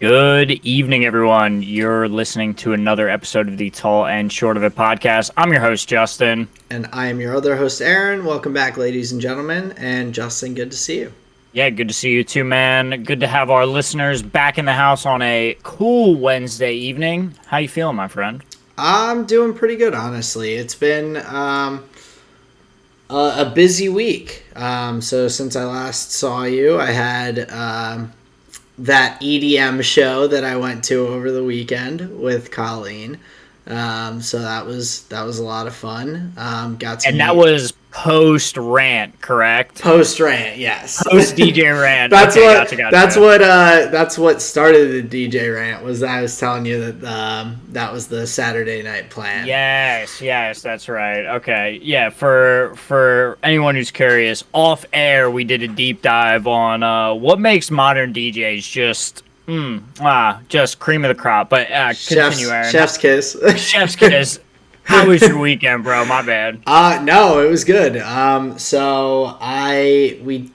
Good evening, everyone. You're listening to another episode of the Tall and Short of It podcast. I'm your host, Justin. And I am your other host, Aaron. Welcome back, ladies and gentlemen. And Justin, good to see you. Yeah, good to see you too, man. Good to have our listeners back in the house on a cool Wednesday evening. How you feeling, my friend? I'm doing pretty good, honestly. It's been a busy week. So since I last saw you, I had that EDM show that I went to over the weekend with Colleen. So that was a lot of fun. That was post rant, correct? Post rant, yes. Post DJ rant. That's okay, what. That's what started the DJ rant. Was I was telling you that that was the Saturday night plan. Yes, that's right. Okay, yeah. For anyone who's curious, off air we did a deep dive on what makes modern DJs just cream of the crop. But continue, Aaron. Chef's kiss. Chef's kiss. How was your weekend, bro? My bad. No, it was good. So I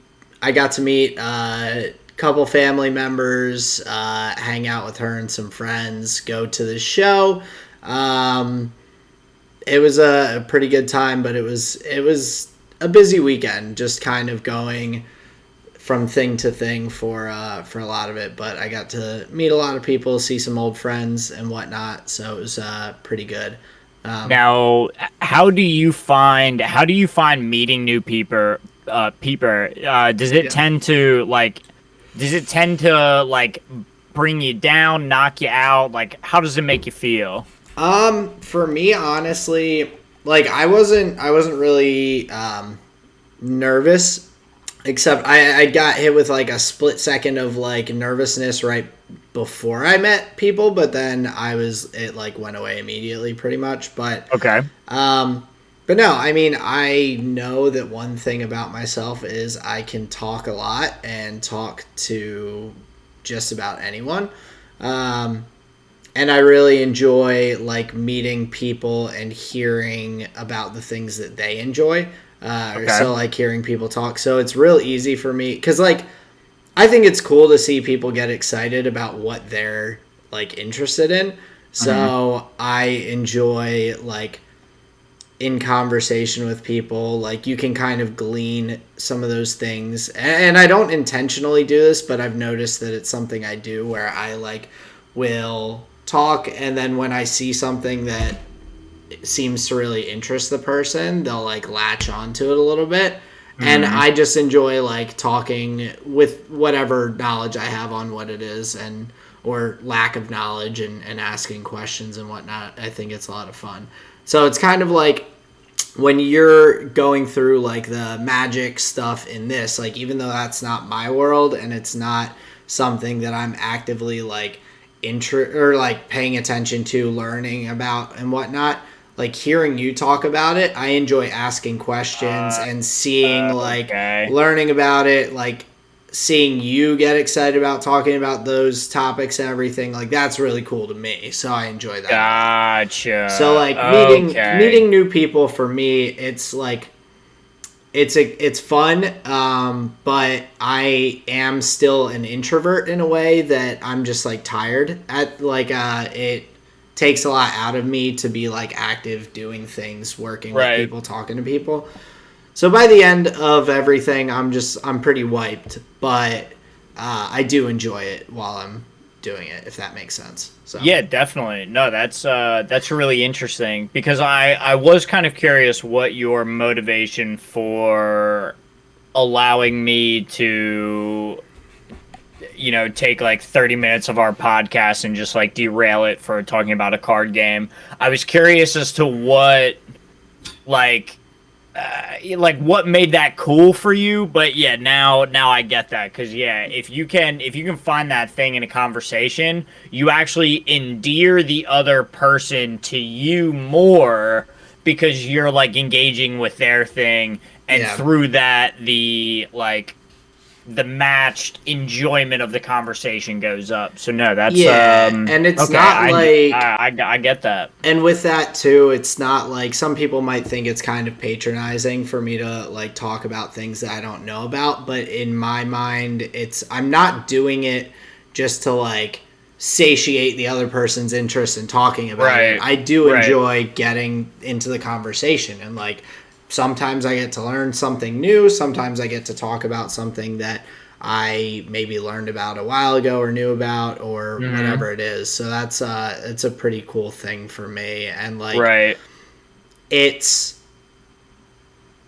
got to meet a couple family members, hang out with her and some friends, go to the show. It was a pretty good time, but it was a busy weekend, just kind of going from thing to thing for a lot of it. But I got to meet a lot of people, see some old friends and whatnot, so it was pretty good. Now, how do you find meeting new people? Does it tend to bring you down, knock you out? Like, how does it make you feel? For me, honestly, like I wasn't really nervous, except I got hit with like a split second of like nervousness right before I met people, but then it like went away immediately pretty much. But okay. But no, I mean, I know that one thing about myself is I can talk a lot and talk to just about anyone. And I really enjoy like meeting people and hearing about the things that they enjoy. So like hearing people talk. So it's real easy for me because like I think it's cool to see people get excited about what they're like interested in. So I enjoy like in conversation with people, like you can kind of glean some of those things. And I don't intentionally do this, but I've noticed that it's something I do where I like will talk, and then when I see something that seems to really interest the person, they'll like latch onto it a little bit. And I just enjoy like talking with whatever knowledge I have on what it is and or lack of knowledge and asking questions and whatnot. I think it's a lot of fun. So it's kind of like when you're going through like the magic stuff in this, like even though that's not my world and it's not something that I'm actively like like paying attention to, learning about and whatnot, like hearing you talk about it, I enjoy asking questions and seeing learning about it, like seeing you get excited about talking about those topics and everything. Like that's really cool to me, so I enjoy that. Gotcha. So like meeting new people for me, it's like it's fun, but I am still an introvert in a way that I'm just like tired at like it takes a lot out of me to be like active doing things, working with people, talking to people. So by the end of everything, I'm pretty wiped, but I do enjoy it while I'm doing it, if that makes sense. So yeah, definitely. No, that's really interesting because I was kind of curious what your motivation for allowing me to take like 30 minutes of our podcast and just like derail it for talking about a card game. I was curious as to what like what made that cool for you, but yeah, now I get that, because yeah, if you can find that thing in a conversation, you actually endear the other person to you more because you're like engaging with their thing, and through that the matched enjoyment of the conversation goes up. So no, that's and it's okay, not like I get that. And with that too, it's not like some people might think it's kind of patronizing for me to like talk about things that I don't know about, but in my mind, I'm not doing it just to like satiate the other person's interest in talking about it. Right. I do Right. enjoy getting into the conversation, and like sometimes I get to learn something new, sometimes I get to talk about something that I maybe learned about a while ago or knew about or Mm-hmm. whatever it is. So that's it's a pretty cool thing for me, and like Right. it's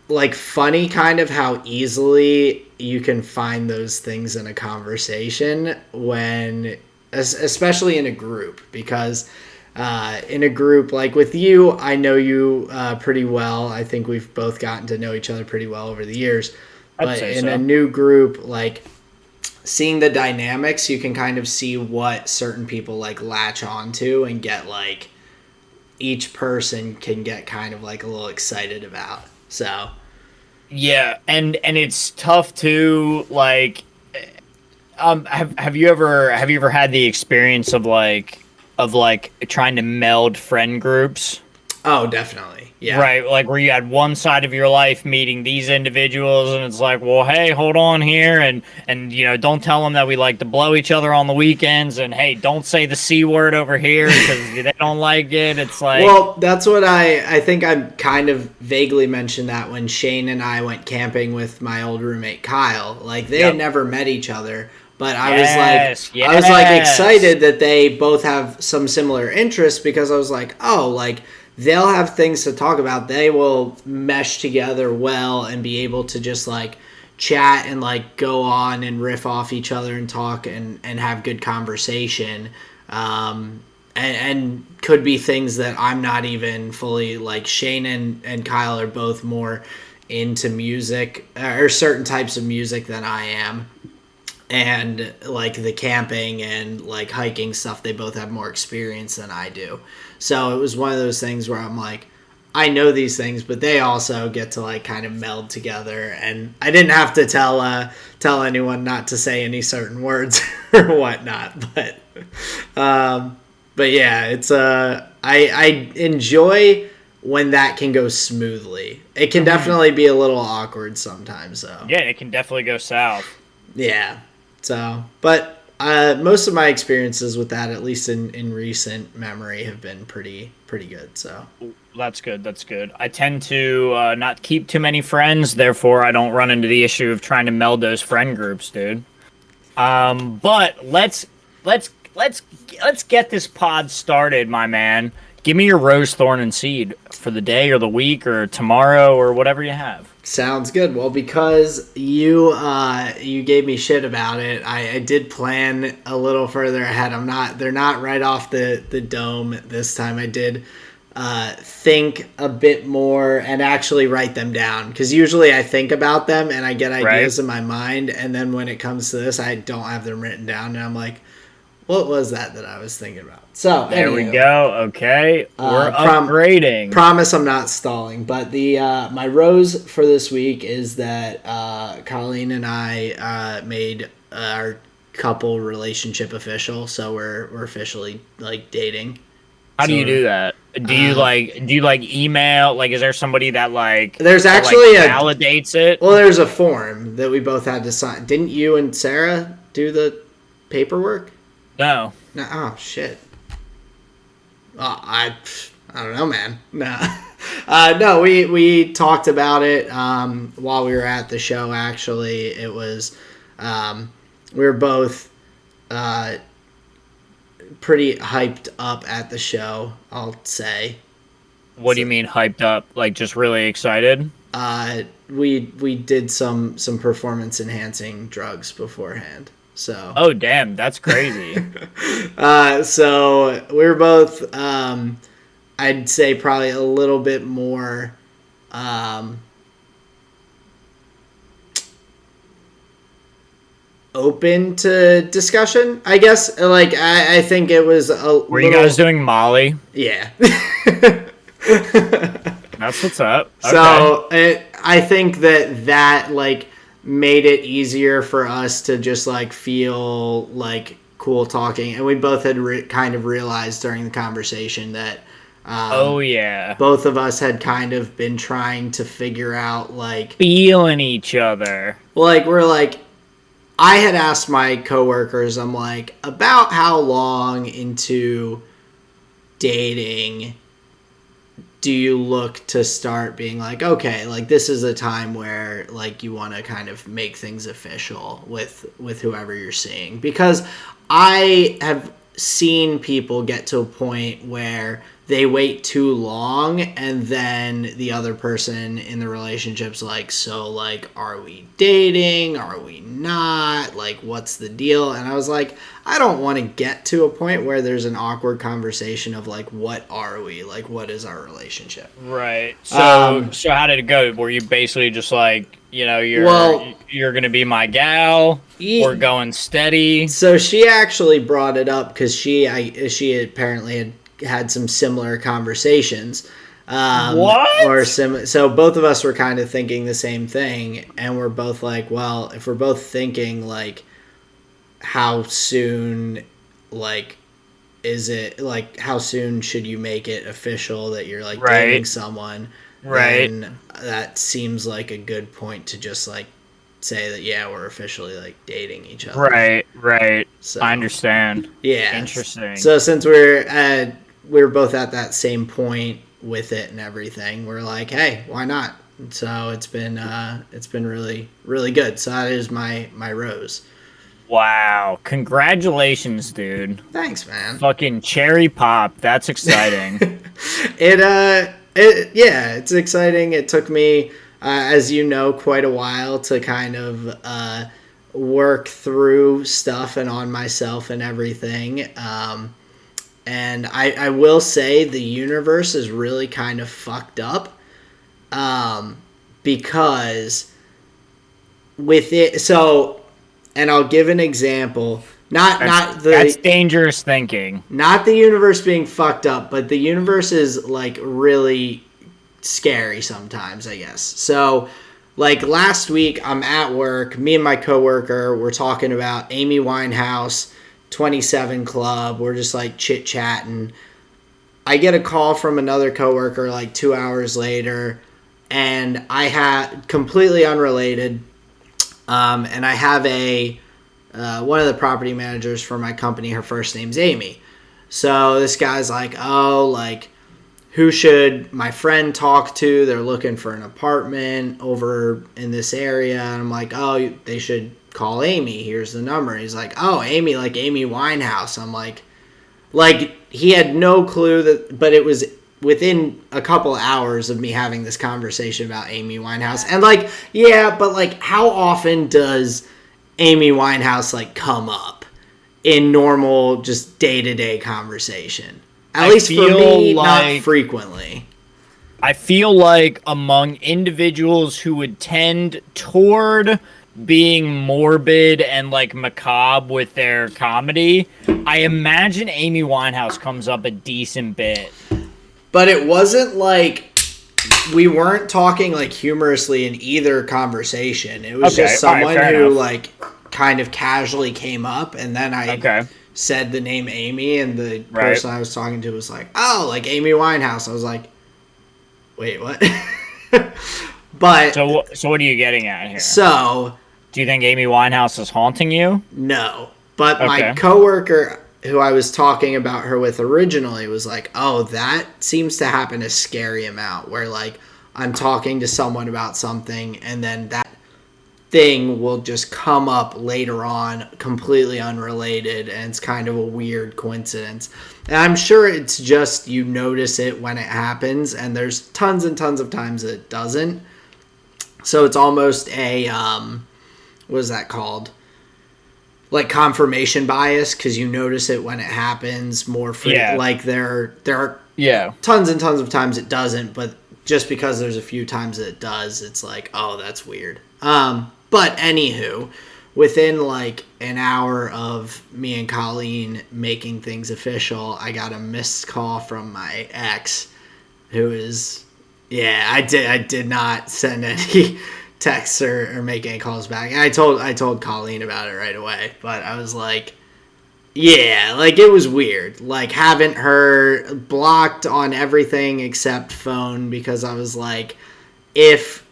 like funny kind of how easily you can find those things in a conversation when especially in a group, because in a group like with you, I know you pretty well. I think we've both gotten to know each other pretty well over the years, I'd but say in a so. new group, like seeing the dynamics, you can kind of see what certain people like latch onto and get like each person can get kind of like a little excited about. So Yeah, and it's tough to like. Have you ever had the experience of like trying to meld friend groups? oh, definitely. Yeah. Right, like where you had one side of your life meeting these individuals, and it's like, well, hey, hold on here, and don't tell them that we like to blow each other on the weekends, and hey, don't say the c word over here because they don't like it. It's like, Well, that's what I think I kind of vaguely mentioned that when Shane and I went camping with my old roommate Kyle. Like they had yep, never met each other, but yes, I was like yes, excited that they both have some similar interests, because I was like, "Oh, like they'll have things to talk about. They will mesh together well and be able to just like chat and like go on and riff off each other and talk and have good conversation." Um, and could be things that I'm not even fully like. Shane and Kyle are both more into music or certain types of music than I am. And like the camping and like hiking stuff, they both have more experience than I do. So it was one of those things where I'm like, I know these things, but they also get to like kind of meld together. And I didn't have to tell anyone not to say any certain words or whatnot. Um, but yeah, it's I enjoy when that can go smoothly. It can hmm definitely be a little awkward sometimes, though. yeah, it can definitely go south. Yeah. So, but most of my experiences with that, at least in recent memory, have been pretty good. So, That's good. That's good. I tend to not keep too many friends, therefore I don't run into the issue of trying to meld those friend groups, dude. But let's let's get this pod started, my man. Give me your rose, thorn, and seed for the day or the week or tomorrow or whatever you have. sounds good. Well, because you gave me shit about it, I did plan a little further ahead. I'm not they're not right off the dome this time. I did think a bit more and actually write them down, because usually I think about them and I get Right? ideas in my mind, and then when it comes to this, I don't have them written down, and I'm like, what was that I was thinking about? So, There we anywho, go. Okay, we're prom upgrading. promise I'm not stalling. But the my rose for this week is that Colleen and I made our couple relationship official, so we're officially like dating. How do So you do that? Do you like email? Like, is there somebody that there's like actually a validates it? well, there's a form that we both had to sign. Didn't you and Sarah do the paperwork? No. No. Oh shit. I don't know, man. Nah. No, we talked about it while we were at the show. Actually, it was we were both uh, pretty hyped up at the show, I'll say. What do So, you mean hyped up? Like just really excited? we did some performance enhancing drugs beforehand. So Oh damn, that's crazy. so we were both I'd say probably a little bit more um, open to discussion, I guess. Like I think it was a Were you guys little doing Molly? yeah. That's what's up. Okay. So I think that like made it easier for us to just like feel like cool talking, and we both had kind of realized during the conversation that Oh yeah. both of us had kind of been trying to figure out like Feeling each other. like we're like I had asked my coworkers, I'm like, about how long into dating do you look to start being like, okay, like this is a time where like you want to kind of make things official with whoever you're seeing? Because I have seen people get to a point where they wait too long and then the other person in the relationship's like, so like, are we dating, are we not, like what's the deal? And I was like, I don't want to get to a point where there's an awkward conversation of like, what are we, like what is our relationship? Right. So how did it go? Were you basically just like, you're gonna be my gal? We're going steady. So she actually brought it up because she apparently had some similar conversations. What? So both of us were kind of thinking the same thing, and we're both like, well, if we're both thinking like, how soon, like, is it like how soon should you make it official that you're like dating someone? Right. Then that seems like a good point to just like say that yeah, we're officially like dating each other. Right. So I understand. yeah, Interesting. So since we're both at that same point with it and everything, we're like, hey, why not? So it's been really really good. So that is my rose. Wow. Congratulations, dude. Thanks, man. Fucking cherry pop. That's exciting. It's exciting. It took me, as you know, quite a while to kind of work through stuff and on myself and everything. And I will say the universe is really kind of fucked up because with it. So, and I'll give an example. That's dangerous thinking. Not the universe being fucked up, but the universe is like really scary sometimes, I guess. So, like last week, I'm at work. Me and my coworker were talking about Amy Winehouse, 27 Club. We're just like chit chatting. I get a call from another coworker like 2 hours later, and I had completely unrelated. And I have one of the property managers for my company. Her first name's Amy. So this guy's like, oh, like, who should my friend talk to? They're looking for an apartment over in this area. And I'm like, oh, they should call Amy. Here's the number. And he's like, oh, Amy, like Amy Winehouse. I'm like he had no clue that, but it was within a couple hours of me having this conversation about Amy Winehouse. And like, yeah, but like how often does Amy Winehouse like come up in normal just day-to-day conversation? At least for me, not frequently. I feel like among individuals who would tend toward being morbid and like macabre with their comedy, I imagine Amy Winehouse comes up a decent bit. But it wasn't like we weren't talking like humorously in either conversation. It was just someone who like kind of casually came up, and then I said the name Amy, and the person I was talking to was like, oh, like Amy Winehouse. I was like, wait, what? But so what are you getting at here? So do you think Amy Winehouse is haunting you? No. But my coworker who I was talking about her with originally was like, oh, that seems to happen a scary amount, where like I'm talking to someone about something and then that thing will just come up later on completely unrelated, and it's kind of a weird coincidence. And I'm sure it's just you notice it when it happens, and there's tons and tons of times that it doesn't. So it's almost a what is that called? Like confirmation bias, because you notice it when it happens more like there are tons and tons of times it doesn't, but just because there's a few times that it does, it's like, oh, that's weird. But anywho, within like an hour of me and Colleen making things official, I got a missed call from my ex, who is I did not send any texts or make any calls back. And I told Colleen about it right away, but I was like, yeah, like it was weird. Like having her blocked on everything except phone, because I was like, if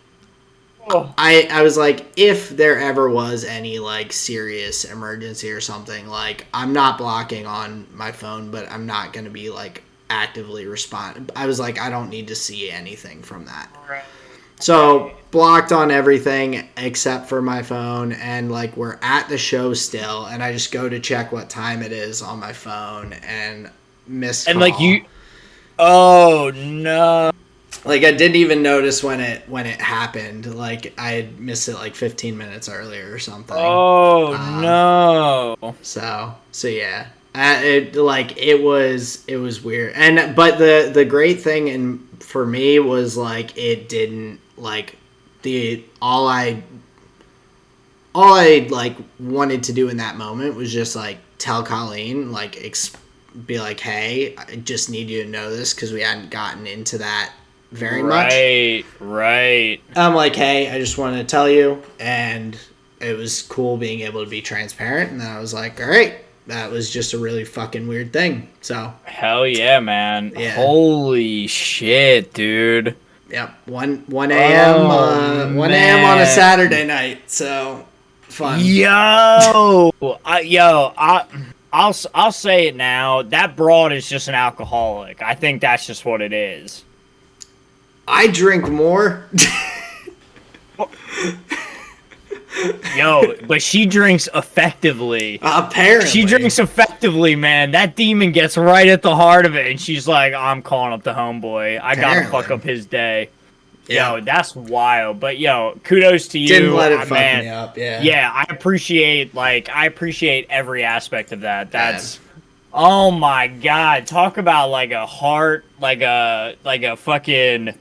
I was like, if there ever was any like serious emergency or something, like I'm not blocking on my phone, but I'm not gonna be like actively respond. I was like, I don't need to see anything from that. Right. So blocked on everything except for my phone, and like we're at the show still, and I just go to check what time it is on my phone and missed And call. like you, oh no. Like I didn't even notice when it happened. Like I had missed it like 15 minutes earlier or something. Oh no. So yeah. It was weird. But the great thing for me was like it didn't like the all I like wanted to do in that moment was just like tell Colleen like be like, hey, I just need you to know this because we hadn't gotten into that very much. Right. I'm like, hey, I just wanted to tell you, and it was cool being able to be transparent. And then I was like, all right, that was just a really fucking weird thing. So Hell yeah, man. Yeah. Holy shit, dude. yep, 1 a.m. 1 a.m. on a Saturday night. So fun. I'll say it now. That broad is just an alcoholic. I think that's just what it is. I drink more. Yo, but she drinks effectively. Apparently. She drinks effectively, man. That demon gets right at the heart of it, and she's like, I'm calling up the homeboy. I gotta fuck up his day. Yeah. Yo, that's wild. But yo, kudos to you. Didn't let it fuck man. me up, yeah. Yeah, I appreciate every aspect of that. That's oh my god. Talk about like a heart, like a fucking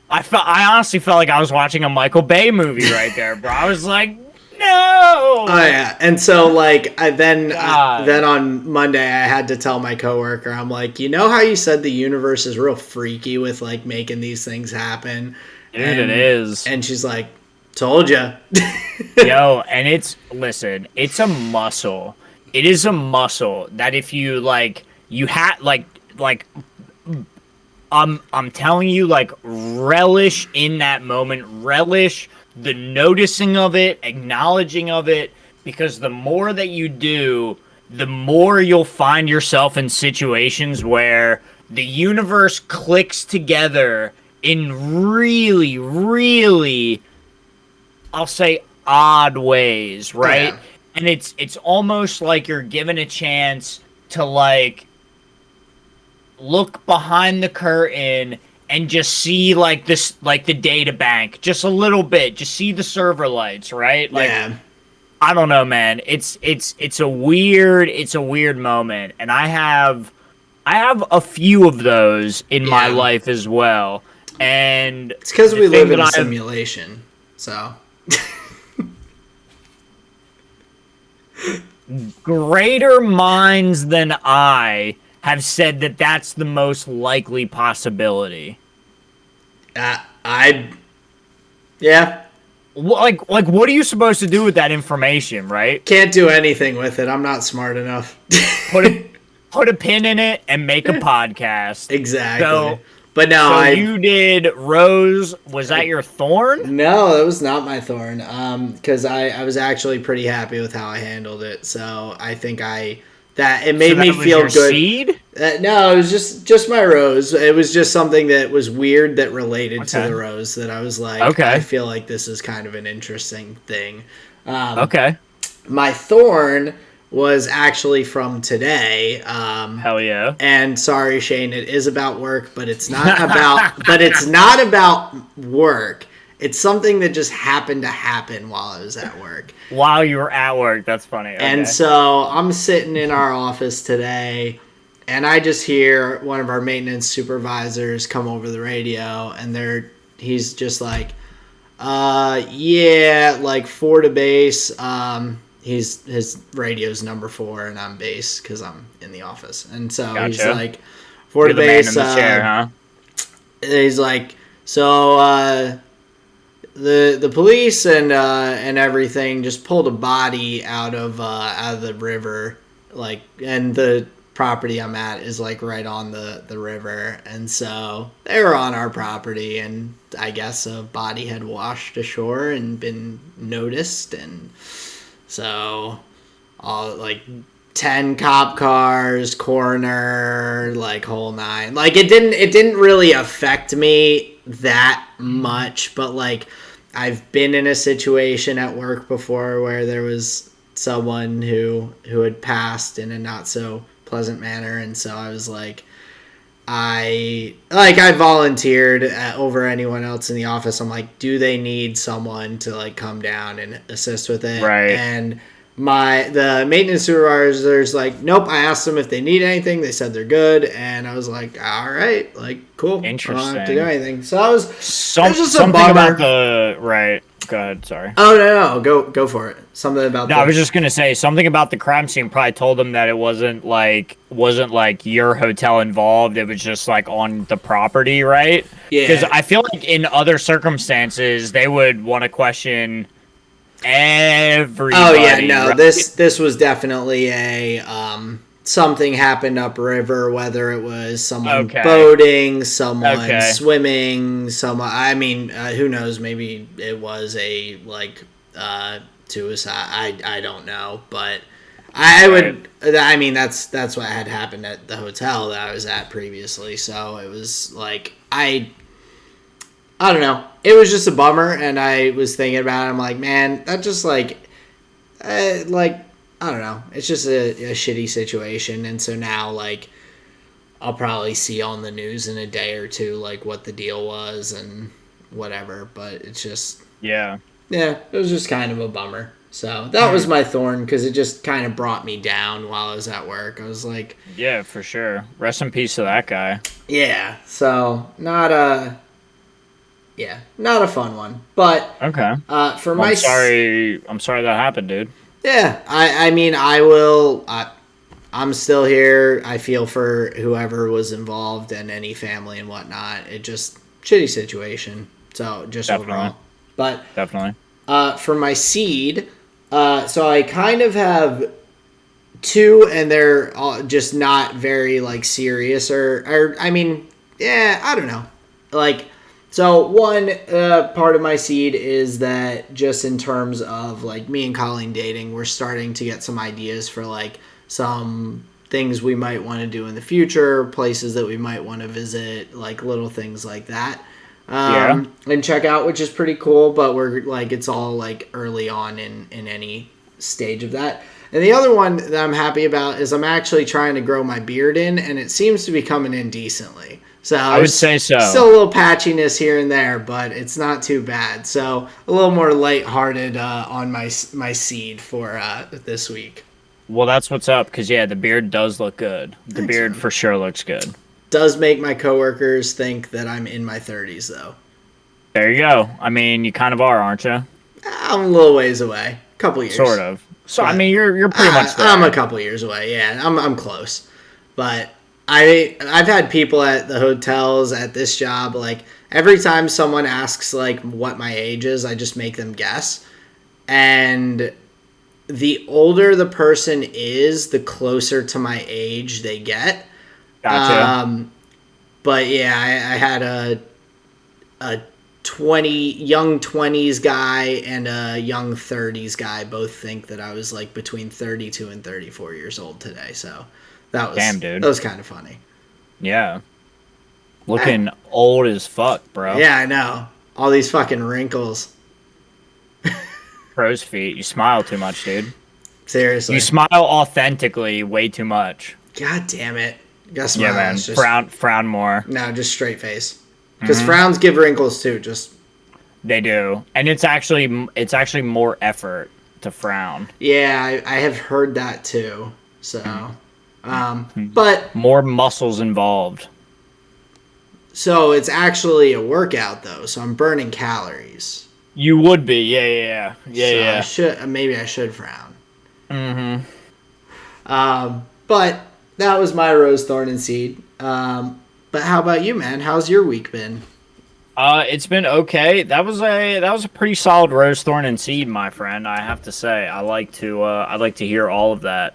I honestly felt like I was watching a Michael Bay movie right there, bro. I was like, no. Oh yeah, and so like then God. on Monday I had to tell my coworker, I'm like, you know how you said the universe is real freaky with like making these things happen, Dude, it is. And she's like, told ya. Yo, and it's a muscle. It is a muscle that if you like, you had like. I'm telling you, like, relish in that moment, relish the noticing of it, acknowledging of it, because the more that you do, the more you'll find yourself in situations where the universe clicks together in really, really, I'll say, odd ways, right? Yeah. And it's almost like you're given a chance to, like, look behind the curtain and just see like this, like the data bank, just a little bit, just see the server lights, right? Like, yeah. I don't know, man. It's a weird moment, and I have a few of those in my life as well. And it's because we live in a simulation, so. Greater minds than I have said that that's the most likely possibility. Yeah. Like, what are you supposed to do with that information, right? Can't do anything with it. I'm not smart enough. Put a pin in it and make a podcast. Exactly. So, but no, you did Rose. Was that your thorn? No, that was not my thorn. Because I was actually pretty happy with how I handled it. So I think it made me feel good. Seed? No, it was just my rose. It was just something that was weird that related to the rose that I was like, okay, I feel like this is kind of an interesting thing. Okay. My thorn was actually from today. Hell yeah. And sorry, Shane, it is about work, but it's not about work. It's something that just happened to happen while I was at work. While you were at work, that's funny. Okay. And so I'm sitting in our office today, and I just hear one of our maintenance supervisors come over the radio, and he's just like, yeah, like 4 to base. His radio's number 4, and I'm base because I'm in the office. And so he's like, 4 to base. Man in the chair, huh? He's like, so the police and everything just pulled a body out of the river, like, and the property I'm at is like right on the river, and so they were on our property, and I guess a body had washed ashore and been noticed, and so all like 10 cop cars, coroner, like whole nine. Like it didn't really affect me that much, but like I've been in a situation at work before where there was someone who had passed in a not so pleasant manner, and so I was like, I volunteered over anyone else in the office. I'm like, do they need someone to like come down and assist with it? Right. And the maintenance supervisor's like, nope. I asked them if they need anything. They said they're good, and I was like, all right, like cool. I don't have to do anything. So it was just a something bummer. about the right. Go ahead. Sorry. Oh no, go for it. Something about. No, I was just gonna say something about the crime scene. Probably told them that it wasn't like your hotel involved. It was just like on the property, right? Yeah. Because I feel like in other circumstances they would want to question everybody. Oh yeah, no. Right? This was definitely a something happened upriver, whether it was someone boating, someone swimming, someone. I mean, who knows? Maybe it was a like suicide. I don't know, but I would. I mean, that's what had happened at the hotel that I was at previously. So it was like I don't know. It was just a bummer, and I was thinking about it. I'm like, man, that just like I don't know. It's just a shitty situation, and so now like I'll probably see on the news in a day or two like what the deal was and whatever. But it's just yeah, it was just kind of a bummer. So that was my thorn because it just kind of brought me down while I was at work. I was like, yeah, for sure. Rest in peace to that guy. Yeah. So not a fun one, but okay. For my I'm sorry that happened, dude. Yeah, I mean, I will. I'm still here. I feel for whoever was involved and any family and whatnot. It just shitty situation. So just overall, but definitely. For my seed, so I kind of have two, and they're all just not very like serious or I mean, yeah, I don't know, like. So one part of my seed is that just in terms of like me and Colleen dating, we're starting to get some ideas for like some things we might want to do in the future, places that we might want to visit, like little things like that. And check out, which is pretty cool, but we're like, it's all like early on in any stage of that. And the other one that I'm happy about is I'm actually trying to grow my beard in, and it seems to be coming in decently. So I would say so. Still a little patchiness here and there, but it's not too bad. So a little more lighthearted on my seed for this week. Well, that's what's up, because yeah, the beard does look good. The beard man. For sure looks good. Does make my coworkers think that I'm in my 30s, though. There you go. I mean, you kind of are, aren't you? I'm a little ways away. Couple years. Sort of. So I mean, you're pretty much there. I'm a couple years away. Yeah, I'm close. But I've had people at the hotels at this job, like every time someone asks like what my age is, I just make them guess. And the older the person is, the closer to my age they get. Gotcha. But yeah, I had a young 20s guy and a young 30s guy both think that I was like between 32 and 34 years old today. So that was damn, dude. That was kind of funny. Yeah. Looking old as fuck, bro. Yeah, I know. All these fucking wrinkles. Crow's feet. You smile too much, dude. Seriously. You smile authentically way too much. God damn it. You gotta smile. Yeah, man. Just, frown more. No, just straight face. Because frowns give wrinkles too. Just they do, and it's actually more effort to frown. Yeah, I have heard that too. So, but more muscles involved. So it's actually a workout though. So I'm burning calories. You would be, yeah. Maybe I should frown. But that was my rose, thorn, and seed. But how about you, man? How's your week been? It's been okay. That was a pretty solid rose, thorn, and seed, my friend. I have to say, I like to hear all of that.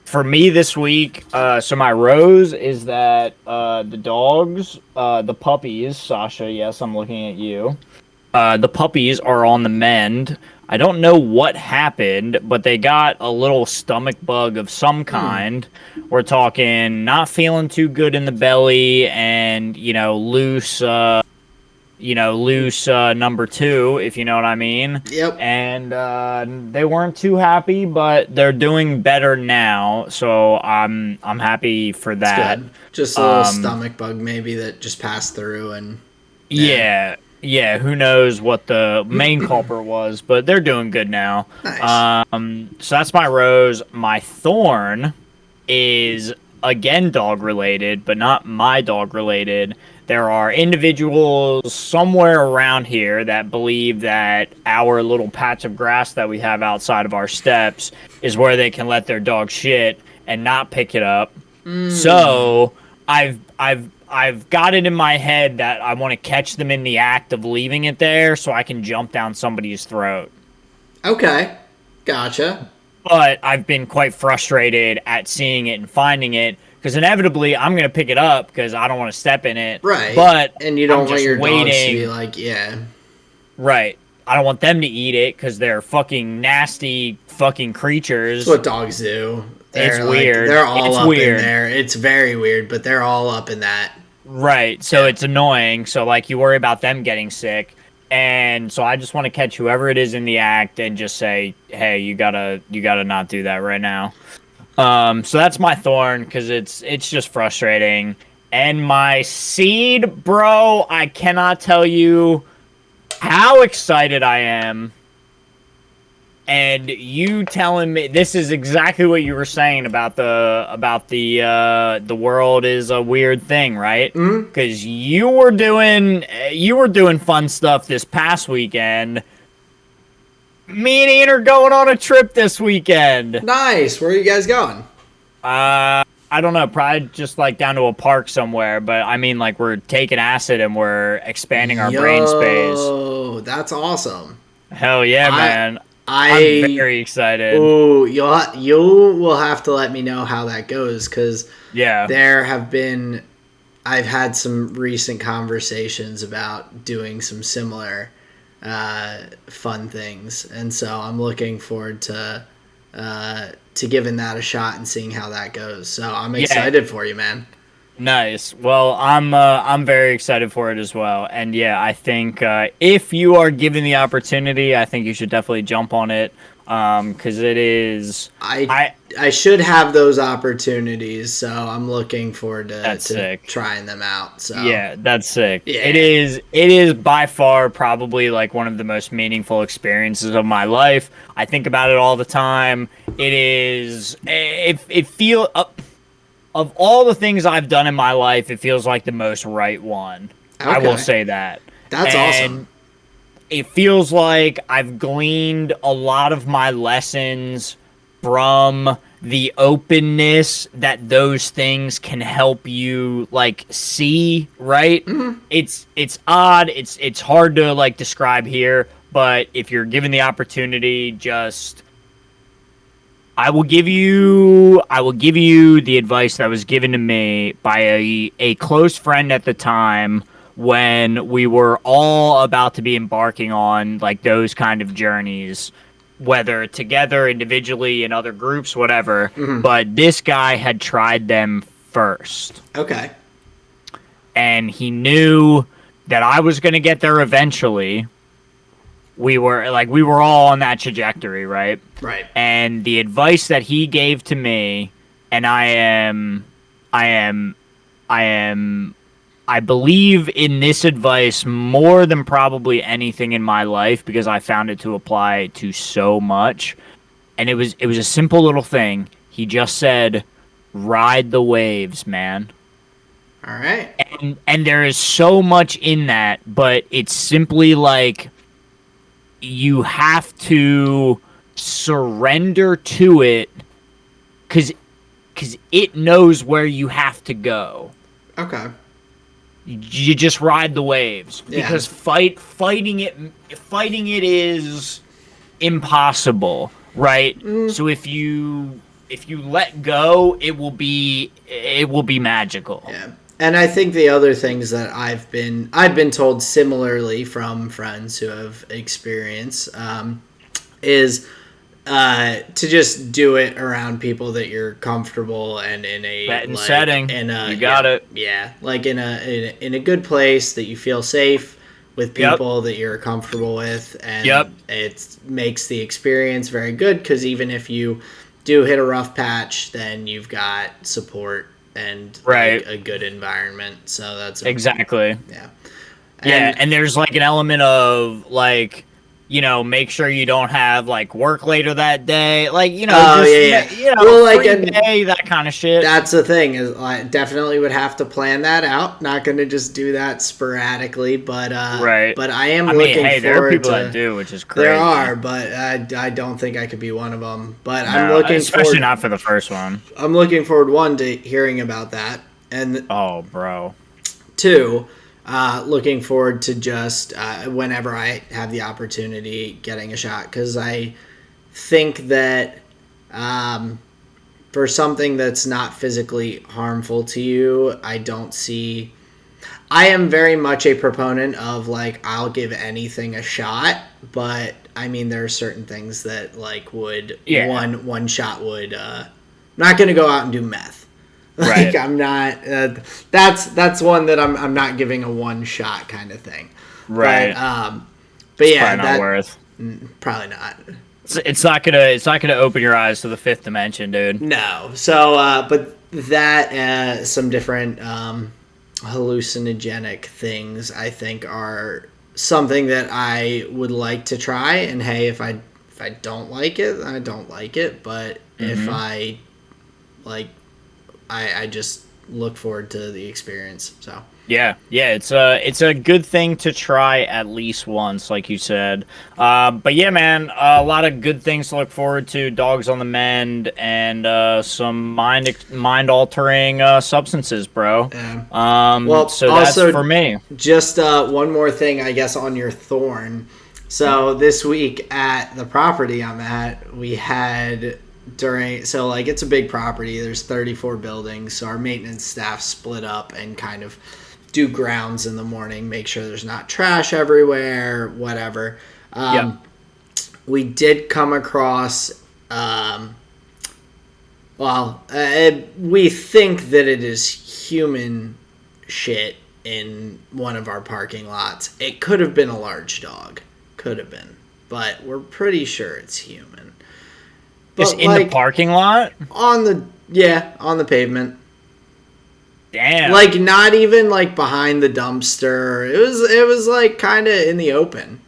for me this week, so my rose is that the dogs, the puppies, Sasha, yes, I'm looking at you. The puppies are on the mend. I don't know what happened, but they got a little stomach bug of some kind. We're talking not feeling too good in the belly and, loose number two, if you know what I mean. Yep. And they weren't too happy, but they're doing better now, so I'm happy for It's that. good. Just a little stomach bug maybe that just passed through and yeah. Yeah, yeah. Who knows what the main culprit was, but they're doing good now. Nice. So that's my rose. My thorn is again dog related, but not my dog related. There are individuals somewhere around here that believe that our little patch of grass that we have outside of our steps is where they can let their dog shit and not pick it up. So I've got it in my head that I want to catch them in the act of leaving it there so I can jump down somebody's throat. Okay. Gotcha. But I've been quite frustrated at seeing it and finding it because inevitably I'm going to pick it up because I don't want to step in it. Right. But And you don't I'm want just your dogs to waiting. be like, yeah. Right. I don't want them to eat it because they're fucking nasty fucking creatures. That's what dogs do. They're It's like, weird. they're all It's up weird. in there. It's very weird, but they're all up in that. Right. So Yeah. it's annoying. So like you worry about them getting sick. And so I just want to catch whoever it is in the act and just say, "Hey, you gotta not do that right now." So that's my thorn because it's just frustrating. And my seed, bro, I cannot tell you how excited I am. And you telling me this is exactly what you were saying about the world is a weird thing, right? Mm-hmm. Because you were doing fun stuff this past weekend. Me and Ian are going on a trip this weekend. Nice. Where are you guys going? I don't know, probably just like down to a park somewhere. But I mean, like we're taking acid and we're expanding our brain space. Yo, that's awesome. Hell yeah, man! I'm I very excited. Oh, you will have to let me know how that goes because Yeah. I've had some recent conversations about doing some similar fun things, and so I'm looking forward to giving that a shot and seeing how that goes. So I'm excited for you, man. Nice. Well, I'm very excited for it as well. And yeah, I think if you are given the opportunity, I think you should definitely jump on it. Because it is. I should have those opportunities, so I'm looking forward to sick. trying them out. So Yeah, that's sick. Yeah. It is by far probably like one of the most meaningful experiences of my life. I think about it all the time. It feels of all the things I've done in my life, it feels like the most right one. Okay. I will say that. That's awesome. It feels like I've gleaned a lot of my lessons from the openness that those things can help you like see, right? Mm-hmm. It's odd, it's hard to like describe here, but if you're given the opportunity, just I will give you the advice that was given to me by a close friend at the time when we were all about to be embarking on like those kind of journeys, whether together, individually, in other groups, whatever. Mm-hmm. But this guy had tried them first. Okay. And he knew that I was going to get there eventually. We were all on that trajectory, right? Right. And the advice that he gave to me, and I believe in this advice more than probably anything in my life because I found it to apply to so much. And it was a simple little thing. He just said, "Ride the waves, man." All right. And there is so much in that, but it's simply like you have to surrender to it because it knows where you have to go. Okay. You just ride the waves because fighting it is impossible, right? So if you if you let go, it will be magical. Yeah. And I think the other things that I've been told similarly from friends who have experience is to just do it around people that you're comfortable and in a Set and like setting. in a You got it. yeah, like in a good place that you feel safe with Yep. people that you're comfortable with, Yep. and it makes the experience very good because even if you do hit a rough patch, then you've got support and like Right. a good environment. So that's Exactly. yeah. Yeah, And and there's like an element of like, make sure you don't have like work later that day, like oh just yeah, yeah. Well, like free and day, that kind of shit. that's the thing is I definitely would have to plan that out. Not going to just do that sporadically, Right. but I am I mean, looking hey, there are forward people that to. do, which is There crazy. are, but I don't think I could be one of them. But No, especially not for the first one. I'm looking forward one to hearing about that, and Oh, bro. two, looking forward to just whenever I have the opportunity getting a shot because I think that. For something that's not physically harmful to you, I don't see. I am very much a proponent of like I'll give anything a shot, but I mean there are certain things that like would Yeah. one shot would. I'm not gonna go out and do meth. Like Right. I'm not. That's one that I'm not giving a one shot kind of thing. Right. But yeah, Probably not worth. Probably not. It's not gonna open your eyes to the fifth dimension, dude. No. So, but that some different hallucinogenic things I think are something that I would like to try. And hey, if I don't like it, I don't like it. But if I like, I just look forward to the experience. So. Yeah, it's a good thing to try at least once, like you said. But yeah, man, a lot of good things to look forward to. Dogs on the mend and some mind altering substances, bro. Yeah. Well, so also, that's for me. Just one more thing, I guess, on your thorn. So this week at the property I'm at, we had like it's a big property. There's 34 buildings, so our maintenance staff split up and kind of do grounds in the morning, make sure there's not trash everywhere, whatever. We did come across, we think that it is human shit in one of our parking lots. It could have been a large dog. Could have been. But we're pretty sure it's human. Just in the parking lot? On the pavement. Damn. Like not even like behind the dumpster. It was like kind of in the open.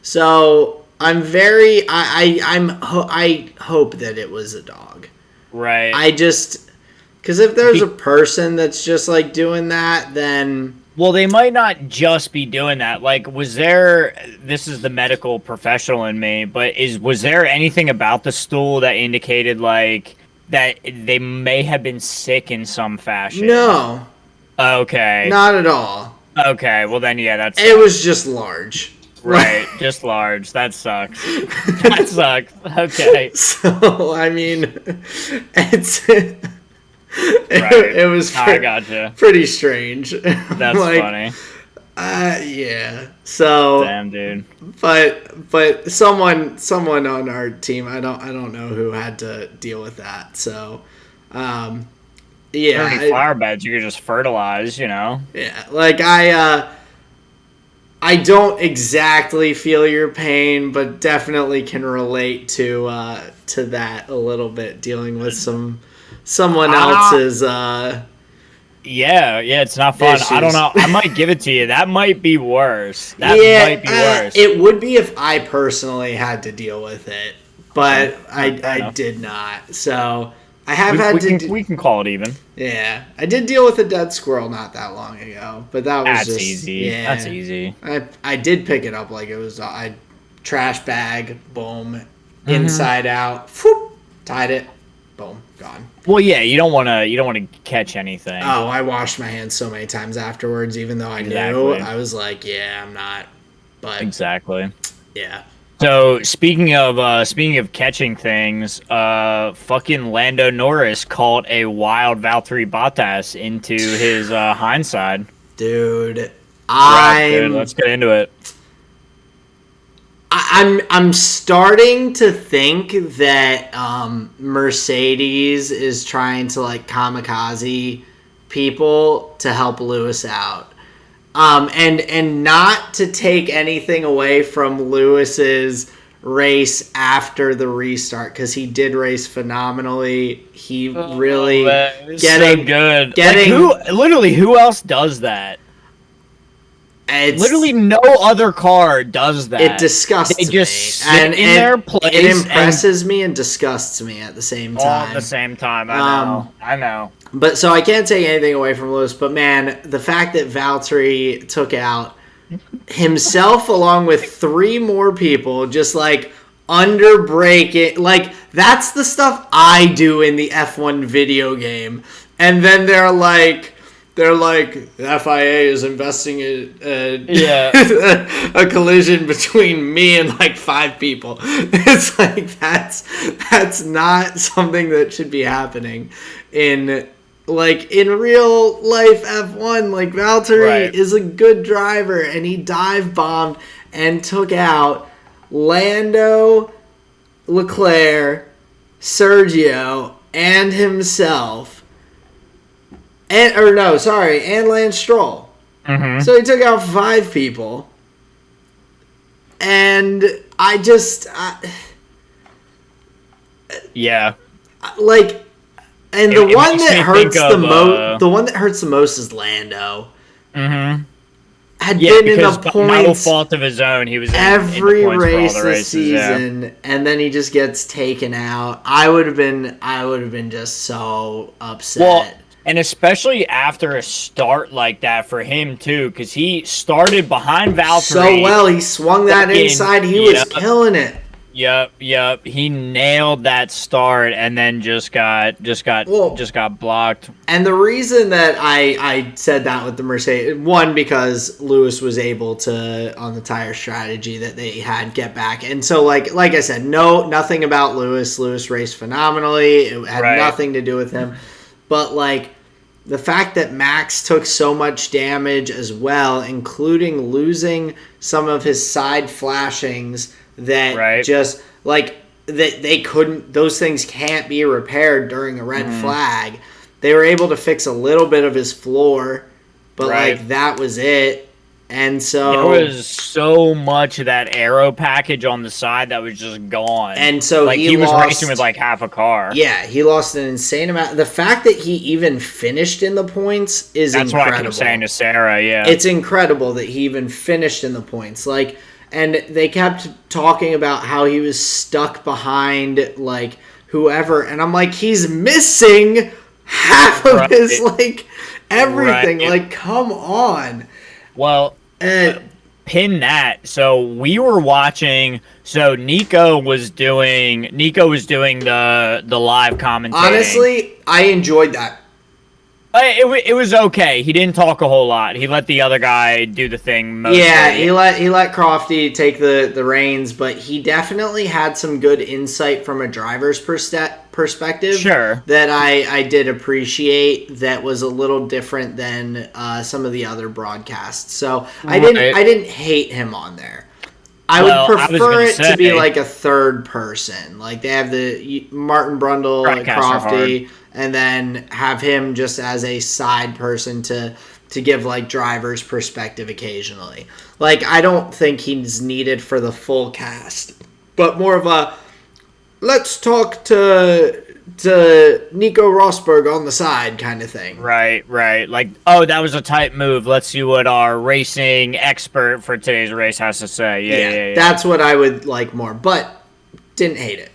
So I'm very I hope that it was a dog. Right. Because if there's a person that's just like doing that, then well, they might not just be doing that. Like, this is the medical professional in me, but was there anything about the stool that indicated like that they may have been sick in some fashion? No. Okay. Not at all. Okay, well then, yeah, it was just large. Right, just large. That sucks. That sucks. Okay. So, I mean, it was I gotcha. Pretty strange. That's funny. Yeah. So damn, dude. But someone on our team, I don't know who had to deal with that. So, yeah. Flower beds you could just fertilize, Yeah, like I don't exactly feel your pain, but definitely can relate to that a little bit, dealing with someone else's. Yeah, it's not fun. Issues. I don't know. I might give it to you. That might be worse. Might be worse. It would be if I personally had to deal with it, but I did not. So I have we can call it even. Yeah, I did deal with a dead squirrel not that long ago, but that's easy. Yeah, that's easy. I did pick it up like it was a trash bag, boom, inside out, whoop, tied it, boom, gone. Well, yeah, you don't want to catch anything. Oh, I washed my hands so many times afterwards, even though I knew. I was like, yeah, I'm not. But exactly. Yeah. So speaking of catching things, fucking Lando Norris caught a wild Valtteri Bottas into his hindside. Dude, Right, dude. I'm Let's get into it. I'm starting to think that Mercedes is trying to like kamikaze people to help Lewis out. And not to take anything away from Lewis's race after the restart, because he did race phenomenally. He really Man, so getting good. getting Who else does that? Literally, it's no other car does that. it disgusts They just me, sit in their place it impresses me and disgusts me at the same all time. at the same time. I Um, know. I know. But so I can't take anything away from Lewis, but man, the fact that Valtteri took out himself along with three more people, just like under braking, like that's the stuff I do in the F1 video game. And then they're like FIA is investing in Yeah. a collision between me and like five people. It's like that's not something that should be happening in real life F1. Like Valtteri Right. is a good driver and he dive bombed and took out Lando, Leclerc, Sergio, and himself. And Lance Stroll. Mm-hmm. So he took out five people. And I just Yeah. like, and the It one makes that me hurts think the of, most, the one that hurts the most is Lando. Mm-hmm. Had Yeah, been in because the by no points fault of his own, he was in every the points for all race the this races. season, and then he just gets taken out. I would have been just so upset. Well, and especially after a start like that for him too, because he started behind Valtteri so well, he swung that inside. He was killing it. Yep. He nailed that start, and then just got blocked. And the reason that I said that with the Mercedes, one, because Lewis was able to, on the tire strategy that they had, get back. And so like I said, nothing about Lewis. Lewis raced phenomenally. It had nothing to do with him. But like the fact that Max took so much damage as well, including losing some of his side flashings that just like that they couldn't, those things can't be repaired during a red flag. They were able to fix a little bit of his floor, but like that was it. And so there was so much of that aero package on the side that was just gone. And so like he was lost, racing with like half a car. Yeah, he lost an insane amount. The fact that he even finished in the points is That's incredible. What I keep saying to Sarah. Yeah, it's incredible that he even finished in the points. Like, and they kept talking about how he was stuck behind like whoever, and I'm like, he's missing half of his like everything. Like, come on. Well, pin that. So we were watching. So Nico was doing the live commentating. Honestly, I enjoyed that. It was okay. He didn't talk a whole lot. He let the other guy do the thing mostly. Yeah, he let Crofty take the reins, but he definitely had some good insight from a driver's perspective. Sure. That I did appreciate. That was a little different than some of the other broadcasts. So I didn't hate him on there. I would prefer it to be like a third person. Like they have the Martin Brundle and Crofty, and then have him just as a side person to give like driver's perspective occasionally. Like I don't think he's needed for the full cast, but more of a let's talk to Nico Rosberg on the side kind of thing. Right. Like, oh, that was a tight move. Let's see what our racing expert for today's race has to say. Yeah. That's what I would like more, but didn't hate it.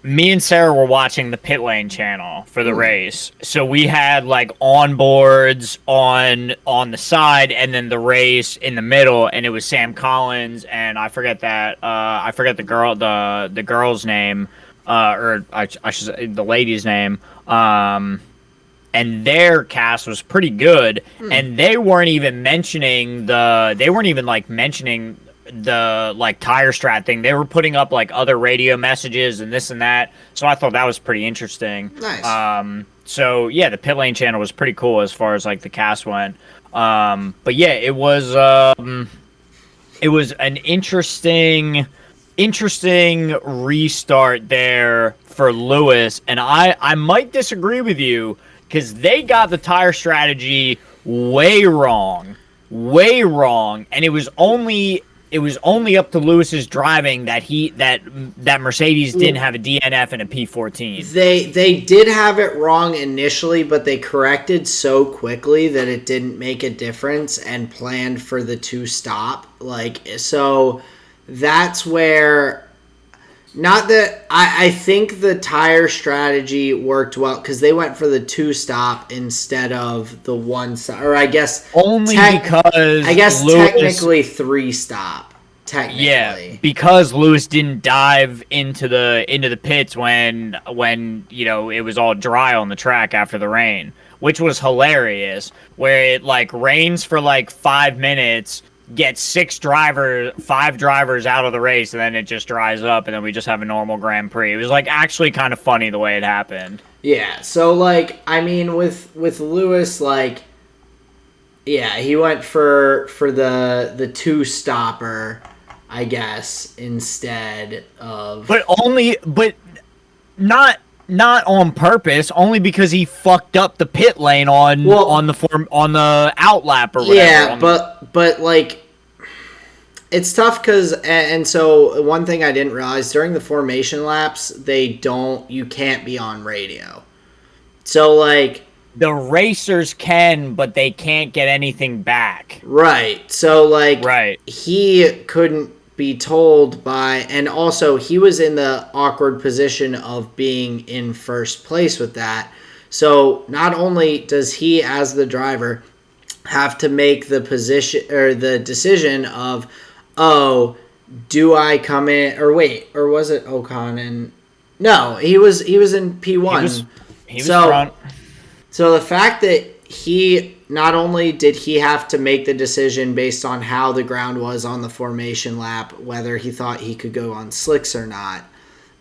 Me and Sarah were watching the pit lane channel for the race. So we had like onboards on the side and then the race in the middle, and it was Sam Collins and I forget the girl's name. Or I should say the lady's name, and their cast was pretty good, and they weren't even mentioning the like tire strat thing, they were putting up like other radio messages and this and that. So I thought that was pretty interesting. Nice. So yeah, the pit lane channel was pretty cool as far as like the cast went. But yeah, it was an interesting restart there for Lewis, and I might disagree with you because they got the tire strategy way wrong, and it was only up to Lewis's driving that Mercedes didn't have a DNF and a P14. They did have it wrong initially, but they corrected so quickly that it didn't make a difference and planned for the two stop. So that's where, not that I think the tire strategy worked well because they went for the two stop instead of the one stop, or I guess because Lewis, technically three stop. Technically, yeah, because Lewis didn't dive into the pits when it was all dry on the track after the rain, which was hilarious. Where it like rains for like 5 minutes, gets 5 drivers out of the race, and then it just dries up, and then we just have a normal Grand Prix. It was like actually kind of funny the way it happened. Yeah, so like I mean with Lewis, like yeah, he went for the two stopper, I guess, instead of but not on purpose, only because he fucked up the pit lane on the outlap or whatever. Yeah, but like it's tough because and so one thing I didn't realize during the formation laps, you can't be on radio. So like the racers can, but they can't get anything back. Right. So like right. He couldn't be told by, and also he was in the awkward position of being in first place with that. So not only does he as the driver have to make the position or the decision of, oh, do I come in or wait, or was it Ocon? And no, he was in P1. He was front. So the fact that he not only did he have to make the decision based on how the ground was on the formation lap, whether he thought he could go on slicks or not,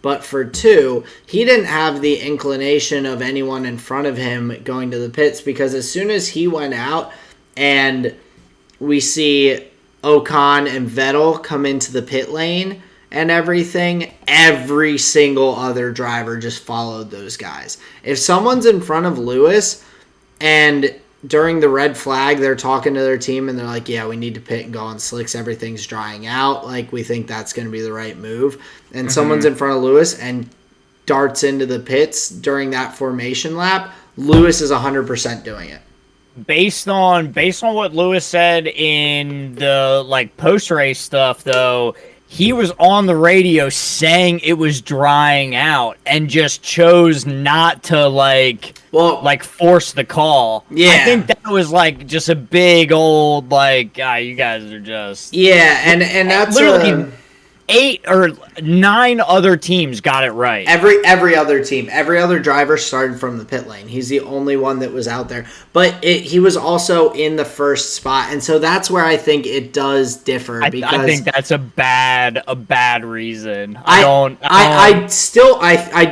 but for two, he didn't have the inclination of anyone in front of him going to the pits, because as soon as he went out and we see Ocon and Vettel come into the pit lane and everything, every single other driver just followed those guys. If someone's in front of Lewis and during the red flag they're talking to their team and they're like, yeah, we need to pit and go on slicks, everything's drying out, like we think that's going to be the right move, and someone's in front of Lewis and darts into the pits during that formation lap, Lewis is 100% doing it. Based on what Lewis said in the like post race stuff, though, he was on the radio saying it was drying out and just chose not to force the call. Yeah, I think that was like just a big old like, you guys are just and that's literally 8 or 9 other teams got it right. Every other team, every other driver started from the pit lane. He's the only one that was out there, but he was also in the first spot, and so that's where I think it does differ. Because I think that's a bad reason. I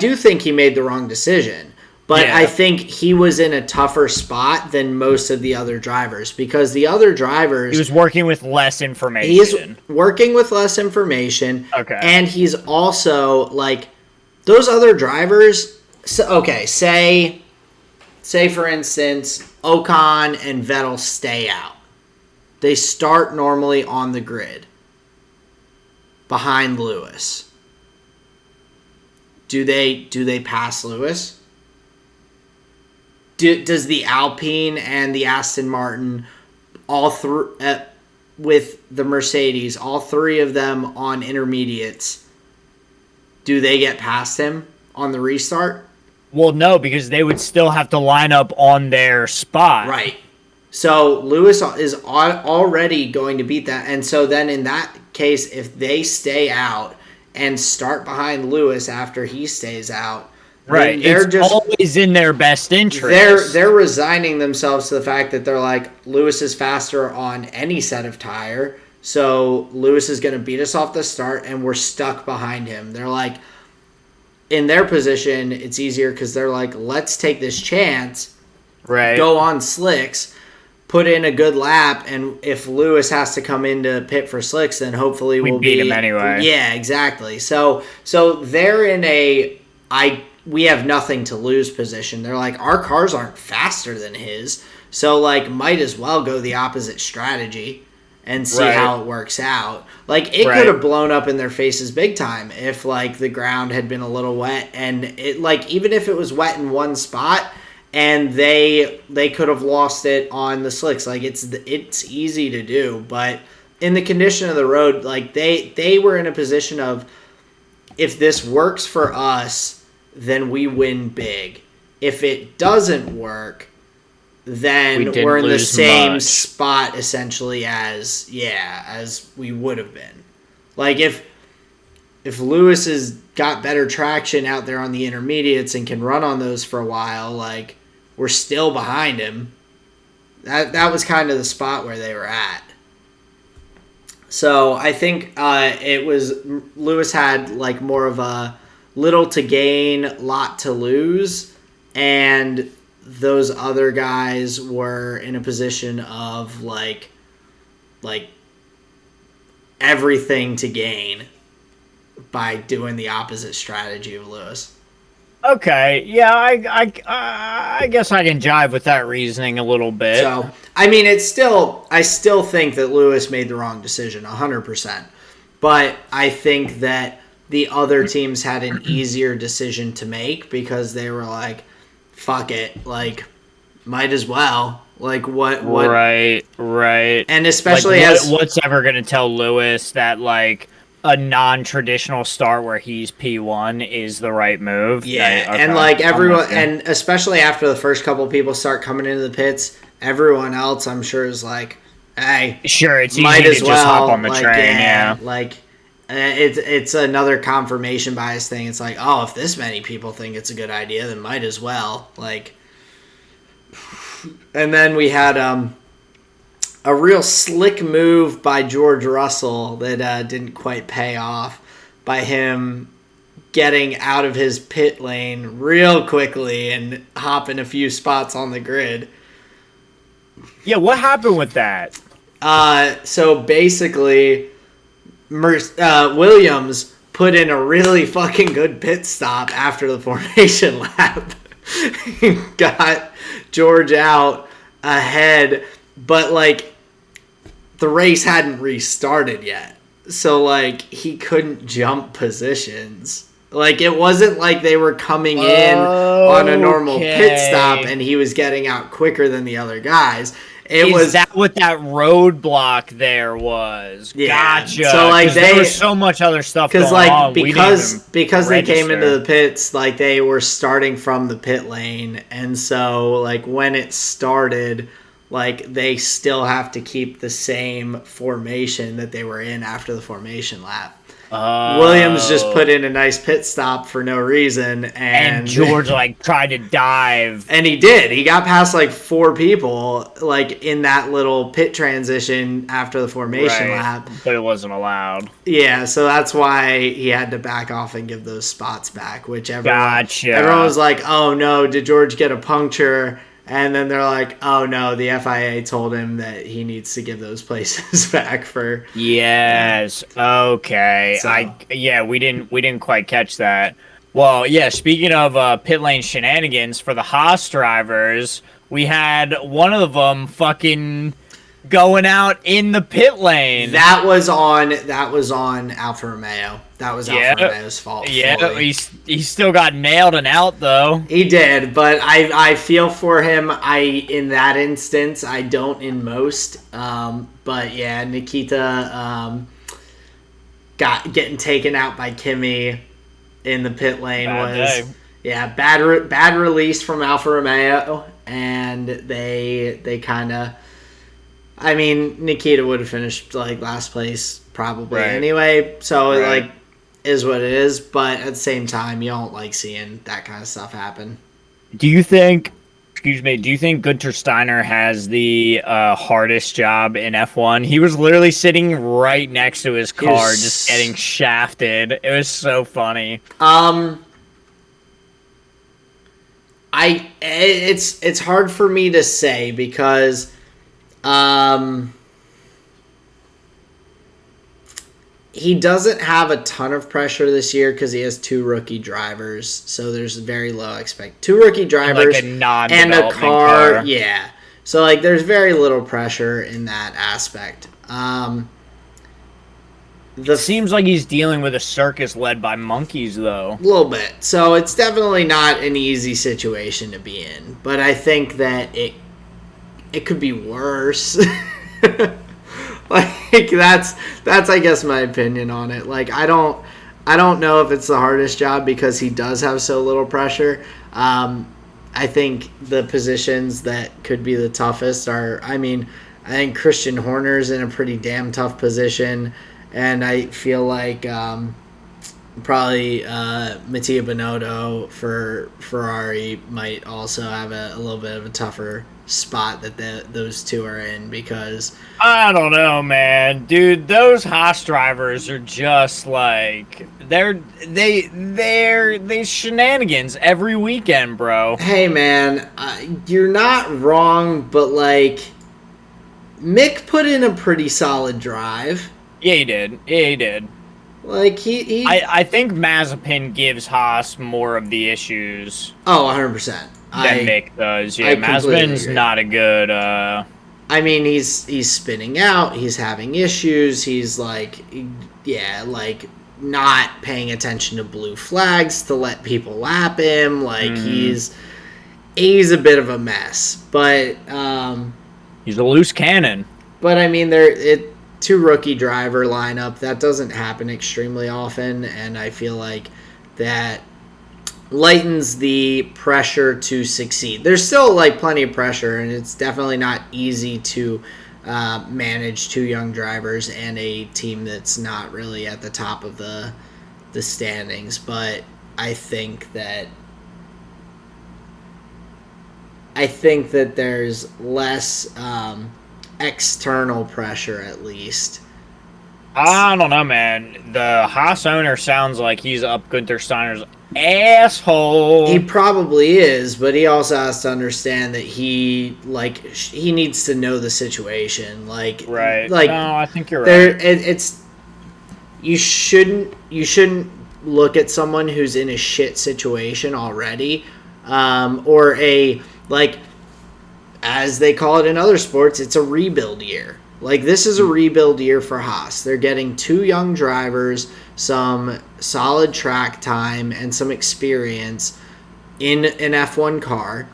do think he made the wrong decision. But yeah. I think he was in a tougher spot than most of the other drivers, because the other drivers... He was working with less information. He's working with less information. Okay. And he's also, like, those other drivers... Okay, say for instance, Ocon and Vettel stay out. They start normally on the grid behind Lewis. Do they pass Lewis? Does the Alpine and the Aston Martin, with the Mercedes, all three of them on intermediates, do they get past him on the restart? Well, no, because they would still have to line up on their spot. Right. So Lewis is already going to beat that. And so then in that case, if they stay out and start behind Lewis after he stays out, right, it's always in their best interest. They're resigning themselves to the fact that they're like, Lewis is faster on any set of tire, So Lewis is going to beat us off the start, and we're stuck behind him. They're like, in their position, it's easier because they're like, let's take this chance, Right. go on slicks, put in a good lap, and if Lewis has to come into pit for slicks, then hopefully we'll beat him anyway. Yeah, exactly. So they're in a we have nothing to lose position. They're like, our cars aren't faster than his, so like might as well go the opposite strategy and see how it works out. Like, it could have blown up in their faces big time if like the ground had been a little wet, and it like even if it was wet in one spot and they could have lost it on the slicks. Like, it's easy to do, but in the condition of the road, like they were in a position of, if this works for us, then we win big. If it doesn't work, then we're in the same spot essentially as we would have been. Like, if Lewis has got better traction out there on the intermediates and can run on those for a while, like, we're still behind him. That was kind of the spot where they were at. So I think it was Lewis had like more of a little to gain, lot to lose, and those other guys were in a position of like everything to gain by doing the opposite strategy of Lewis. Okay, yeah, I guess I can jive with that reasoning a little bit. So, I mean, I still think that Lewis made the wrong decision, 100%. But I think that the other teams had an easier decision to make because they were like, fuck it, like, might as well. Like, what? Right. And especially like, what's ever going to tell Lewis that, like, a non-traditional start where he's P1 is the right move? Yeah, okay. And like everyone, and especially after the first couple of people start coming into the pits, everyone else, I'm sure, is like, hey, sure, it's might easy as to well just hop on the like, train, yeah. Like, it's another confirmation bias thing. It's like, oh, if this many people think it's a good idea, then might as well. Like, and then we had a real slick move by George Russell that didn't quite pay off, by him getting out of his pit lane real quickly and hopping a few spots on the grid. Yeah, what happened with that? So basically, Williams put in a really fucking good pit stop after the formation lap. Got George out ahead, but like, the race hadn't restarted yet, so like he couldn't jump positions. Like, it wasn't like they were coming in on a normal pit stop and he was getting out quicker than the other guys. Is that what that roadblock there was? Yeah. Gotcha. So like there was so much other stuff going on. Because they came into the pits, like, they were starting from the pit lane, and so like when it started, like, they still have to keep the same formation that they were in after the formation lap. Williams just put in a nice pit stop for no reason, and George like tried to dive, and he did. He got past like 4 people like in that little pit transition after the formation lap, but it wasn't allowed. Yeah, so that's why he had to back off and give those spots back. Which everyone was like, "Oh no, did George get a puncture?" And then they're like, "Oh no, the FIA told him that he needs to give those places back for." Yes. Okay. So. We didn't quite catch that. Well, yeah. Speaking of pit lane shenanigans for the Haas drivers, we had one of them fucking going out in the pit lane. That was on Alfa Romeo. That was Alfa Romeo's fault. Yeah, he still got nailed and out though. He did, but I feel for him. In that instance, I don't in most. But yeah, Nikita getting taken out by Kimi in the pit lane bad release from Alfa Romeo, and they kind of. I mean, Nikita would have finished like last place probably anyway, so like is what it is. But at the same time, you don't like seeing that kind of stuff happen. Do you think excuse me, do you think Gunter Steiner has the hardest job in F1? He was literally sitting right next to his car, just getting shafted. It was so funny. It's hard for me to say because he doesn't have a ton of pressure this year because he has 2 rookie drivers, so there's very low expect 2 rookie drivers like a and a car. car. Yeah, so like there's very little pressure in that aspect. It seems like he's dealing with a circus led by monkeys, though. A little bit, so it's definitely not an easy situation to be in. But I think that it could be worse. Like that's I guess my opinion on it. Like I don't know if it's the hardest job because he does have so little pressure. I think the positions that could be the toughest are, I think Christian Horner's in a pretty damn tough position, and I feel like probably Mattia Binotto for Ferrari might also have a little bit of a tougher spot that those two are in, because I don't know, man, dude. Those Haas drivers are just like they're shenanigans every weekend, bro. Hey, man, you're not wrong, but like Mick put in a pretty solid drive. Yeah, he did. Yeah, he did. Like he I think Mazepin gives Haas more of the issues. Oh, 100%. Than Mick does. Yeah, Mazepin's not a good. I mean, he's spinning out. He's having issues. He's like, like not paying attention to blue flags to let people lap him. Like he's a bit of a mess. But he's a loose cannon. But I mean, 2 rookie driver lineup, that doesn't happen extremely often, and I feel like that lightens the pressure to succeed. There's still like plenty of pressure, and it's definitely not easy to manage 2 young drivers and a team that's not really at the top of the standings. But I think that there's less external pressure, at least. I don't know, man. The Haas owner sounds like he's up Gunter Steiner's asshole. He probably is, but he also has to understand that he needs to know the situation. Like, right? Like, no, I think you're right. It's you shouldn't look at someone who's in a shit situation already, or a, like, as they call it in other sports, it's a rebuild year. Like, this is a rebuild year for Haas. They're getting 2 young drivers, some solid track time, and some experience in an F1 car.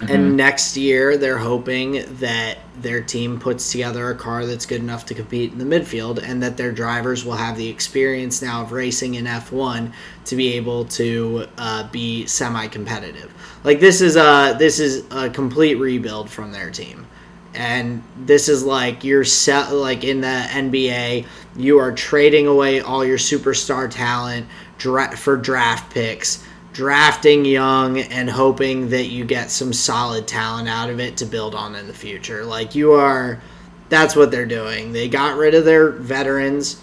And next year, they're hoping that their team puts together a car that's good enough to compete in the midfield, and that their drivers will have the experience now of racing in F1 to be able to be semi-competitive. Like, this is a complete rebuild from their team. And this is like you're set, like in the NBA, you are trading away all your superstar talent for draft picks, drafting young and hoping that you get some solid talent out of it to build on in the future. Like, that's what they're doing. They got rid of their veterans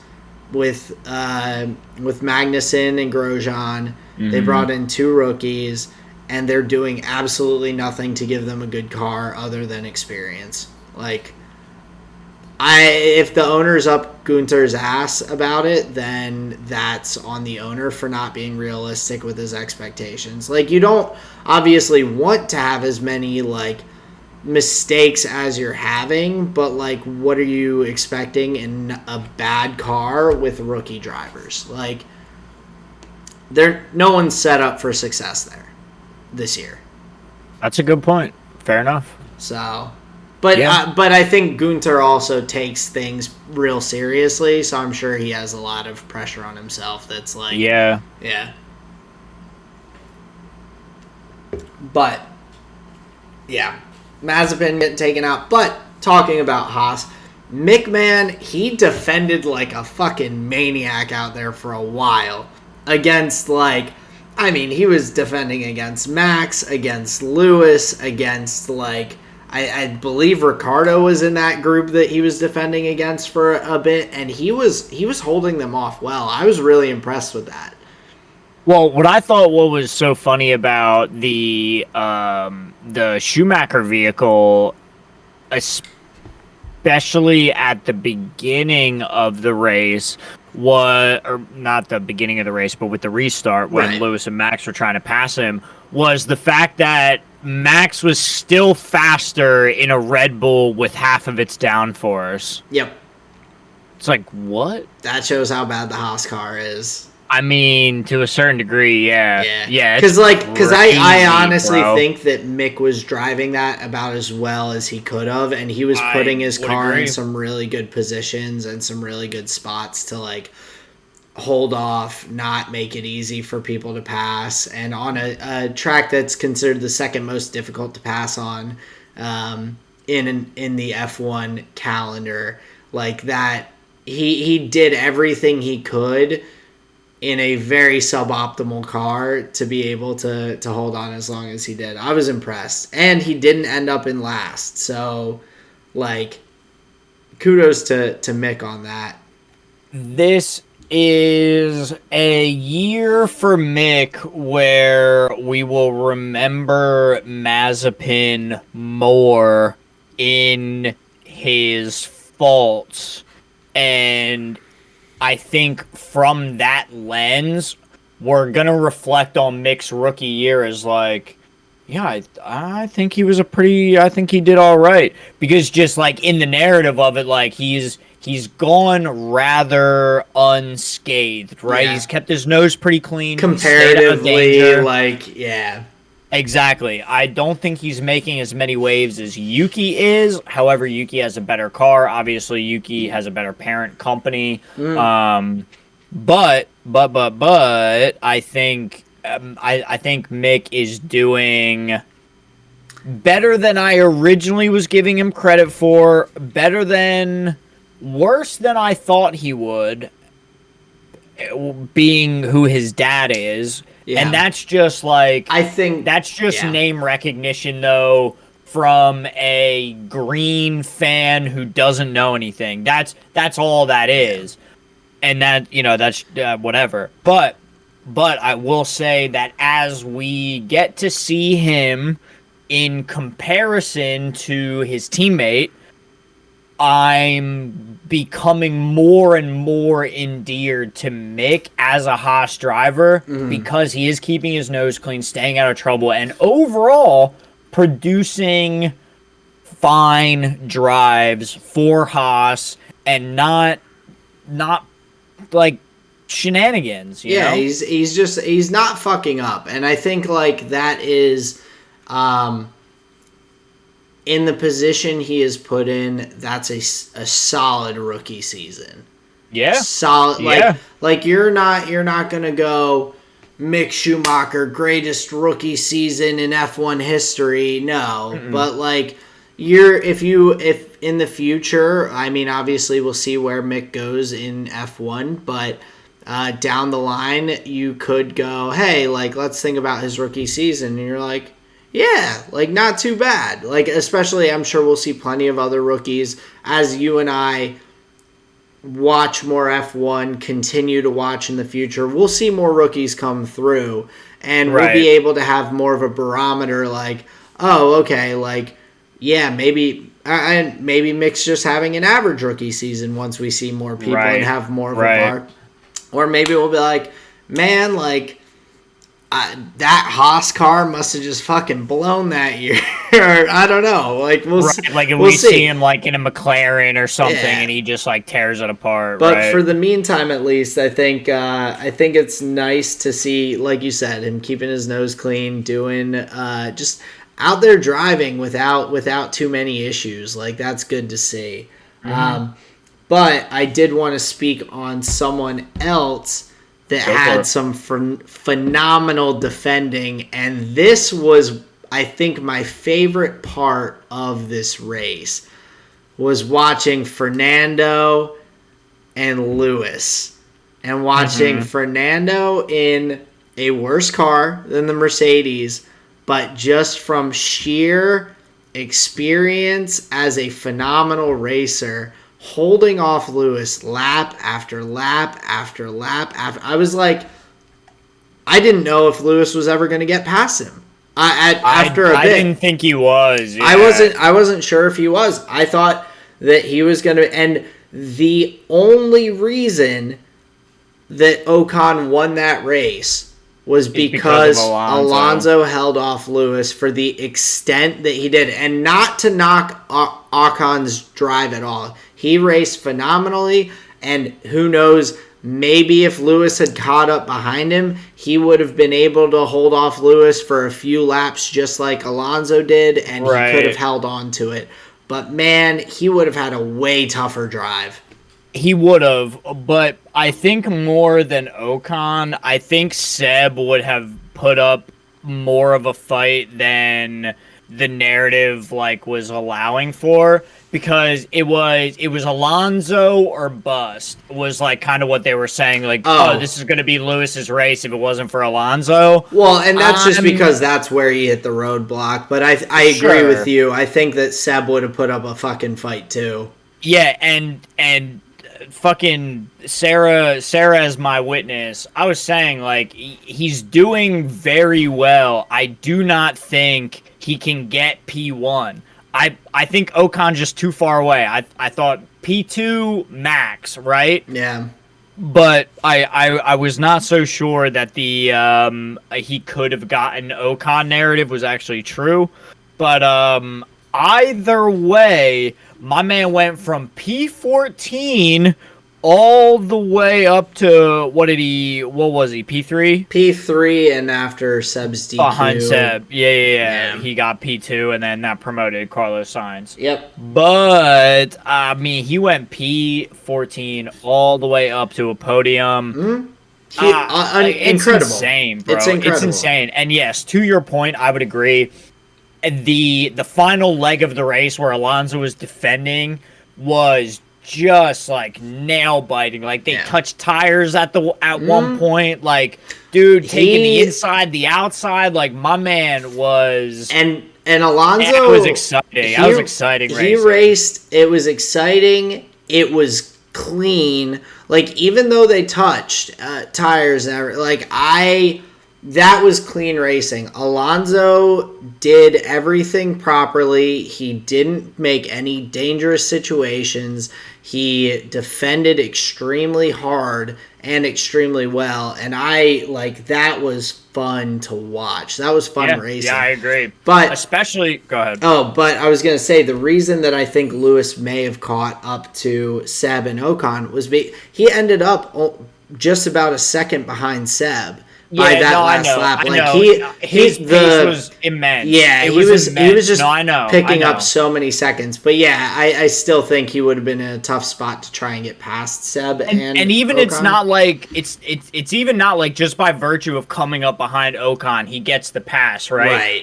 with Magnussen and Grosjean. They brought in 2 rookies, and they're doing absolutely nothing to give them a good car other than experience. Like, if the owner's up Gunter's ass about it, then that's on the owner for not being realistic with his expectations. Like, you don't obviously want to have as many, like, mistakes as you're having, but, like, what are you expecting in a bad car with rookie drivers? Like, no one's set up for success there this year. That's a good point. Fair enough. So, but I think Gunter also takes things real seriously, so I'm sure he has a lot of pressure on himself. That's like, yeah. But yeah, Mazepin getting taken out. But talking about Haas, McMahon, he defended like a fucking maniac out there for a while against, like, I mean, he was defending against Max, against Lewis, against like I believe Ricardo was in that group that he was defending against for a bit, and he was holding them off well. I was really impressed with that. Well, what was so funny about the Schumacher vehicle, especially at the beginning of the race, was, or not the beginning of the race, but with the restart when Right. Lewis and Max were trying to pass him, was the fact that Max was still faster in a Red Bull with half of its downforce. Yep. It's like, what? That shows how bad the Haas car is. I mean, to a certain degree, yeah. Yeah. Yeah, Because I crazy, honestly bro. think that Mick was driving that about as well as he could have, and he was putting his would car agree. in some really good positions and some really good spots to like hold off, not make it easy for people to pass, and on a track that's considered the second most difficult to pass on in the F1 calendar, like that, he did everything he could in a very suboptimal car to be able to hold on as long as he did. I was impressed, and he didn't end up in last, so like kudos to Mick on that. This is a year for Mick where we will remember Mazepin more in his faults. And I think from that lens, we're going to reflect on Mick's rookie year as like, yeah, I think he was I think he did all right. Because just like in the narrative of it, like he's gone rather unscathed, right? Yeah. He's kept his nose pretty clean. Comparatively, like, yeah. Exactly. I don't think he's making as many waves as Yuki is. However, Yuki has a better car. Obviously, Yuki has a better parent company. But I think I think Mick is doing better than I originally was giving him credit for. Worse than I thought he would, being who his dad is. Yeah. And that's just like I think that's just yeah. name recognition though from a green fan who doesn't know anything. That's all that is. And that, that's whatever. But I will say that as we get to see him in comparison to his teammate, I'm becoming more and more endeared to Mick as a Haas driver because he is keeping his nose clean, staying out of trouble, and overall producing fine drives for Haas and not like shenanigans. You know? He's not fucking up, and I think like that is. In the position he is put in, that's a solid rookie season. Yeah, Solid. Yeah. Like you're not gonna go Mick Schumacher greatest rookie season in F1 history. No, but like if in the future, I mean, obviously we'll see where Mick goes in F1, but down the line you could go, hey, like let's think about his rookie season, and you're like, yeah, like not too bad. Like especially, I'm sure we'll see plenty of other rookies as you and I watch more F1, continue to watch in the future. We'll see more rookies come through, and we'll be able to have more of a barometer. Like, oh, okay, like yeah, maybe Mick's just having an average rookie season once we see more people and have more of a bar, or maybe we'll be like, man, like. That Haas car must have just fucking blown that year. I don't know. Like we'll see. Like if we'll we see him like in a McLaren or something, and he just like tears it apart. But for the meantime, at least, I think it's nice to see, like you said, him keeping his nose clean, doing just out there driving without too many issues. Like that's good to see. But I did want to speak on someone else that had some phenomenal defending, and this was, I think, my favorite part of this race was watching Fernando and Lewis, and watching Fernando in a worse car than the Mercedes, but just from sheer experience as a phenomenal racer, holding off Lewis lap after lap after lap after. I was like, I didn't know if Lewis was ever going to get past him. After a bit, I didn't think he was. Yeah. I wasn't sure if he was. I thought that he was going to, and the only reason that Ocon won that race was because Alonso held off Lewis for the extent that he did. And not to knock Ocon's drive at all. He raced phenomenally, and who knows, maybe if Lewis had caught up behind him, he would have been able to hold off Lewis for a few laps just like Alonso did, and he could have held on to it. But man, he would have had a way tougher drive. He would have, but I think more than Ocon, I think Seb would have put up more of a fight than the narrative was allowing for, because it was Alonso or bust was kind of what they were saying, oh, this is going to be Lewis's race if it wasn't for Alonso. Well, and that's just because that's where he hit the roadblock, but I agree with you. I think that Seb would have put up a fucking fight too. Yeah, and fucking Sarah as my witness, I was saying, he's doing very well. I do not think he can get P1. I think Ocon's just too far away. I thought P2 max, right? Yeah. But I was not so sure that the he could have gotten Ocon narrative was actually true. But either way, my man went from P14 all the way up to what was he, P3? P3, and after Seb's DQ. Behind Seb. Yeah. He got P2, and then that promoted Carlos Sainz. Yep. But, I mean, he went P14 all the way up to a podium. Mm-hmm. Incredible. It's insane, bro. It's insane. And yes, to your point, I would agree. The final leg of the race where Alonso was defending was just nail biting. They touched tires at one point. Dude, taking the inside, the outside. My man was. And Alonso. It was exciting. That was exciting racing. He raced. It was exciting. It was clean. Even though they touched tires and everything, that was clean racing. Alonso did everything properly. He didn't make any dangerous situations. He defended extremely hard and extremely well. And that was fun to watch. That was fun racing. Yeah, I agree. But especially, go ahead. Oh, but I was going to say, the reason that I think Lewis may have caught up to Seb and Ocon was he ended up just about a second behind Seb. By that last lap, his pace was immense. Yeah, he was just picking up so many seconds. But yeah, I still think he would have been in a tough spot to try and get past Seb and even Ocon. It's not it's even not just by virtue of coming up behind Ocon he gets the pass, right?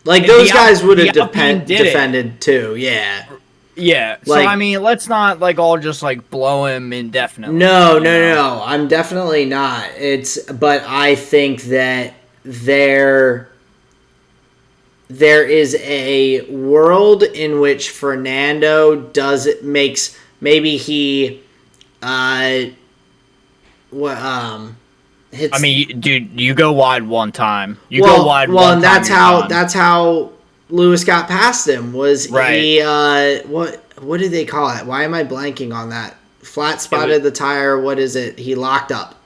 Those guys would have defended too. Yeah. Yeah, so I mean, let's not all just blow him indefinitely. No. I'm definitely not. But I think that there is a world in which Fernando makes maybe he hits. I mean, dude, you go wide one time. Go wide one time. Well, and that's how Lewis got past him. He what did they call it? Why am I blanking on that? Flat spotted the tire. What is it? He locked up.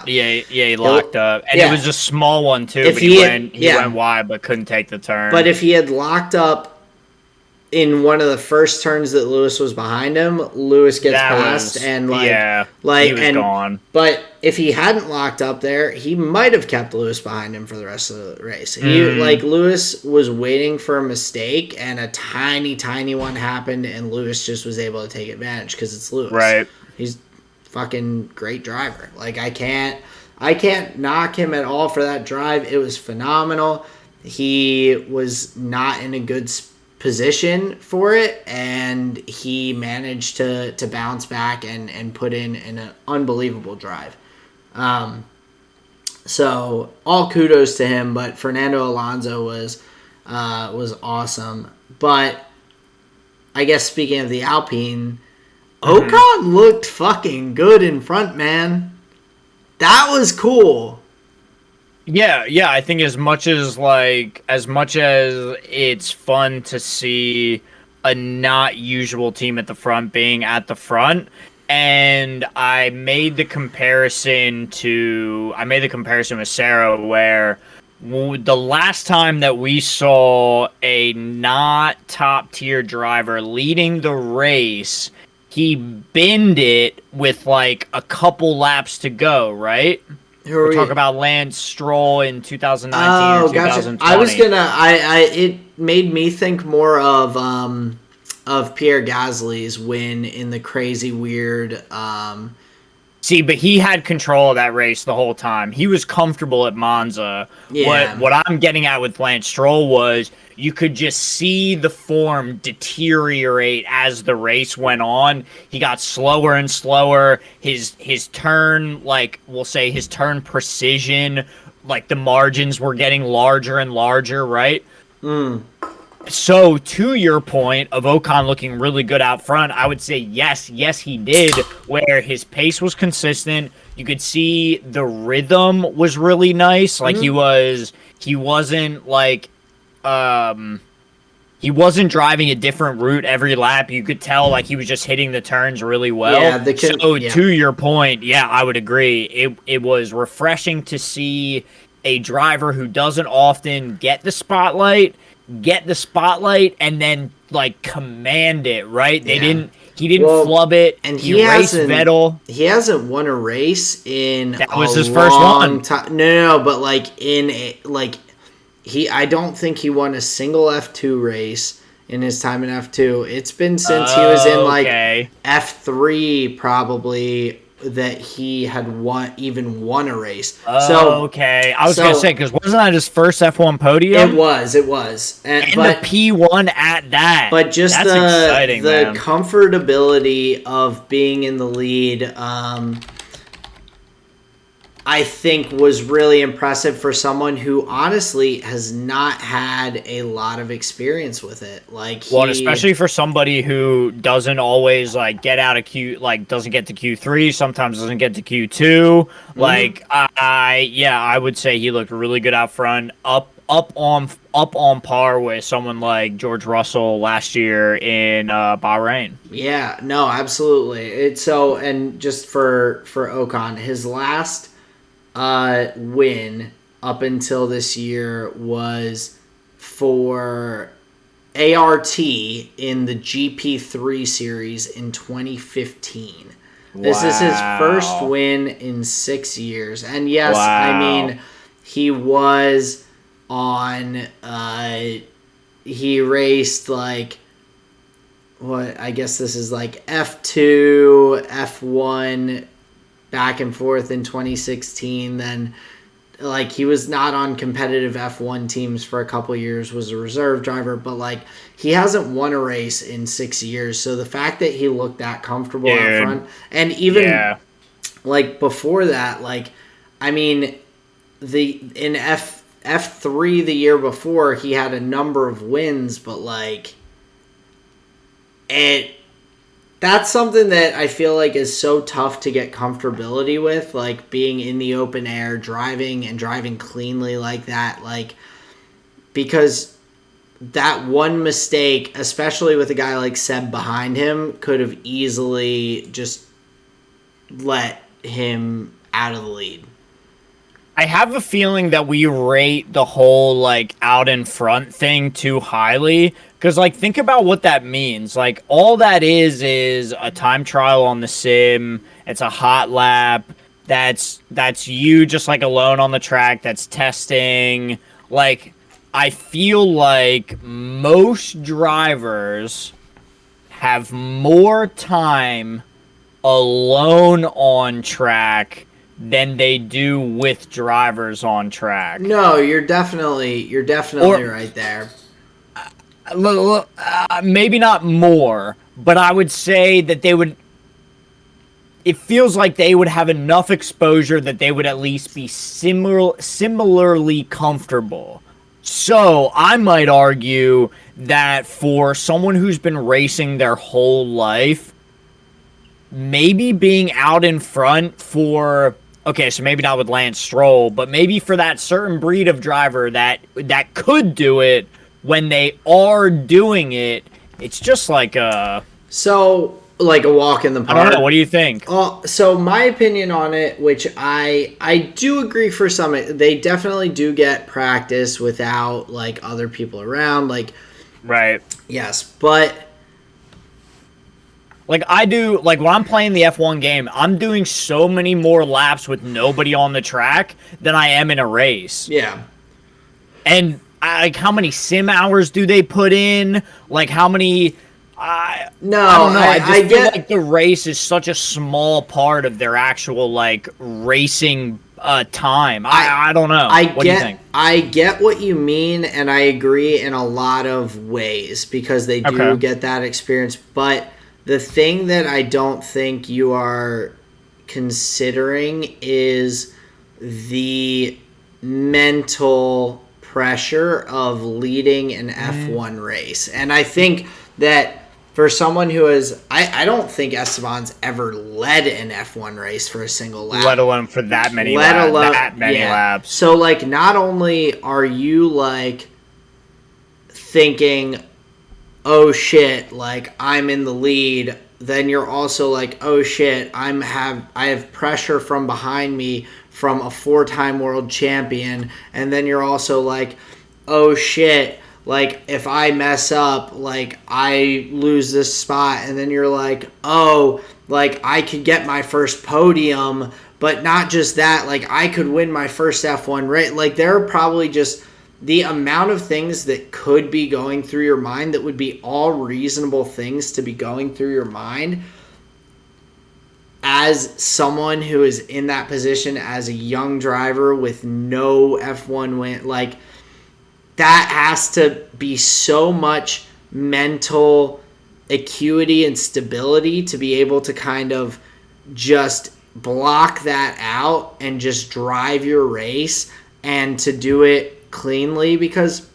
Yeah, he locked up, and it was a small one too. But he went wide, but couldn't take the turn. But if he had locked up in one of the first turns that Lewis was behind him, Lewis gets past and he was gone. But if he hadn't locked up there, he might have kept Lewis behind him for the rest of the race. Lewis was waiting for a mistake, and a tiny one happened, and Lewis just was able to take advantage because it's Lewis. Right. He's fucking great driver. I can't knock him at all for that drive. It was phenomenal. He was not in a good position for it, and he managed to bounce back and put in an unbelievable drive. So all kudos to him, but Fernando Alonso was awesome. But I guess speaking of the Alpine, Mhm. Ocon looked fucking good in front, man. That was cool. Yeah, yeah, I think as much as it's fun to see a not usual team at the front being at the front, and I made the comparison with Sarah where the last time that we saw a not top tier driver leading the race, he binned it with like a couple laps to go, right? Who are We're talking we? about Lance Stroll in 2019 or Oh, gotcha. I was 2020. gonna. It made me think more of Pierre Gasly's win in the crazy weird. See, but he had control of that race the whole time. He was comfortable at Monza. What Yeah. what I'm getting at with Lance Stroll was you could just see the form deteriorate as the race went on. He got slower and slower. His turn, like we'll say his turn precision, like the margins were getting larger and larger, right? Mm, So, to your point of Ocon looking really good out front, I would say yes, he did. Where his pace was consistent, you could see the rhythm was really nice. Like mm. he wasn't like, um, he wasn't driving a different route every lap. You could tell like he was just hitting the turns really Yeah. well. So, Yeah. to your point, yeah, I would agree. It was refreshing to see a driver who doesn't often get the spotlight and then like command it, right? Yeah. He didn't Well, flub it. and He raced Vettel. he hasn't won a race in That a was his first long one. time. No, but he I don't think he won a single F2 race in his time in F2. It's been since he was in like Okay. F3 probably that he had won a race. Okay. I was gonna say So because wasn't that his first F1 it podium was it was. and the P1 at that? But just That's exciting, the man. comfortability of being in the lead, I think was really impressive for someone who honestly has not had a lot of experience with it. Like Well, and especially for somebody who doesn't always like get out of Q, like doesn't get to Q3, sometimes doesn't get to Q2. mhm. Like yeah, I would say he looked really good out front, up on par with someone like George Russell last year in Bahrain. Yeah, no, absolutely. It's so, and just for Ocon, his last win up until this year was for ART in the GP3 series in 2015. This is his first Wow, win in 6 years. And yes, I wow. mean, he was on, he raced like, what, I guess this is like F2, F1, back and forth in 2016. Then like he was not on competitive F1 teams for a couple years, was a reserve driver, but like he hasn't won a race in 6 years. So the fact that he looked that comfortable out Dude, front, and even yeah. like before that, like I mean the in F3 the year before he had a number of wins, but like it that's something that I feel like is so tough to get comfortability with, like being in the open air, driving and driving cleanly like that, like because that one mistake, especially with a guy like Seb behind him, could have easily just let him out of the lead. I have a feeling that we rate the whole like out in front thing too highly because like think about what that means. Like all that is a time trial on the sim. It's a hot lap. That's you just like alone on the track. That's testing. Like I feel like most drivers have more time alone on track than they do with drivers on track. No, you're definitely Or right there. maybe not more, but I would say that they would it feels like they would have enough exposure that they would at least be similarly comfortable. So I might argue that for someone who's been racing their whole life, maybe being out in front for, okay, so maybe not with Lance Stroll, but maybe for that certain breed of driver that could do it when they are doing it, it's just like a, So, like a walk in the I don't park. know. What do you think? So my opinion on it, which I do agree for some, they definitely do get practice without like other people around. Like, Right. yes, but Like I do, like when I'm playing the F1 game, I'm doing so many more laps with nobody on the track than I am in a race. yeah. And like, how many sim hours do they put in? Like, how many? No, I don't know. I just I feel get like the race is such a small part of their actual like racing time. I don't know. What do you think? I get what you mean, and I agree in a lot of ways because they do Okay. get that experience. But the thing that I don't think you are considering is the mental pressure of leading an F1 race. And I think that for someone who is, I don't think Esteban's ever led an F1 race for a single lap. Let alone for that many Let laps. alone That many laps. So like, not only are you like thinking, oh shit, like I'm in the lead, then you're also like, oh shit, I have pressure from behind me from a 4-time world champion, and then you're also like, oh shit, like if I mess up, like I lose this spot, and then you're like, oh, like I could get my first podium, but not just that, like I could win my first F1 race. Like there are probably just the amount of things that could be going through your mind that would be all reasonable things to be going through your mind as someone who is in that position as a young driver with no F1 win. Like that has to be so much mental acuity and stability to be able to kind of just block that out and just drive your race and to do it cleanly, because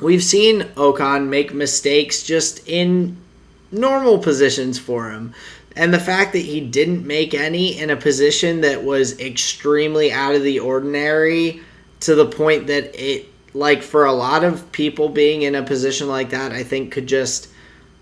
we've seen Ocon make mistakes just in normal positions for him. And the fact that he didn't make any in a position that was extremely out of the ordinary, to the point that it, like for a lot of people being in a position like that, I think could just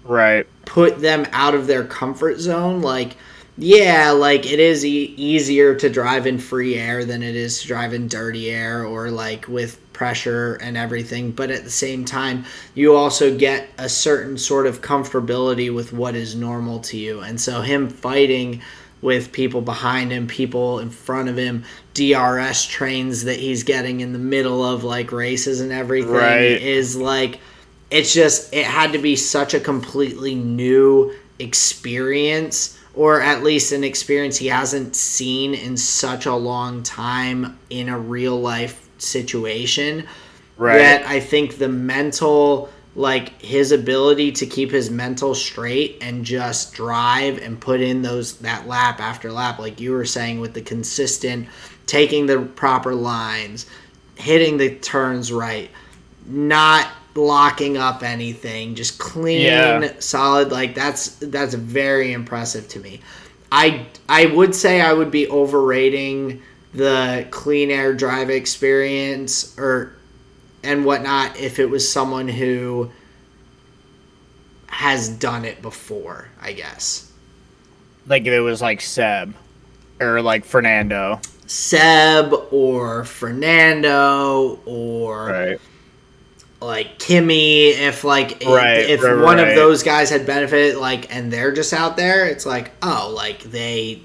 Right. put them out of their comfort zone. Like, yeah, like it is easier to drive in free air than it is to drive in dirty air or like with pressure and everything. But at the same time, you also get a certain sort of comfortability with what is normal to you. And so him fighting with people behind him, people in front of him, DRS trains that he's getting in the middle of like races and everything, Right. is like, it's just, it had to be such a completely new experience, or at least an experience he hasn't seen in such a long time in a real life situation. Right. That I think the mental, like his ability to keep his mental straight and just drive and put in that lap after lap, like you were saying, with the consistent taking the proper lines, hitting the turns right, not locking up anything, just clean, solid. Like that's very impressive to me. I would say I would be overrating the clean air drive experience and whatnot if it was someone who has done it before, I guess. Like if it was like Seb or like Fernando. Seb or Fernando or Right. like Kimmy, if like if Right, one of right. those guys had benefited, like, and they're just out there, it's like, oh, like they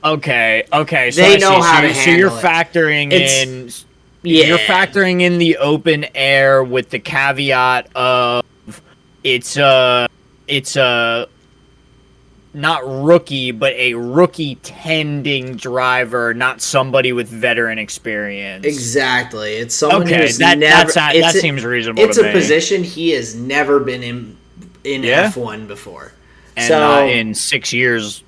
Okay. So They I know see. how So, to so you're handle it. factoring It's- in. yeah. You're factoring in the open air with the caveat of it's a not rookie, but a rookie tending driver, not somebody with veteran experience. Exactly. It's someone Okay, who's never. that seems reasonable It's to a me. position he has never been in Yeah? F1 before. and not So in 6 years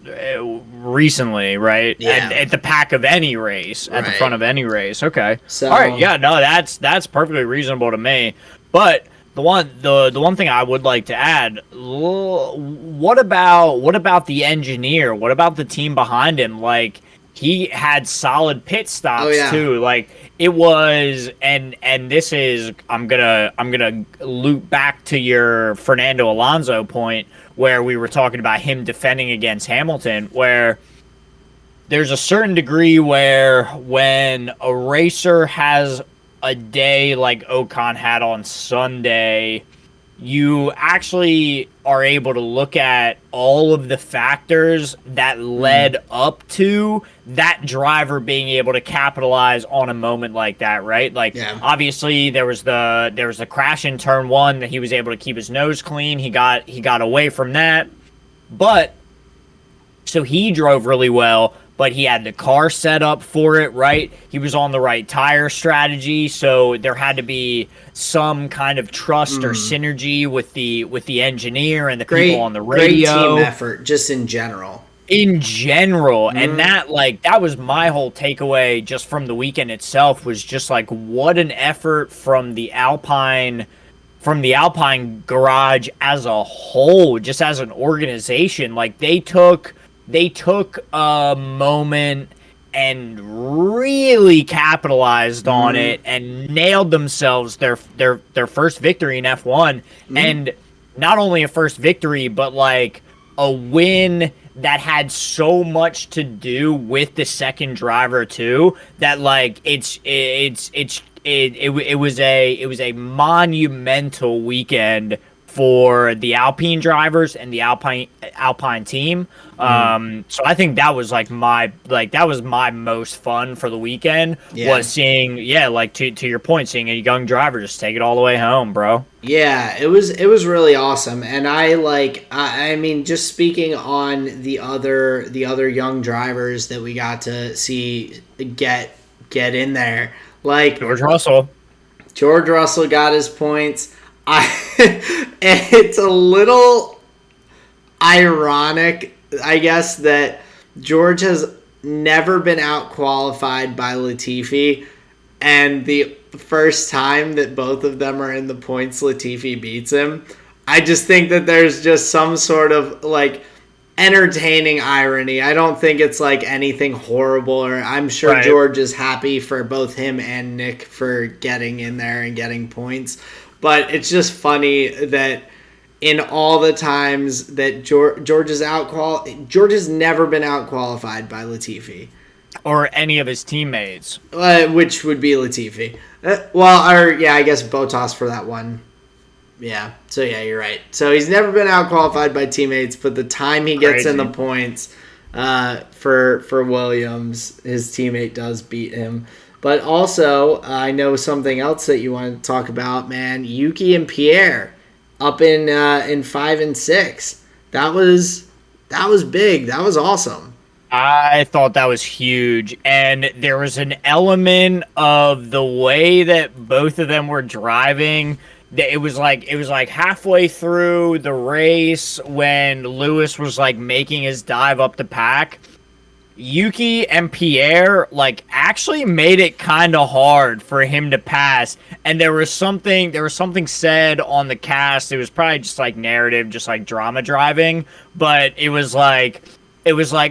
recently, right? yeah, At the pack of any race, at the front right. of any race. Okay, all right, So yeah, no, that's perfectly reasonable to me. But the one thing I would like to add, what about the engineer? What about the team behind him? Like he had solid pit oh stops yeah, too. Like it was, and this is I'm gonna loop back to your Fernando Alonso point where we were talking about him defending against Hamilton, where there's a certain degree where when a racer has a day like Ocon had on Sunday, you actually are able to look at all of the factors that mm, led up to that driver being able to capitalize on a moment like that, right? Like yeah, obviously there was the crash in turn 1 that he was able to keep his nose clean. He got away from that. But so he drove really well, but he had the car set up for it, right? He was on the right tire strategy, so there had to be some kind of trust or mm. synergy with the engineer and the people on the Great team radio effort just in general. in general. And Mm, that was my whole takeaway just from the weekend itself, was just like what an effort from the Alpine garage as a whole, just as an organization. Like they took a moment and really capitalized on mm, it and nailed themselves their first victory in F1. mm. And not only a first victory, but like a win that had so much to do with the second driver too, that like it was a monumental weekend for the Alpine drivers and the Alpine team. Mm. So I think that was my most fun for the weekend, Yeah. was seeing, yeah, like to your point, seeing a young driver just take it all the way home, bro. Yeah, it was really awesome, and I mean, just speaking on the other young drivers that we got to see get in there, like George Russell. George Russell got his points. I it's a little ironic, I guess, that George has never been out qualified by Latifi, and the first time that both of them are in the points, Latifi beats him. I just think that there's just some sort of like entertaining irony. I don't think it's like anything horrible, or I'm sure Right. George is happy for both him and Nick for getting in there and getting points. But it's just funny that in all the times that George is George has never been out qualified by Latifi, Or any of his teammates. which would be Latifi. Or yeah, I guess Botas for that one. Yeah, so yeah, you're right. So he's never been out qualified by teammates, but the time he gets in the Crazy. points for Williams, his teammate does beat him. But also, I know something else that you want to talk about, man. Yuki and Pierre up in 5 and 6. That was big. That was awesome. I thought that was huge, and there was an element of the way that both of them were driving. That it was like halfway through the race when Lewis was like making his dive up the pack. Yuki and Pierre like actually made it kind of hard for him to pass, and there was something said on the cast. It was probably just like narrative, just like drama driving, but it was like,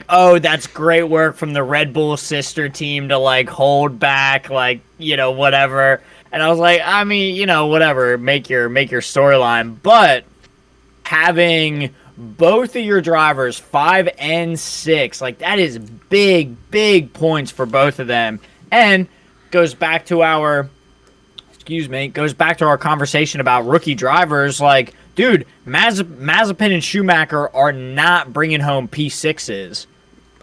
oh, that's great work from the Red Bull sister team to like hold back, like, whatever. And I was like, I mean, whatever, make your storyline, but having both of your drivers 5 and 6, like that is big points for both of them, and goes back to our conversation about rookie drivers. Like, dude, Mazepin and Schumacher are not bringing home P6s.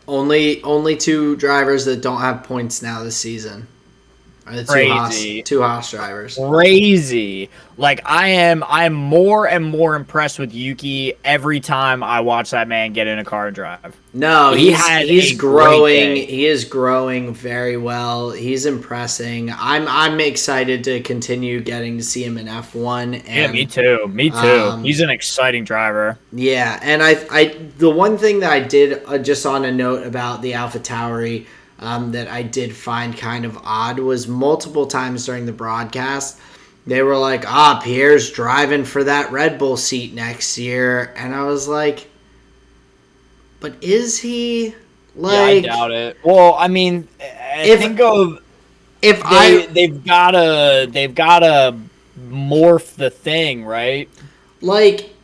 Only two drivers that don't have points now this season Are the Crazy. two Haas drivers. Crazy. Like I'm more and more impressed with Yuki every time I watch that man get in a car and drive. No, He had he's a great growing. day. He is growing very well. He's impressing. I'm excited to continue getting to see him in F1 Yeah, me and too. Me too. um He's an exciting driver. yeah, and the one thing that I did just on a note about the AlphaTauri that I did find kind of odd was multiple times during the broadcast they were like, Pierre's driving for that Red Bull seat next year, and I was like, but is he? Yeah, I Like, doubt it. Well, I mean, I if think of if I they've gotta morph the thing, right? like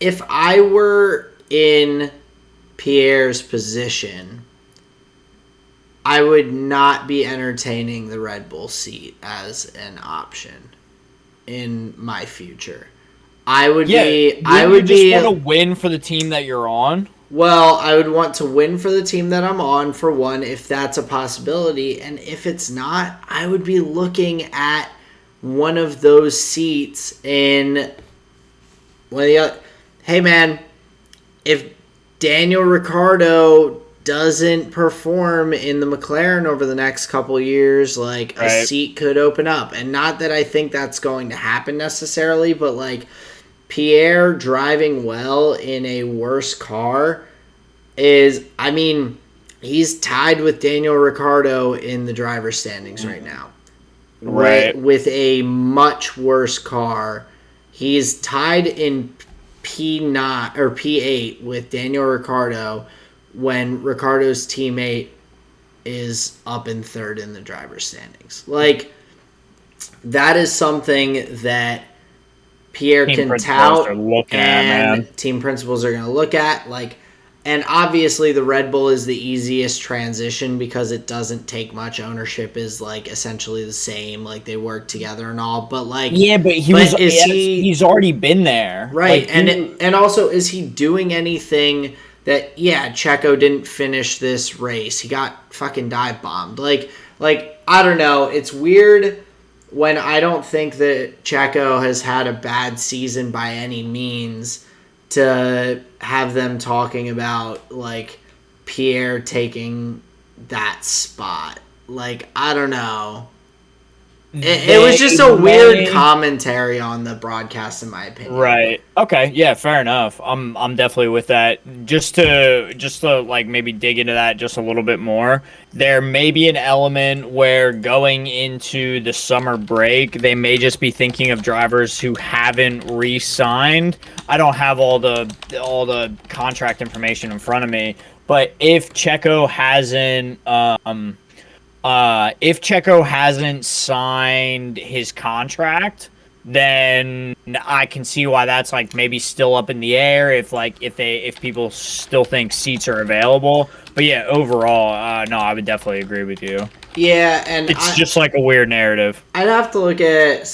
if I were in Pierre's position, I would not be entertaining the Red Bull seat as an option in my future. I would Yeah, be I wouldn't you would just be want to win for the team that you're on? well, I would want to win for the team that I'm on for one if that's a possibility, and if it's not, I would be looking at one of those seats in hey man, if Daniel Ricciardo doesn't perform in the McLaren over the next couple years, like a Right. seat could open up. And not that I think that's going to happen necessarily, but like Pierre driving well in a worse car is, I mean, he's tied with Daniel Ricciardo in the driver's standings right now. Right. With a much worse car, he's tied in P9 or P8 with Daniel Ricciardo when Ricciardo's teammate is up in third in the driver's standings. Like, that is something that Pierre Team can principals are tout looking at, man. and team principals are going to look at. Like, and obviously the Red Bull is the easiest transition because it doesn't take much. Ownership is like essentially the same. Like, they work together and all. But like, Yeah, but is he he's already been there. right? Like And also, is he doing anything that? Yeah, Checo didn't finish this race. He got fucking dive bombed. Like I don't know. It's weird when I don't think that Checo has had a bad season by any means to have them talking about like Pierre taking that spot. Like, I don't know. It was just a weird commentary on the broadcast, in my opinion. Right. Okay. Yeah. Fair enough. I'm definitely with that. Just to like maybe dig into that just a little bit more. There may be an element where going into the summer break, they may just be thinking of drivers who haven't re-signed. I don't have all the contract information in front of me, but if Checo hasn't signed his contract, then I can see why that's like maybe still up in the air if people still think seats are available. But yeah, overall, no, I would definitely agree with you. Yeah, and It's just like a weird narrative. I'd have to look at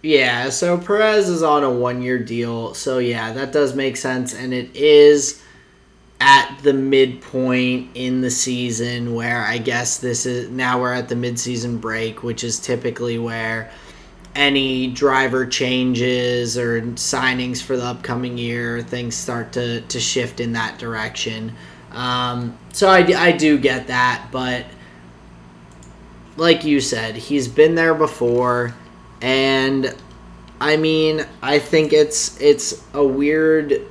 yeah, so Perez is on a 1-year deal, so yeah, that does make sense, and it is at the midpoint in the season where I guess now we're at the mid-season break, which is typically where any driver changes or signings for the upcoming year, things start to shift in that direction. So I do get that, but like you said, he's been there before, and I mean, I think it's a weird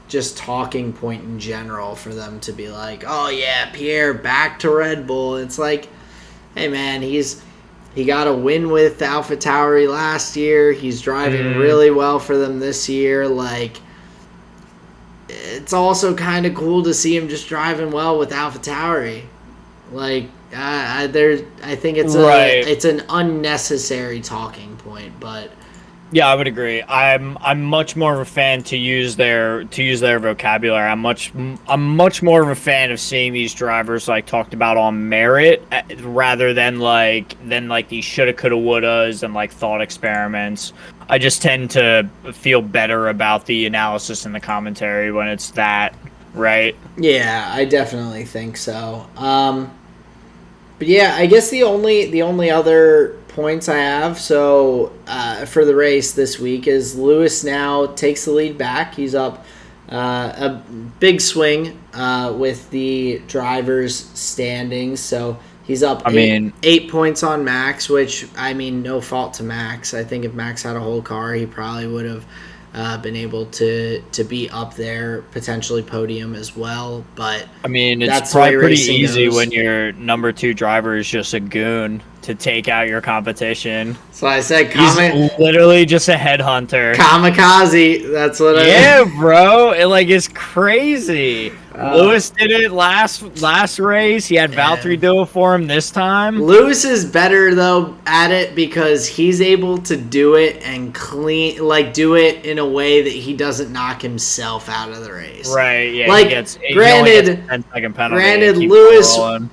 just talking point in general for them to be like, oh yeah, Pierre back to Red Bull. It's like, hey man, he got a win with AlphaTauri last year. He's driving really well for them this year. Like, it's also kind of cool to see him just driving well with AlphaTauri. Like, I think it's an unnecessary talking point, but Yeah, I would agree. I'm much more of a fan to use their vocabulary. I'm much more of a fan of seeing these drivers like talked about on merit rather than like these shoulda, coulda, wouldas and like thought experiments. I just tend to feel better about the analysis and the commentary when it's that, right? yeah, I definitely think so. But yeah, I guess the only other points I have for the race this week is Lewis now takes the lead back. He's up a big swing with the drivers' standings, so he's up I mean, 8 points on Max, which I mean, no fault to Max. I think if Max had a whole car, he probably would have been able to be up there, potentially podium as well. But it's that's the way probably pretty racing easy goes. when your number 2 driver is just a goon to take out your competition. So I said He's literally just a headhunter. kamikaze. That's what Yeah, bro. It like is crazy. Uh, Lewis did it last race. He had Valtteri do it for him this time. Lewis is better though at it because he's able to do it and do it in a way that he doesn't knock himself out of the race. Right, yeah. Like, he only gets a 10-second penalty. Granted,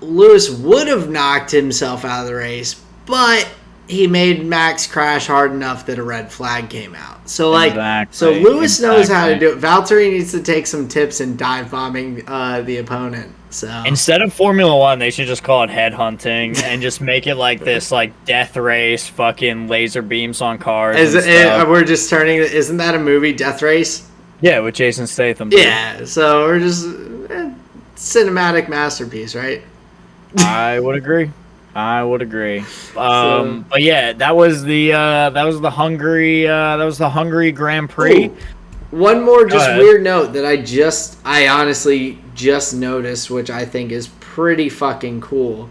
Lewis would have knocked himself out of the race, but he made Max crash hard enough that a red flag came out. So Lewis knows how to do it. Valtteri needs to take some tips in dive bombing the opponent. So instead of Formula One, they should just call it headhunting and just make it like this, like death race, fucking laser beams on cars. We're just turning. Isn't that a movie, Death Race? Yeah, with Jason Statham. Yeah, so we're just cinematic masterpiece, right? I would agree. But yeah, that was the Hungary Grand Prix. Ooh, one more weird note that I honestly just noticed, which I think is pretty fucking cool.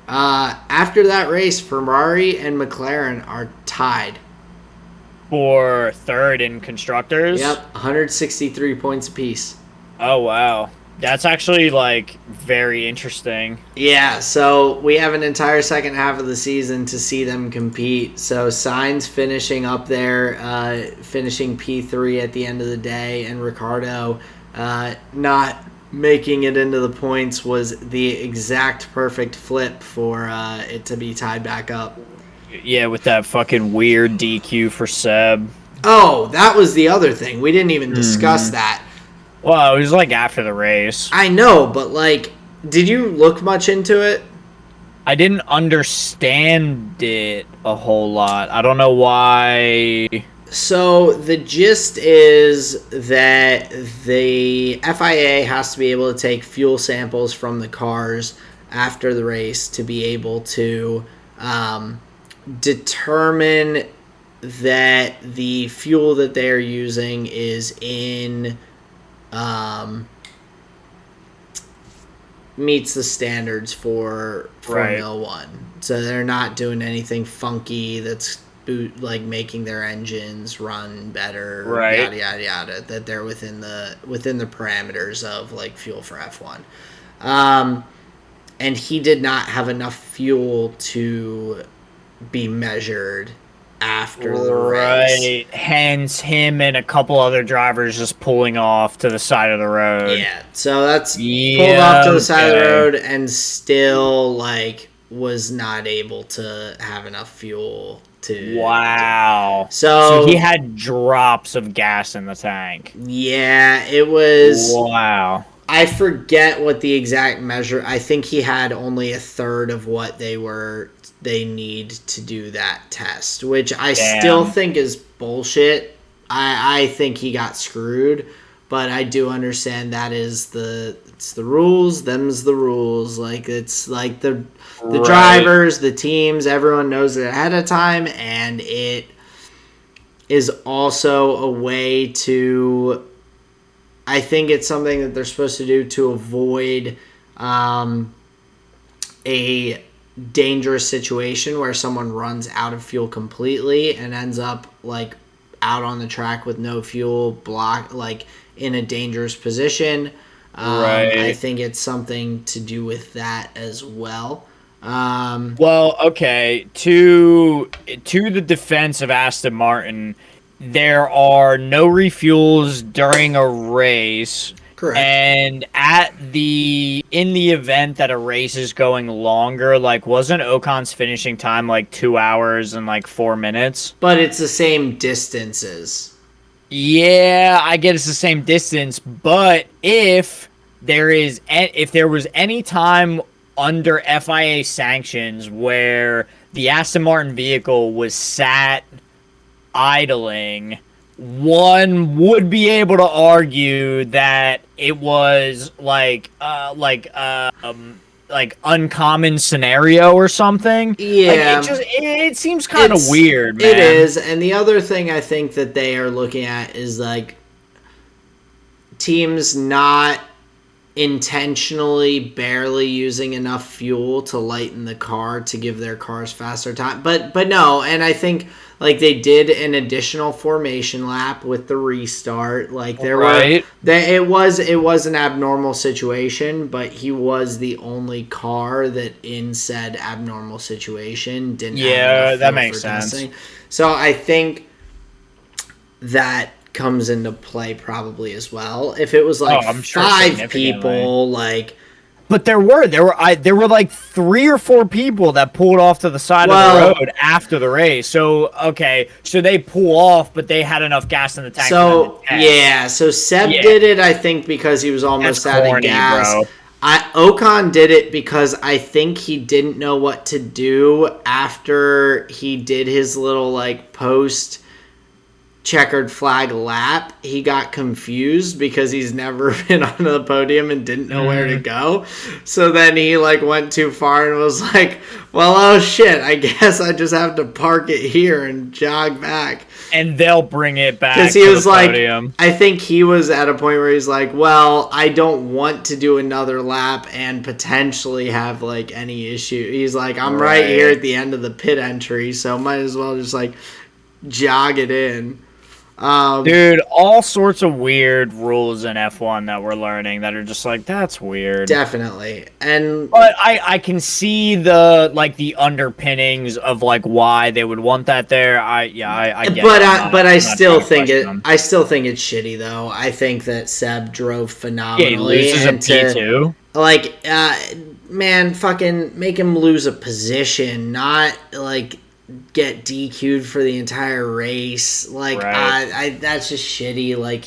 After that race, Ferrari and McLaren are tied for third in constructors. Yep, 163 points apiece. Oh wow. That's actually, like, very interesting. Yeah, so we have an entire second half of the season to see them compete. So Sainz finishing up there, finishing P3 at the end of the day, and Ricciardo not making it into the points was the exact perfect flip for it to be tied back up. Yeah, with that fucking weird DQ for Seb. Oh, that was the other thing. We didn't even discuss that. Well, it was like after the race. I know, but like, did you look much into it? I didn't understand it a whole lot. I don't know why. So the gist is that the FIA has to be able to take fuel samples from the cars after the race to be able to determine that the fuel that they're using is in meets the standards for Formula One. So they're not doing anything funky that's like making their engines run better, yada yada yada. That they're within the parameters of like fuel for F1. And he did not have enough fuel to be measured after the race. Right. Hence him and a couple other drivers just pulling off to the side of the road. Yeah. So that's pulled off to the side of the road and still like was not able to have enough fuel to. Wow. So he had drops of gas in the tank. Yeah, it was. Wow. I forget what the exact measure. I think he had only a third of what they need to do that test, which I still think is bullshit. I think he got screwed, but I do understand that it's the rules. Them's the rules. Like it's like the drivers, the teams, everyone knows it ahead of time, and it is also a way to. I think it's something that they're supposed to do to avoid a dangerous situation where someone runs out of fuel completely and ends up like out on the track with no fuel, like in a dangerous position. I think it's something to do with that as well. Well, okay. To the defense of Aston Martin, there are no refuels during a race. Correct. And in the event that a race is going longer, like wasn't Ocon's finishing time like 2 hours and like 4 minutes? But it's the same distances. Yeah, I get it's the same distance, but if there was any time under FIA sanctions where the Aston Martin vehicle was sat idling, one would be able to argue that it was like uncommon scenario or something. Like Yeah, it seems kind of weird, it man. is. And the other thing I think that they are looking at is like teams not intentionally barely using enough fuel to lighten the car to give their cars faster time. But no, and I think like they did an additional formation lap with the restart. Like Right. it was an abnormal situation, but he was the only car that in said abnormal situation didn't have enough Yeah, that fuel makes for sense. testing. So I think that comes into play probably as well. If it was Oh, like I'm sure five significantly. people, like, But there were like 3 or 4 people that pulled off to the side of the well, road after the race. So okay, so they pull off, but they had enough gas in the tank for them to so test. yeah, so Seb Yeah, did it, I think, because he was that's almost out of corny, gas. bro. Ocon did it because I think he didn't know what to do after he did his little like post checkered flag lap. He got confused because he's never been on the podium and didn't know where to Mm. go. So then he like went too far and was like, well, oh shit, I guess I just have to park it here and jog back. And they'll bring it Because back he to the was like, podium. I think he was at a point where he's like, well, I don't want to do another lap and potentially have like any issue. He's like, I'm right here Right. at the end of the pit entry, so might as well just like jog it in. Dude, all sorts of weird rules in F1 that we're learning that are just like, that's weird. Definitely. And But I can see the underpinnings of like why they would want that there. I get it. but I I'm not trying still to think question it them. I still think it's shitty though. I think that Seb drove Yeah, he phenomenally loses a and to P2. like man fucking make him lose a position, not like get DQ'd for the entire race. Like Right. I that's just shitty. Like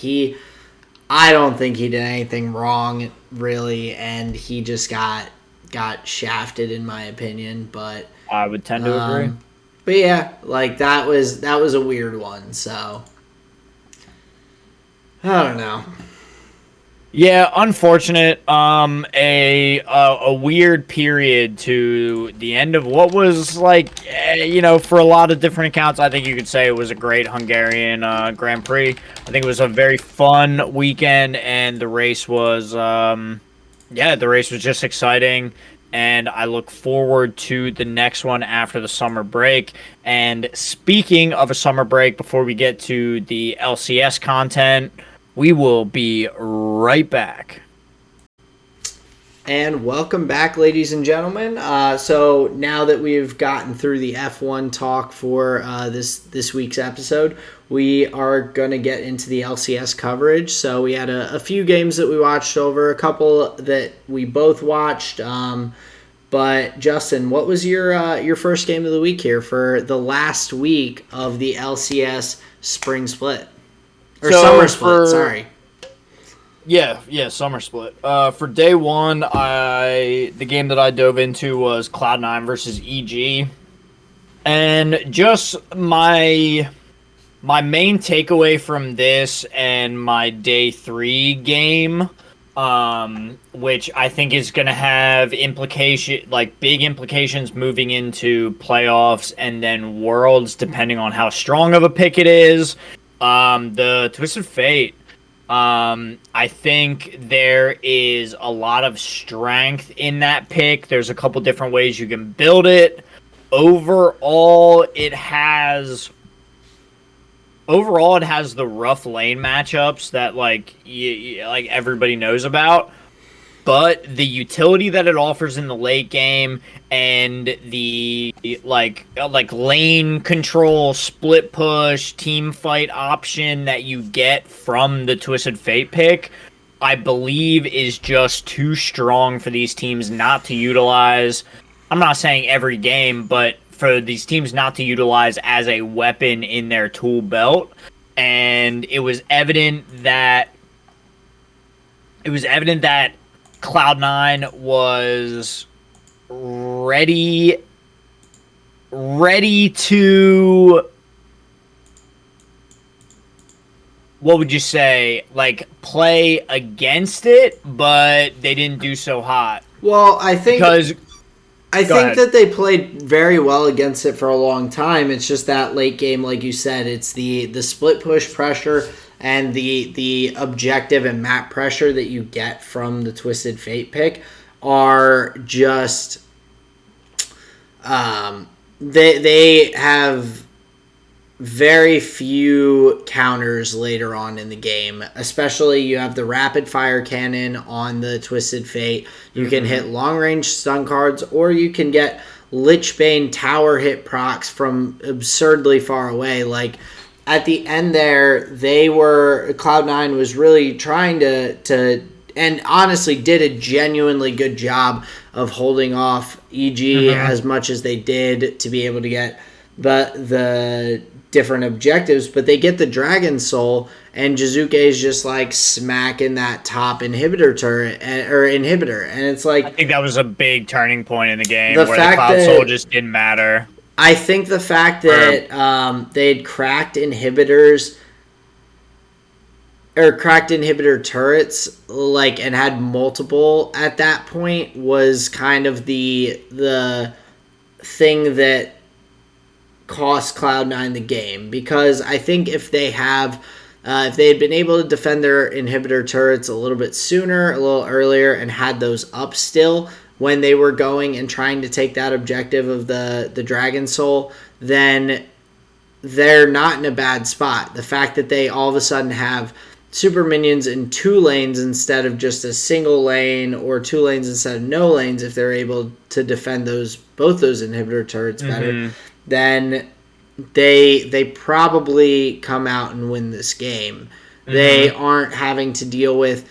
I don't think he did anything wrong really, and he just got shafted in my opinion. I would tend to agree. Um, but yeah, like that was a weird one. So I don't know. Yeah, unfortunate. A weird period to the end of what was like, for a lot of different accounts, I think you could say it was a great Hungarian Grand Prix. I think it was a very fun weekend, and the race was, the race was just exciting. And I look forward to the next one after the summer break. And speaking of a summer break, before we get to the LCS content, we will be right back. And welcome back, ladies and gentlemen. So now that we've gotten through the F1 talk for this week's episode, we are going to get into the LCS coverage. So we had a few games that we watched over, a couple that we both watched. But Justin, what was your first game of the week here for the last week of the LCS spring split or So summer split? Sorry. Yeah, summer split. For day one, the game that I dove into was Cloud9 versus EG, and just my main takeaway from this and my day 3 game, which I think is going to have big implications moving into playoffs and then worlds, depending on how strong of a pick it is. The Twisted Fate. I think there is a lot of strength in that pick. There's a couple different ways you can build it. Overall, it has the rough lane matchups that like everybody knows about, but the utility that it offers in the late game and the lane control, split push, team fight option that you get from the Twisted Fate pick, I believe is just too strong for these teams not to utilize. I'm not saying every game, but for these teams not to utilize as a weapon in their tool belt. And it was evident that Cloud9 was ready to, what would you say, like, play against it, but they didn't do so hot? Well, Because, I go think ahead. that they played very well against it for a long time. It's just that late game, like you said, it's the split push pressure and the objective and map pressure that you get from the Twisted Fate pick are just they have very few counters later on in the game. Especially you have the rapid fire cannon on the Twisted Fate. You can hit long range stun cards, or you can get Lichbane tower hit procs from absurdly far away. Like at the end there, Cloud9 was really trying to and honestly did a genuinely good job of holding off EG Mm-hmm. as much as they did to be able to get the different objectives, but they get the Dragon Soul, and Jizuke is just like smacking that top inhibitor turret or inhibitor, and it's I like think that was a big turning point in the the game where the fact Cloud Soul that just didn't matter. I think the fact Or, that they had cracked inhibitors or cracked inhibitor turrets like and had multiple at that point was kind of the thing that cost Cloud9 the game, because I think if they had been able to defend their inhibitor turrets a little bit sooner, a little earlier, and had those up still when they were going and trying to take that objective of the Dragon Soul, then they're not in a bad spot. The fact that they all of a sudden have super minions in two lanes instead of just a single lane, or two lanes instead of no lanes, if they're able to defend both those inhibitor turrets better, mm-hmm. then they probably come out and win this game. They Mm-hmm. aren't having to deal with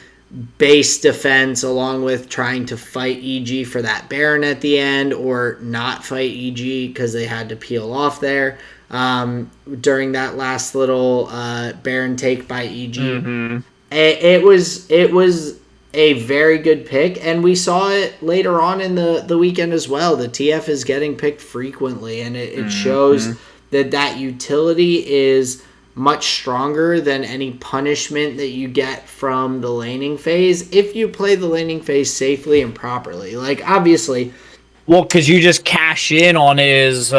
base defense along with trying to fight EG for that Baron at the end, or not fight EG because they had to peel off there during that last little Baron take by EG. Mm-hmm. It was a very good pick, and we saw it later on in the weekend as well. The TF is getting picked frequently, and it shows Mm-hmm. that utility is much stronger than any punishment that you get from the laning phase if you play the laning phase safely and properly. Like obviously, Well, because you just cash in on his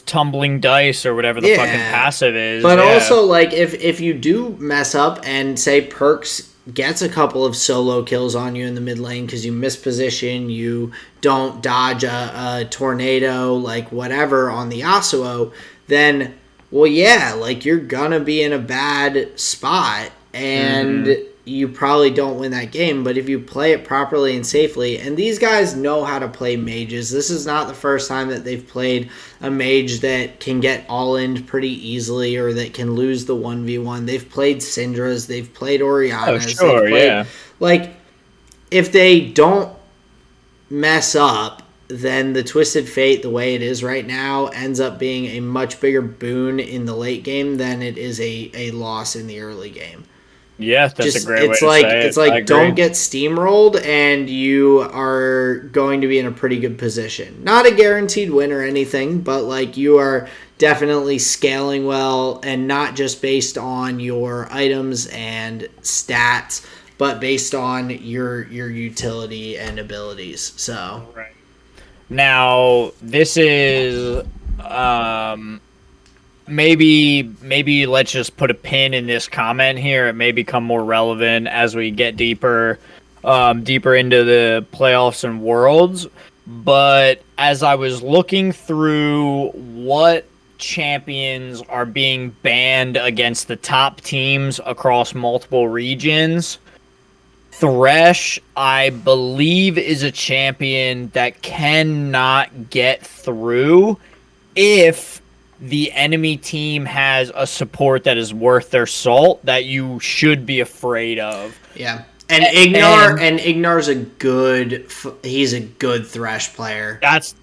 tumbling dice or whatever the fucking yeah. passive is. But Yeah. also, like, if you do mess up and say Perks gets a couple of solo kills on you in the mid lane because you misposition, you don't dodge a tornado, like whatever on the Yasuo, then well, yeah, like you're gonna be in a bad spot, Mm-hmm. and you probably don't win that game. But if you play it properly and safely, and these guys know how to play mages, this is not the first time that they've played a mage that can get all in pretty easily or that can lose the 1v1. They've played Syndra's, they've played Oh, Oriana's, they've sure. played Yeah. like if they don't mess up, then the Twisted Fate, the way it is right now, ends up being a much bigger boon in the late game than it is a loss in the early game. Yeah, that's a Just great way to say it's it. I like don't agree. get steamrolled and you are going to be in a pretty good position. Not a guaranteed win or anything, but like you are definitely scaling well, and not just based on your items and stats, but based on your utility and abilities. So Right. Now, this is um maybe let's just put a pin in this comment here. It may become more relevant as we get deeper into the playoffs and worlds. But as I was looking through what champions are being banned against the top teams across multiple regions, Thresh, I believe, is a champion that cannot get through if the enemy team has a support that is worth their salt, that you should be afraid of. yeah. And And Ignor's he's a good Thresh player. that's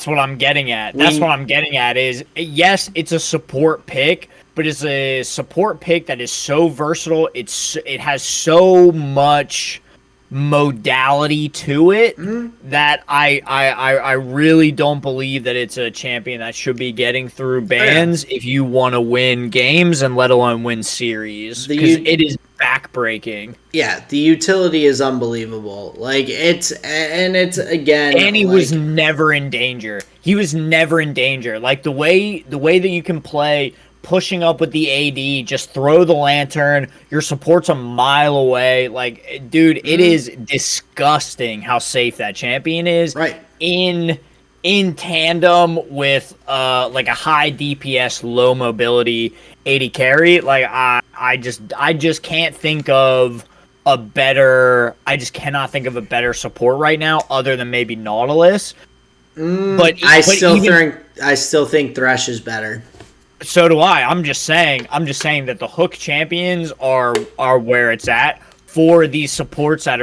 what I'm getting at. That's what We I'm getting at is, yes, it's a support pick, but it's a support pick that is so versatile. It has so much modality to it Mm, that I really don't believe that it's a champion that should be getting through oh yeah. bans if you want to win games and let alone win series, because The it is backbreaking. Yeah, the utility is unbelievable. Like it's again And he was like never in danger. He was never in danger. Like the way that you can play pushing up with the AD, just throw the lantern, your support's a mile away. Like, dude, it mm, is disgusting how safe that champion is right. in in tandem with like a high DPS, low mobility AD carry. Like I just can't think of a better I just cannot think of a better support right now other than maybe Nautilus. I still think Thresh is better. So do I. I'm just saying that the hook champions are where it's at for these supports that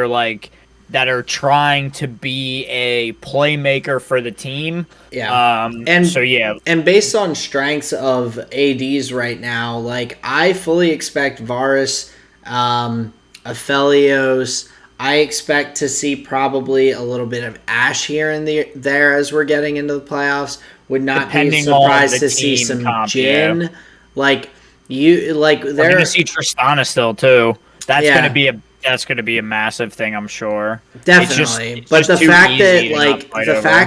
are trying to be a playmaker for the team. Yeah. So yeah, And based on strengths of ADs right now, like I fully expect Varus, Aphelios. I expect to see probably a little bit of Ash here and there as we're getting into the playoffs. Would not be depending on surprised the to see team some comp, yeah. Jin. Like you like We're gonna there see Tristana still too. That's gonna yeah. be a massive thing, I'm sure. Definitely. It's But just the too fact easy that to not fight over.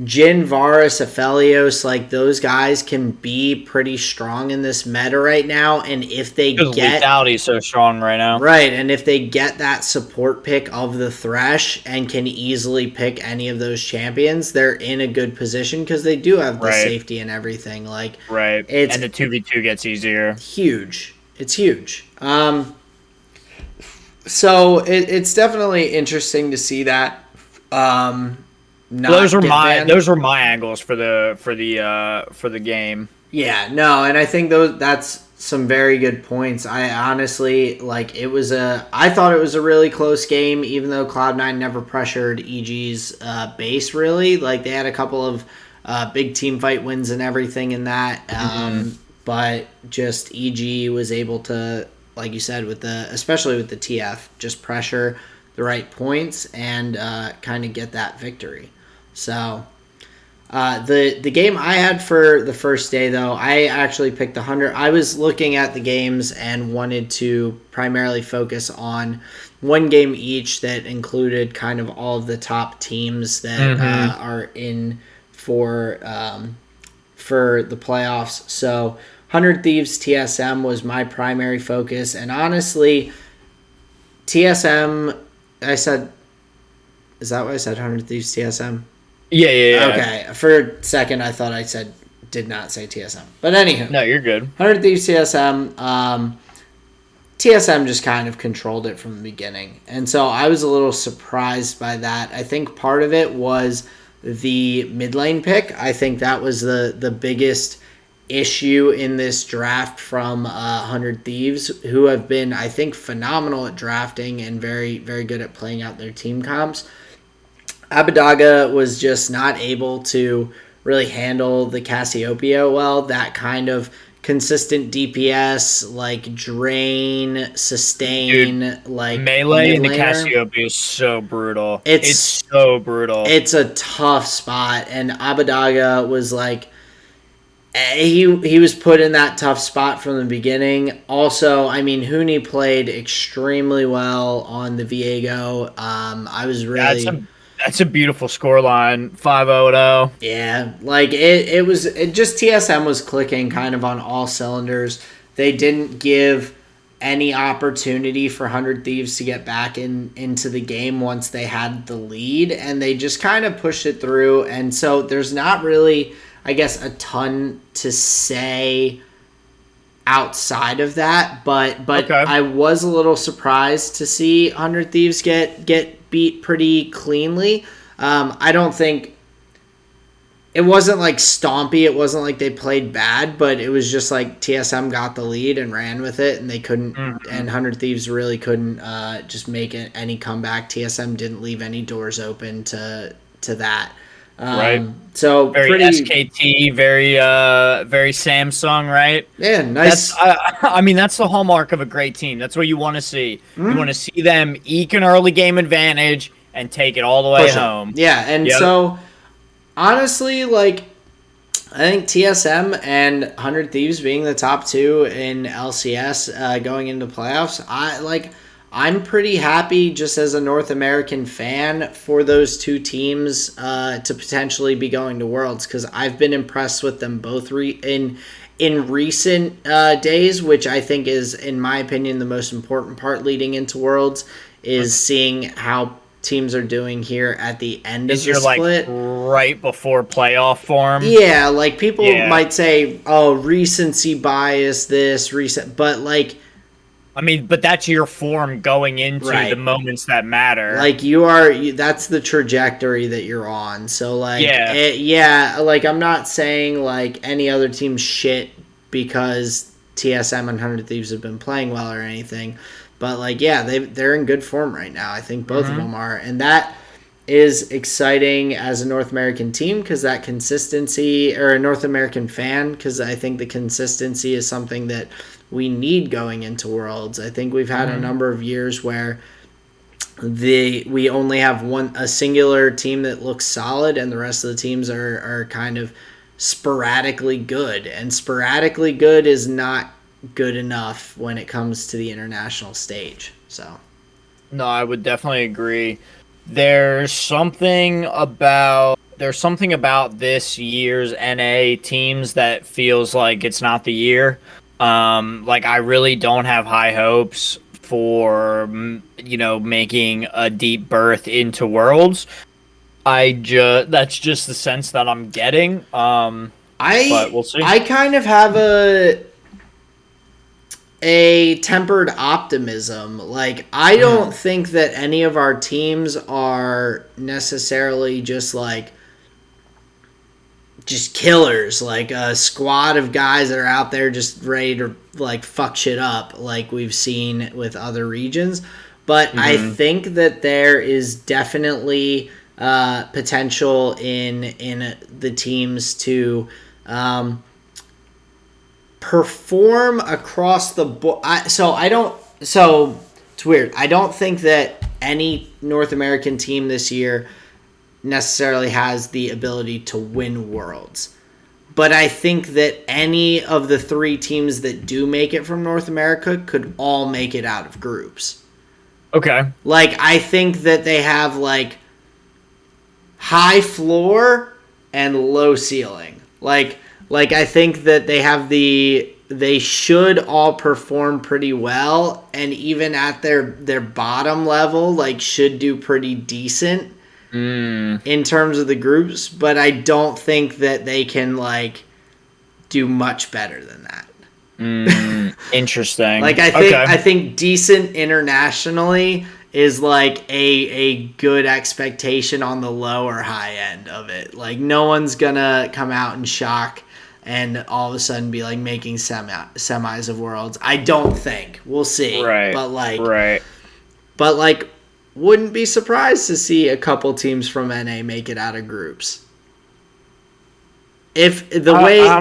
Jin, Varus, Aphelios, like those guys can be pretty strong in this meta right now. And if they Because get lethality is so strong right now. right, and if they get that support pick of the Thresh and can easily pick any of those champions, they're in a good position because they do have the Right. safety and everything. Like Right. it's And the 2v2 gets easier. huge. It's huge. So it's definitely interesting to see that Those not are get my banned. those are my angles for the game. Yeah, no, and I think that's some very good points. I honestly like I thought it was a really close game, even though Cloud9 never pressured EG's base really. Like they had a couple of big team fight wins and everything in that. Hmm. But just EG was able to, like you said, especially with the TF, just pressure the right points and kind of get that victory. So the game I had for the first day though, I actually picked 100. I was looking at the games and wanted to primarily focus on one game each that included kind of all of the top teams that Hmm. are in for the playoffs. So 100 Thieves TSM was my primary focus, and honestly, TSM. I said, is that what I said? 100 Thieves TSM. Yeah, yeah, yeah. Okay, for a second I thought I said did not say TSM, but anywho, No, you're good. 100 Thieves TSM. TSM just kind of controlled it from the beginning, and so I was a little surprised by that. I think part of it was the mid lane pick. I think that was the biggest issue in this draft from 100 Thieves, who have been, I think, phenomenal at drafting and very, very good at playing out their team comps. Abadaga was just not able to really handle the Cassiopeia well. That kind of consistent DPS, like drain, Dude, sustain, like melee mid in the laner. Cassiopeia is so brutal. It's It's so brutal. it's a tough spot, and Abadaga was like he was put in that tough spot from the beginning. Also, I mean, Huni played extremely well on the Viego. I was That's really a that's a beautiful scoreline. 5-0. yeah, like it just TSM was clicking kind of on all cylinders. They didn't give any opportunity for 100 Thieves to get back into the game once they had the lead, and they just kind of pushed it through. And so there's not really, I guess, a ton to say outside of that, but Okay. I was a little surprised to see 100 Thieves get beat pretty cleanly. I don't think it wasn't like stompy. It wasn't like they played bad, but it was just like TSM got the lead and ran with it, and they couldn't. Hmm. And 100 Thieves really couldn't just make any comeback. TSM didn't leave any doors open to that. Right. So Very pretty, SKT, very Samsung, right? yeah, That's nice. I mean that's the hallmark of a great team. That's what you want to see. You want Mm, to see them eke an early game advantage and take it all the way push it. home. Yeah, and Yep. so honestly, like I think TSM and 100 Thieves being the top two in LCS going into playoffs, I'm pretty happy just as a North American fan for those two teams to potentially be going to Worlds because I've been impressed with them both in recent days, which I think is, in my opinion, the most important part leading into Worlds is seeing how teams are doing here at the end of Is the your like split. right before playoff form? Yeah, like people Yeah. might say, "Oh, recency bias, this recent," but like, I mean, but that's your form going into the right, moments that matter. like that's the trajectory that you're on. So like, Yeah. yeah, like I'm not saying like any other team shit because TSM and 100 Thieves have been playing well or anything, but like, yeah, they're in good form right now. I think both of Hmm. them are, and that is exciting as a North American team because that consistency, or a North American fan, because I think the consistency is something that we need going into Worlds. I think we've had a Hmm. number of years where we only have a singular team that looks solid and the rest of the teams are kind of sporadically good, and sporadically good is not good enough when it comes to the international stage. So No, I would definitely agree. There's something about this year's NA teams that feels like it's not the year. Like I really don't have high hopes for making a deep berth into Worlds. That's just the sense that I'm getting. But I we'll see. I kind of have a tempered optimism. Like I don't Mm, think that any of our teams are necessarily just killers, like a squad of guys that are out there just ready to like fuck shit up like we've seen with other regions. But I hmm. think that there is definitely potential in the teams to um, perform across the board. So I don't. So it's weird. I don't think that any North American team this year necessarily has the ability to win worlds. But I think that any of the three teams that do make it from North America could all make it out of groups. Okay. Like I think that they have like high floor and low ceiling. Like I think that they should all perform pretty well, and even at their bottom level like should do pretty decent Mm, in terms of the groups, but I don't think that they can like do much better than that. Like interesting. I think Okay. I think decent internationally is like a good expectation on the low or high end of it. Like no one's gonna come out and shock and all of a sudden be like making semis of worlds. I don't think. We'll see. Right. Right. But like wouldn't be surprised to see a couple teams from NA make it out of groups. If I the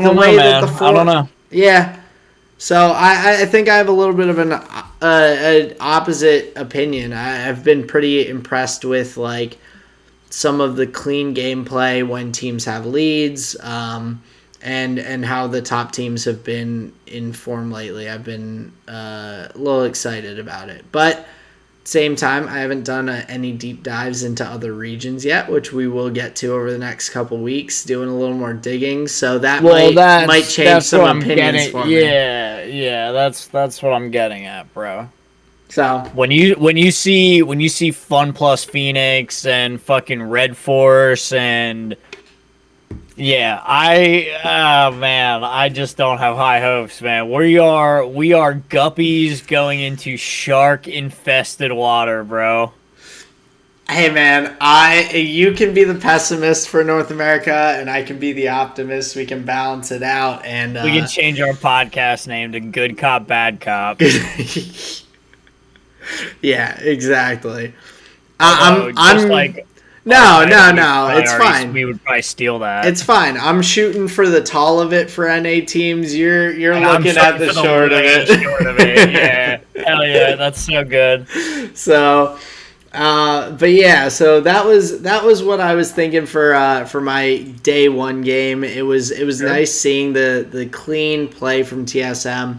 don't know, way that the man. I don't four, know. yeah. So I think I have a little bit of an opposite opinion. I've been pretty impressed with like some of the clean gameplay when teams have leads, and how the top teams have been in form lately. I've been a little excited about it, but same time, I haven't done any deep dives into other regions yet, which we will get to over the next couple weeks, doing a little more digging. So that Well, might change that's some what I'm opinions getting. for me. Yeah, yeah, that's what I'm getting at, bro. So When you see Fun Plus Phoenix and fucking Red Force and yeah, oh man, I just don't have high hopes, man. We are guppies going into shark infested water, bro. hey man, I you can be the pessimist for North America, and I can be the optimist. We can balance it out, and We can change our podcast name to Good Cop Bad Cop. yeah, exactly. Although just I'm like No, no, no. It's fine. We would probably steal that. It's fine. I'm shooting for the tall of it for NA teams. You're And looking at the short of it. Short of it. Yeah. Hell yeah, that's so good. So, but yeah, so that was what I was thinking for my day one game. It was nice seeing the clean play from TSM,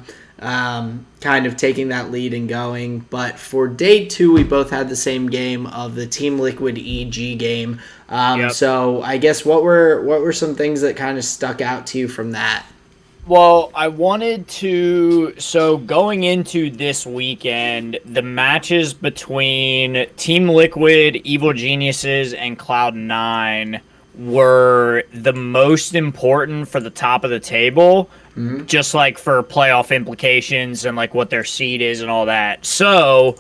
kind of taking that lead and going. But for day two, we both had the same game of the Team Liquid EG game. So I guess what were some things that kind of stuck out to you from that? Well, I wanted to... So, going into this weekend, the matches between Team Liquid, Evil Geniuses, and Cloud9 were the most important for the top of the table, just, like, for playoff implications and, like, what their seed is and all that. So,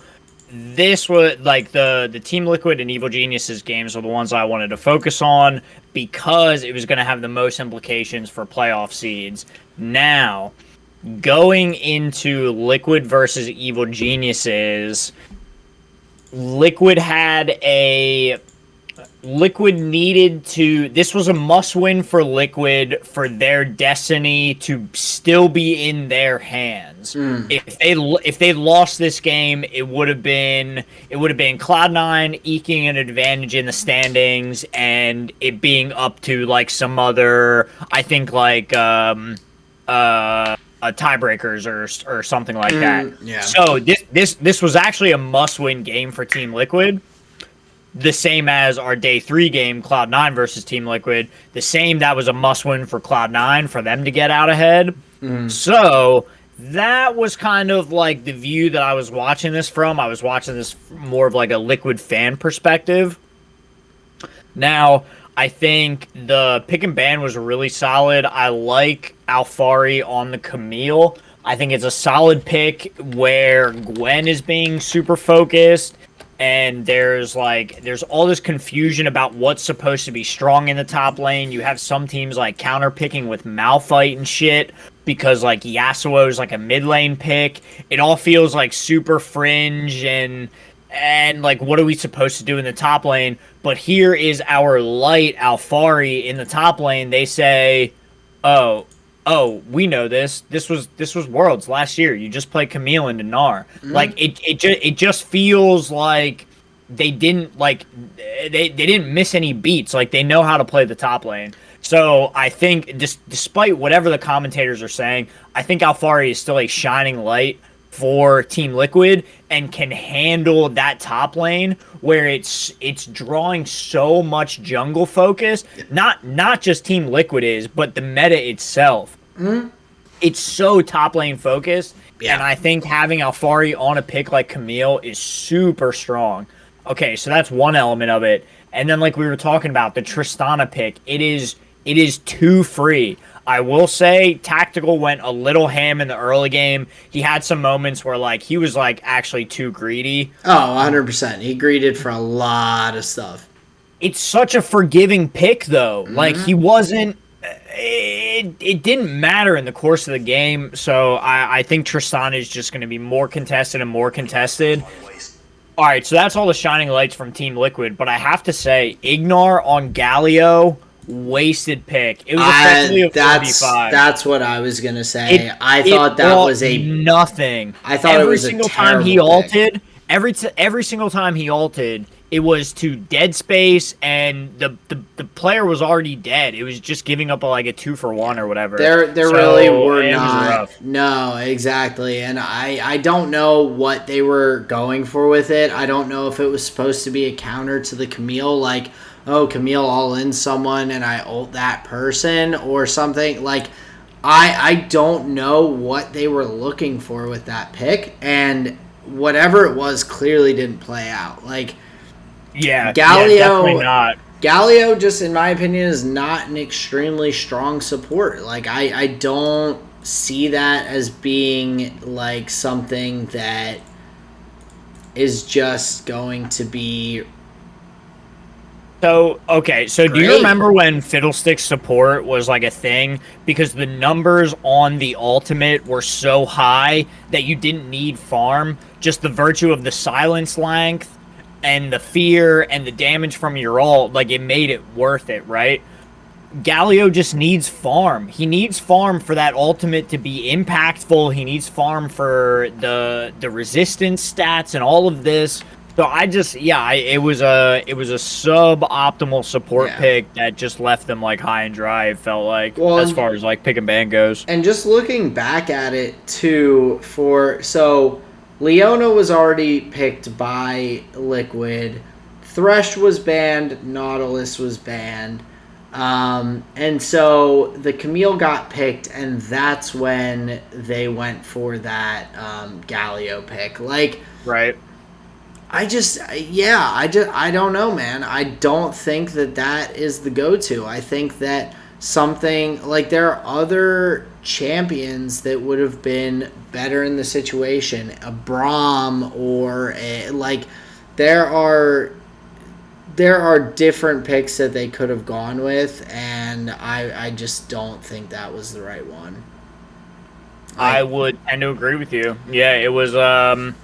this was, like, the Team Liquid and Evil Geniuses games are the ones I wanted to focus on because it was going to have the most implications for playoff seeds. Now, going into Liquid versus Evil Geniuses, Liquid needed to... This was a must-win for Liquid for their destiny to still be in their hands. If they lost this game, it would have been Cloud9 eking an advantage in the standings and it being up to like some other, I think like tiebreakers or something like that. Yeah. So this was actually a must-win game for Team Liquid. The same as our day 3 game, Cloud9 versus Team Liquid. The same, that was a must-win for Cloud9 for them to get out ahead. So that was kind of like the view that I was watching this from. I was watching this more of like a Liquid fan perspective. Now, I think the pick and ban was really solid. I like Alfari on the Camille. I think it's a solid pick where Gwen is being super focused. And there's all this confusion about what's supposed to be strong in the top lane. You have some teams like counter picking with Malphite and shit because like Yasuo is like a mid lane pick. It all feels like super fringe and like what are we supposed to do in the top lane? But here is our light Alfari in the top lane. They say, oh, we know this. This was Worlds last year. You just play Camille into Gnar. Like it just feels like they didn't they didn't miss any beats. Like they know how to play the top lane. So I think despite whatever the commentators are saying, I think Alfari is still a shining light for Team Liquid and can handle that top lane where it's drawing so much jungle focus. Not just Team Liquid is, but the meta itself. It's so top lane focused, and I think having Alfari on a pick like Camille is super strong. Okay, so that's one element of it. And then like we were talking about, the Tristana pick, it is too free. I will say Tactical went a little ham in the early game. He had some moments where like he was like actually too greedy. Oh, 100%. He greeded for a lot of stuff. It's such a forgiving pick though. Like he wasn't it didn't matter in the course of the game. So I think Tristana is just going to be more contested and more contested. All right, so that's all the shining lights from Team Liquid, but I have to say Ignar on Galio, wasted pick. It was effectively a 4v5. That's what I was gonna say. I thought that was a nothing. I thought it was a terrible time he ulted, pick. every single time he ulted, it was to dead space, and the player was already dead. It was just giving up like a 2-for-1 or whatever. There really were not. No, exactly. And I don't know what they were going for with it. I don't know if it was supposed to be a counter to the Camille, like, oh, Camille all in someone and I ult that person or something. Like, I don't know what they were looking for with that pick, and whatever it was clearly didn't play out. Like, Galio, definitely not. Galio, just in my opinion, is not an extremely strong support. Like, I don't see that as being like something that is just going to be. So, okay, so great. Do you remember when Fiddlestick support was like a thing? Because the numbers on the ultimate were so high that you didn't need farm. Just the virtue of the silence length and the fear and the damage from your ult, like it made it worth it, right? Galio just needs farm. He needs farm for that ultimate to be impactful. He needs farm for the resistance stats and all of this. So I just it was a suboptimal support Yeah. pick that just left them like high and dry. It felt like Well, as far as like pick and ban goes. and just looking back at it too, so Leona was already picked by Liquid, Thresh was banned, NaLcs was banned, and so the Camille got picked, and that's when they went for that Galio pick. Like, Right. I don't know, man. I don't think that is the go-to. I think that something like there are other champions that would have been better in the situation. A Braum or there are different picks that they could have gone with, and I just don't think that was the right one. I would tend to agree with you. Yeah, it was a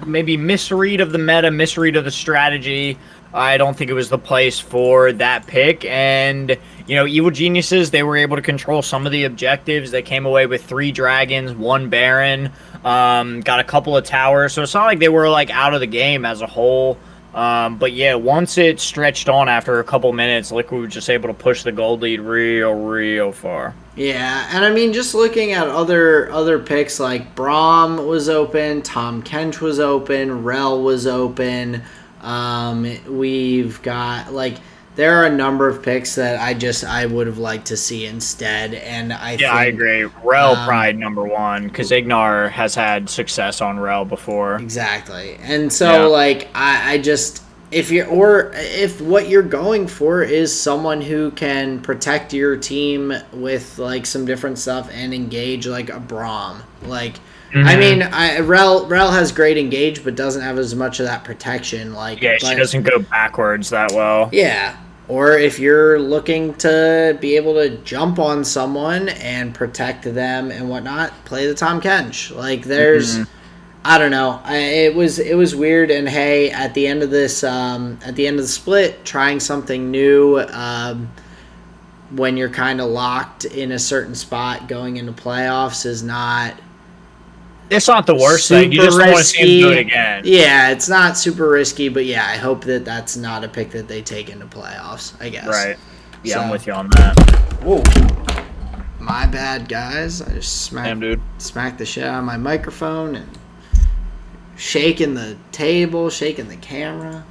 maybe misread of the meta, misread of the strategy. I don't think it was the place for that pick. And Evil Geniuses, they were able to control some of the objectives. They came away with 3 dragons, 1 baron, got a couple of towers. So it's not like they were like out of the game as a whole. But yeah, once it stretched on after a couple minutes, Liquid was just able to push the gold lead real far. Yeah, and I mean, just looking at other picks, like Braum was open, Tom Kench was open, Rel was open. We've got there are a number of picks that I would have liked to see instead, and I agree. Rel probably number 1 because Ignar has had success on Rel before. Exactly, and so I just if what you're going for is someone who can protect your team with some different stuff and engage like a Braum, I mean, Rel has great engage, but doesn't have as much of that protection. She doesn't go backwards that well. Yeah, or if you're looking to be able to jump on someone and protect them and whatnot, play the Tom Kench. There's. I don't know. It was weird, and hey, at the end of the split, trying something new when you're kind of locked in a certain spot going into playoffs is not. It's not the worst thing. You just don't want to see him do it again. Yeah, it's not super risky, but yeah, I hope that that's not a pick that they take into playoffs. I guess. Right. Yeah, I'm with you on that. Whoa. My bad, guys. I just smacked the shit out of my microphone and. Shaking the table, shaking the camera.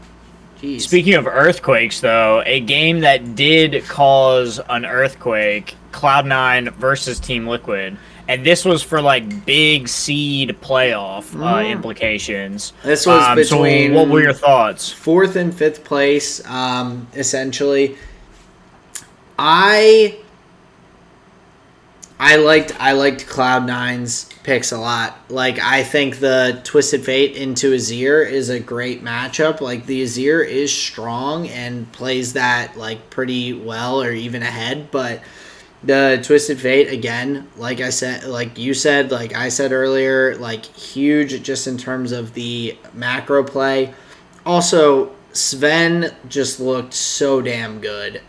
Jeez. Speaking of earthquakes, though, a game that did cause an earthquake, Cloud9 versus Team Liquid. And this was for, big seed playoff implications. This was between... So what were your thoughts? 4th and 5th place, essentially. I liked Cloud9's picks a lot. I think the Twisted Fate into Azir is a great matchup. The Azir is strong and plays that pretty well or even ahead, but the Twisted Fate again, I said, you said, I said earlier, huge just in terms of the macro play. Also, Sven just looked so damn good.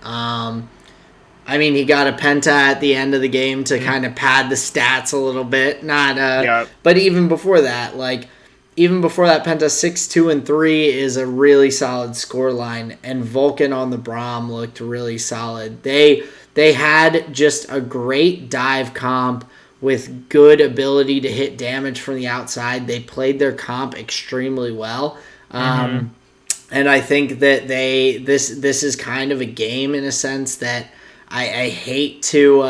I mean, he got a penta at the end of the game to kind of pad the stats a little bit. But even before that, penta 6, 2, and 3 is a really solid scoreline, and Vulcan on the Braum looked really solid. They had just a great dive comp with good ability to hit damage from the outside. They played their comp extremely well. And I think that this is kind of a game in a sense that I hate to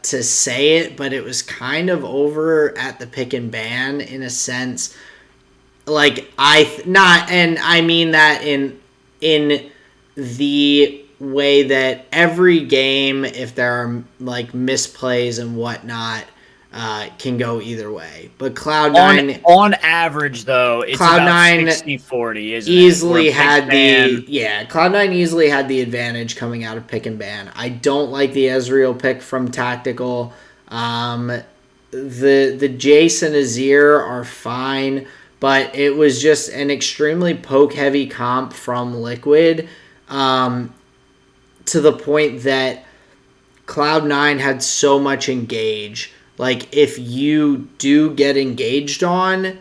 say it, but it was kind of over at the pick and ban in a sense. I mean that in the way that every game, if there are misplays and whatnot, can go either way. But Cloud9 on average though, it's Cloud9 about 60-40, isn't easily it? Cloud9 easily had the advantage coming out of pick and ban. I don't like the Ezreal pick from Tactical. The Jace and Azir are fine, but it was just an extremely poke heavy comp from Liquid, to the point that Cloud9 had so much engage. Like, if you do get engaged on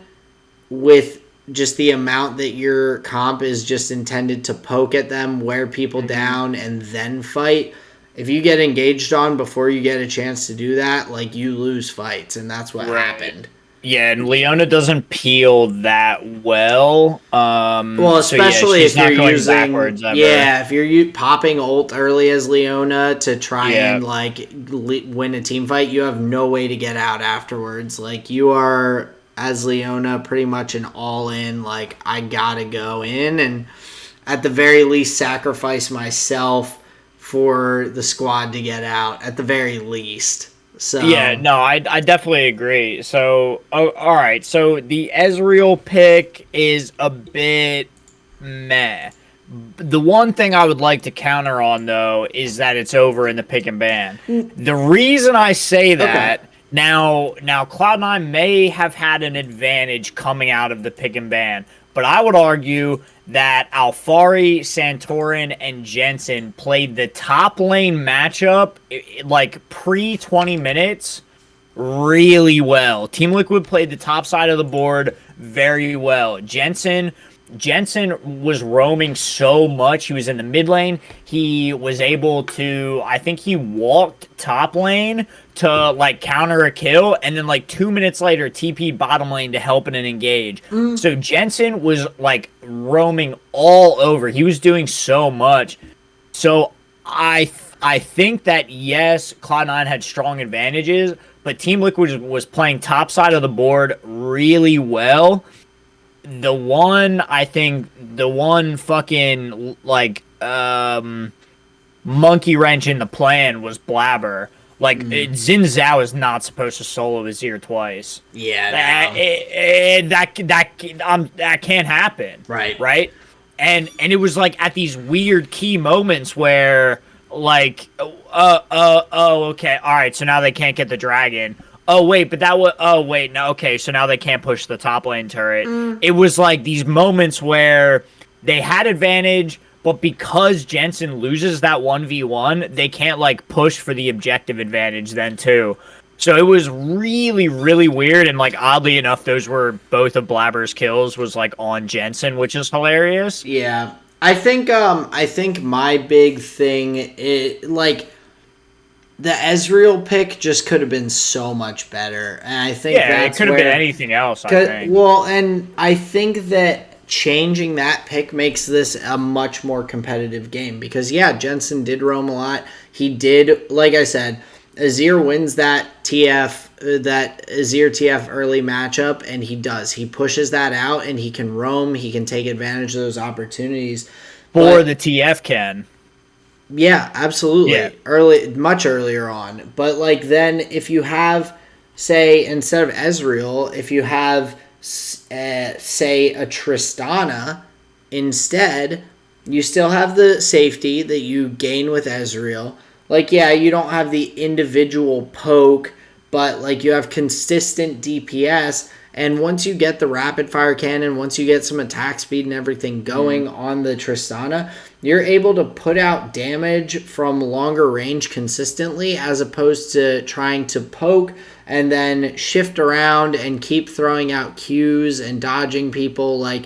with just the amount that your comp is just intended to poke at them, wear people down, and then fight, if you get engaged on before you get a chance to do that, like, you lose fights, and that's what happened. Yeah, and Leona doesn't peel that well. Well, So yeah, especially she's if you're not going using, backwards ever. yeah, if you're popping ult early as Leona to try Yeah. and like win a team fight, you have no way to get out afterwards. Like, you are as Leona pretty much an all in. Like, I gotta go in and at the very least sacrifice myself for the squad to get out. At the very least. So Yeah, no, I definitely agree. So, all right. So the Ezreal pick is a bit meh. The one thing I would like to counter on, though, is that it's over in the pick and ban. The reason I say okay. that, now Cloud9 may have had an advantage coming out of the pick and ban, but I would argue that Alfari, Santorin, and Jensen played the top lane matchup like pre 20 minutes really well. Team Liquid played the top side of the board very well. Jensen was roaming so much. He was in the mid lane. He was able to, I think he walked top lane to like counter a kill, and then like 2 minutes later, TP bottom lane to help in an engage. So Jensen was like roaming all over. He was doing so much. So I think that yes, Cloud9 had strong advantages, but Team Liquid was playing top side of the board really well. The one fucking like monkey wrench in the plan was Blabber. Like Xin Zhao is not supposed to solo Azir twice. Yeah, no. That can't happen. Right. Right. And it was like at these weird key moments where like okay, all right, so now they can't get the dragon. Oh wait, but that was no, okay, so now they can't push the top lane turret. It was like these moments where they had advantage, but because Jensen loses that 1v1, they can't like push for the objective advantage then too. So it was really, really weird, and like oddly enough, those were both of Blabber's kills was like on Jensen, which is hilarious. Yeah. I think my big thing is like the Ezreal pick just could have been so much better. And I think Yeah, it that's could have been where anything else, I think. well, and I think that changing that pick makes this a much more competitive game because yeah, Jensen did roam a lot. He did, like I said, Azir wins that Azir TF early matchup, and he does. He pushes that out, and he can roam. He can take advantage of those opportunities. For the TF can. Yeah, absolutely. Yeah. Much earlier on. But like then, if you have, say, instead of Ezreal, if you have, say, a Tristana instead, you still have the safety that you gain with Ezreal. Like, yeah, you don't have the individual poke, but like you have consistent DPS. And once you get the rapid fire cannon, once you get some attack speed and everything going on the Tristana, you're able to put out damage from longer range consistently as opposed to trying to poke and then shift around and keep throwing out Qs and dodging people. Like,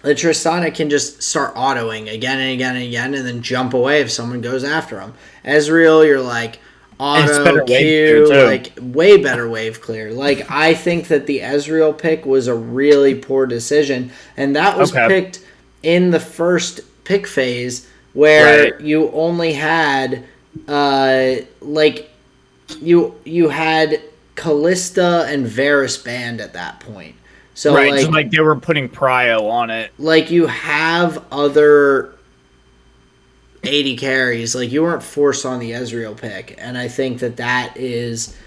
the Tristana can just start autoing again and again and again and then jump away if someone goes after him. Ezreal, you're like auto Q, like way better wave clear. Like, I think that the Ezreal pick was a really poor decision, and that was picked in the first pick phase where you only had like you had Callista and Varus banned at that point. So so like they were putting Prio on it. Like, you have other 80 carries. Like, you weren't forced on the Ezreal pick. And I think that is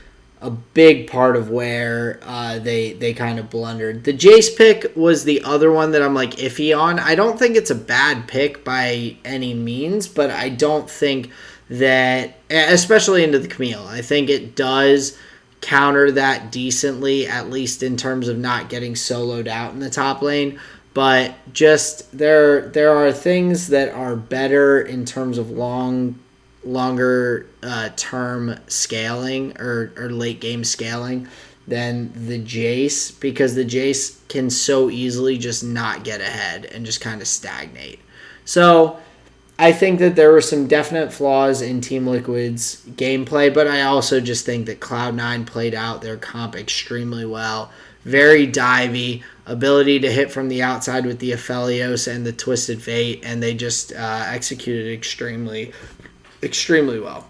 a big part of where they kind of blundered. The Jace pick was the other one that I'm like iffy on. I don't think it's a bad pick by any means, but I don't think that, especially into the Camille, I think it does counter that decently, at least in terms of not getting soloed out in the top lane. But just there are things that are better in terms of longer term scaling or late game scaling than the Jace, because the Jace can so easily just not get ahead and just kind of stagnate. So I think that there were some definite flaws in Team Liquid's gameplay, but I also just think that Cloud9 played out their comp extremely well. Very divey, ability to hit from the outside with the Aphelios and the Twisted Fate, and they just executed extremely well.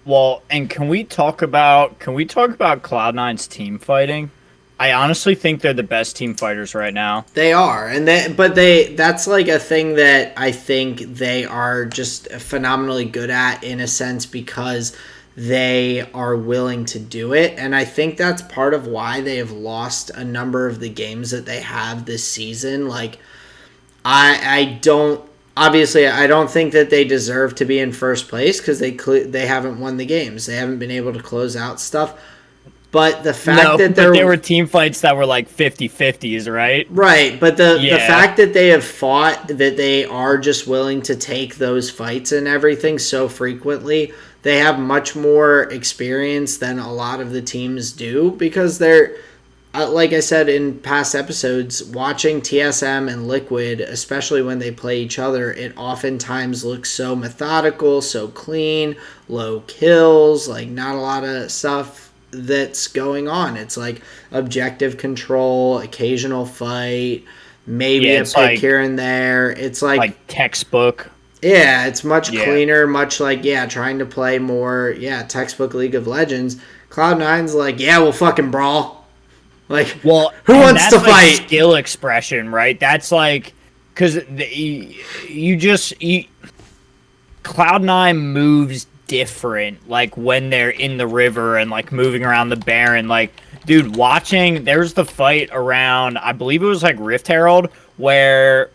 Well, and can we talk about Cloud9's team fighting? I honestly think they're the best team fighters right now. They are, and that's like a thing that I think they are just phenomenally good at, in a sense, because they are willing to do it. And I think that's part of why they have lost a number of the games that they have this season. Like, I don't think that they deserve to be in first place, because they haven't won the games. They haven't been able to close out stuff. But the fact that there were team fights that were like 50-50s, right? Right, but the fact that they have fought, that they are just willing to take those fights and everything so frequently, they have much more experience than a lot of the teams do, because they're, like I said in past episodes, watching TSM and Liquid, especially when they play each other, it oftentimes looks so methodical, so clean, low kills, like not a lot of stuff that's going on. It's like objective control, occasional fight, maybe a pick here and there. It's like textbook. Yeah, it's much cleaner, much like trying to play more textbook League of Legends. Cloud9's like, yeah, we'll fucking brawl. Like, well, who wants to fight? Skill expression, right? That's like, because Cloud9 moves different, like when they're in the river and like moving around the Baron. Like, dude, there's the fight around, I believe it was like Rift Herald, where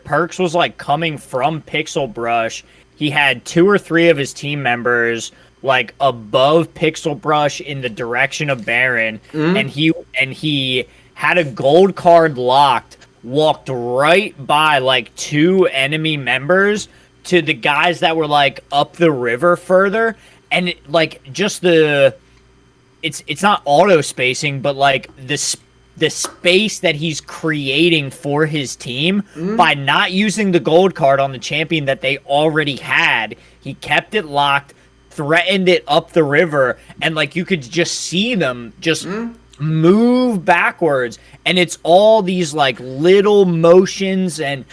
Perks was like coming from Pixel Brush. He had 2 or 3 of his team members like above Pixel Brush in the direction of Baron, and he had a gold card locked, walked right by like 2 enemy members to the guys that were like up the river further, and it's not auto spacing, but like the space that he's creating for his team by not using the gold card on the champion that they already had. He kept it locked, threatened it up the river, and like you could just see them just move backwards, and it's all these like little motions and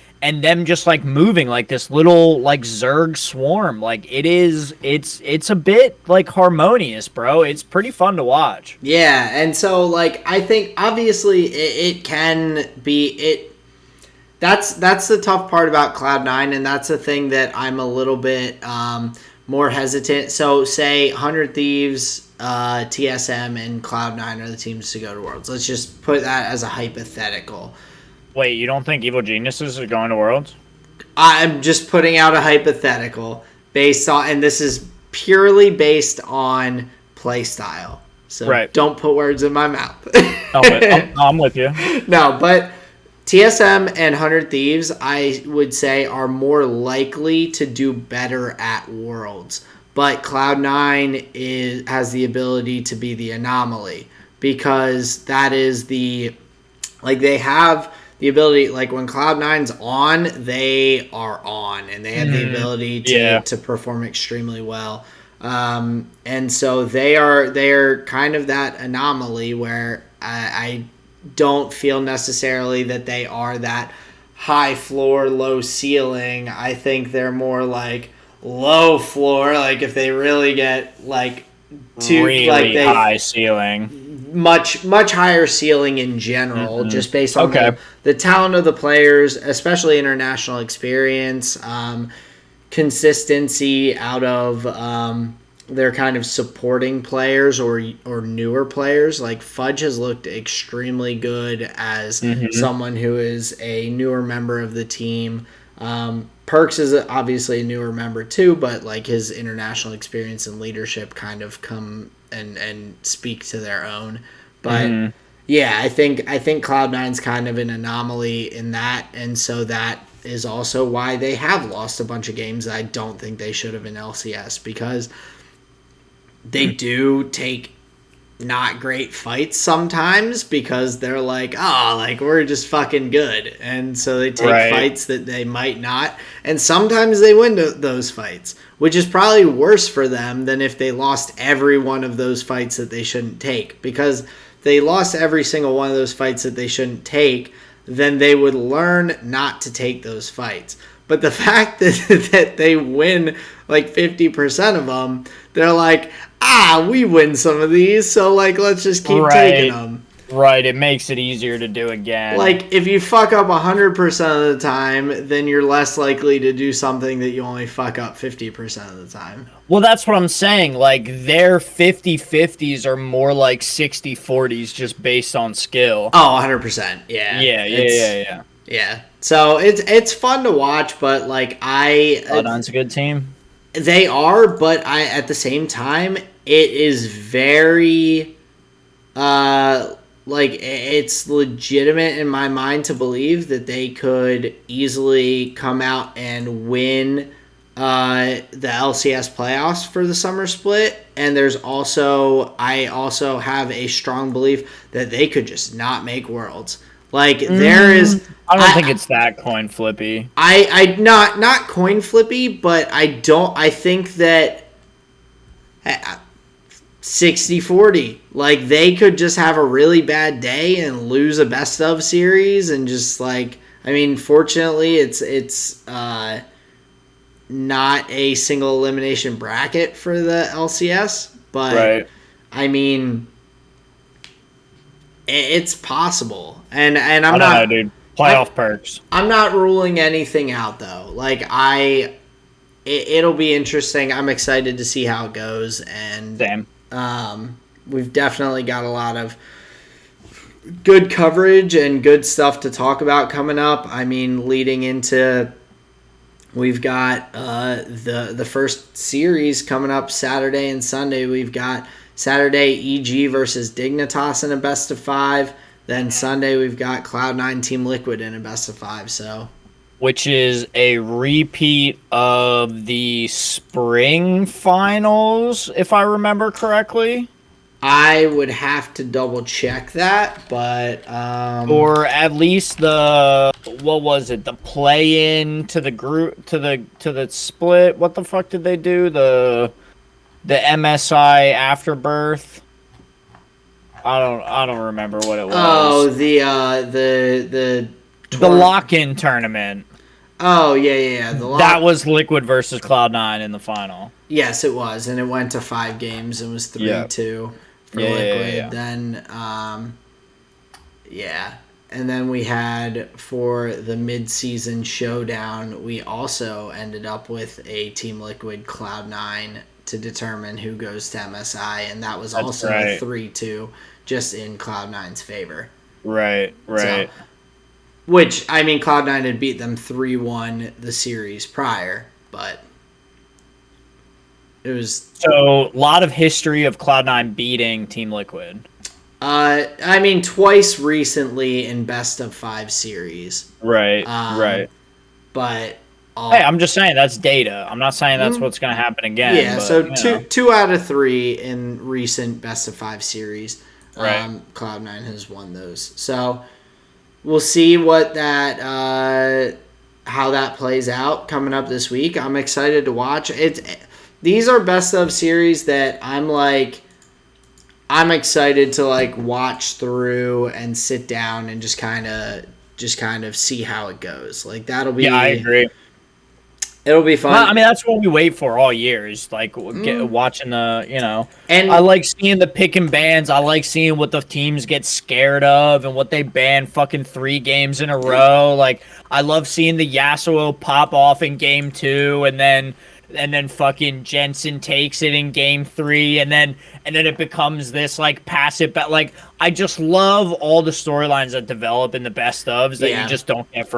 them just like moving like this little like Zerg swarm. Like it's a bit like harmonious, bro. It's pretty fun to watch. Yeah, and so like I think obviously it can be that's the tough part about Cloud9, and that's the thing that I'm a little bit more hesitant. So say 100 Thieves, TSM, and Cloud9 are the teams to go to Worlds. Let's just put that as a hypothetical. Wait, you don't think Evil Geniuses are going to Worlds? I'm just putting out a hypothetical based on, and this is purely based on play style. So don't put words in my mouth. I'm with you. No, but TSM and 100 Thieves, I would say, are more likely to do better at Worlds. But Cloud9 has the ability to be the anomaly, because that is they have the ability, like when Cloud9's on, they are on, and they have the ability to perform extremely well. And so they're kind of that anomaly where I don't feel necessarily that they are that high floor, low ceiling. I think they're more like low floor, like if they really get like really high ceiling. Much higher ceiling in general, just based on the talent of the players, especially international experience, consistency out of their kind of supporting players or newer players. Like Fudge has looked extremely good as someone who is a newer member of the team. Perks is obviously a newer member too, but like his international experience and leadership kind of come and speak to their own. But yeah, I think Cloud9's kind of an anomaly in that, and so that is also why they have lost a bunch of games that I don't think they should have in LCS, because they do take not great fights sometimes because they're like, oh, like we're just fucking good, and so they take fights that they might not, and sometimes they win those fights, which is probably worse for them than if they lost every one of those fights that they shouldn't take, because they lost every single one of those fights that they shouldn't take, then they would learn not to take those fights. But the fact that they win like 50% of them, they're like, we win some of these, so like let's just keep taking them. Right, it makes it easier to do again. Like if you fuck up 100% of the time, then you're less likely to do something that you only fuck up 50% of the time. Well, that's what I'm saying. Like their 50-50s are more like 60-40s just based on skill. Oh, 100%. Yeah. Yeah. So it's fun to watch, but like Cloud9's a good team. They are, but at the same time, it is very like it's legitimate in my mind to believe that they could easily come out and win the LCS playoffs for the summer split. And I also have a strong belief that they could just not make Worlds. Like there is, I don't think it's that coin flippy. I not coin flippy, but I think that 60-40. Like they could just have a really bad day and lose a best of series, and just like, I mean, fortunately it's not a single elimination bracket for the LCS, but I mean, it's possible, and I'm not, dude. Playoff perks. I'm not ruling anything out though. Like it'll be interesting. I'm excited to see how it goes, and we've definitely got a lot of good coverage and good stuff to talk about coming up. I mean, leading into, we've got the first series coming up Saturday and Sunday. We've got Saturday EG versus Dignitas in a best of 5. Then Sunday we've got Cloud9 Team Liquid in a best of 5. So, which is a repeat of the spring finals, if I remember correctly. I would have to double check that, but or at least the, what was it? The play in to the group, to the split. What the fuck did they do? The MSI Afterbirth. I don't remember what it was. Oh, the lock-in tournament. Oh yeah. That was Liquid versus Cloud9 in the final. Yes, it was, and it went to 5 games. It was 3-2 for Liquid. Yeah. Then and then we had, for the mid-season showdown, we also ended up with a Team Liquid Cloud9 to determine who goes to MSI, and that was also a 3-2, just in Cloud9's favor. Right. So, which, I mean, Cloud9 had beat them 3-1 the series prior, but it was... So, a lot of history of Cloud9 beating Team Liquid. I mean, twice recently in best of 5 series. Right. But... hey, I'm just saying that's data. I'm not saying that's what's going to happen again. Yeah, but, so two out of 3 in recent best of 5 series. Right. Cloud9 has won those. So we'll see what that how that plays out coming up this week. I'm excited to watch. These are best of series that I'm excited to like watch through and sit down and just kind of see how it goes. Like that'll be... Yeah, I agree. It'll be fun. Well, I mean, that's what we wait for all year, is like watching the, And I like seeing the pick and bans. I like seeing what the teams get scared of and what they ban fucking 3 games in a row. Like, I love seeing the Yasuo pop off in game 2 and then and then fucking Jensen takes it in game 3, and then it becomes this like passive, but like I just love all the storylines that develop in the best ofs that you Yeah. just don't get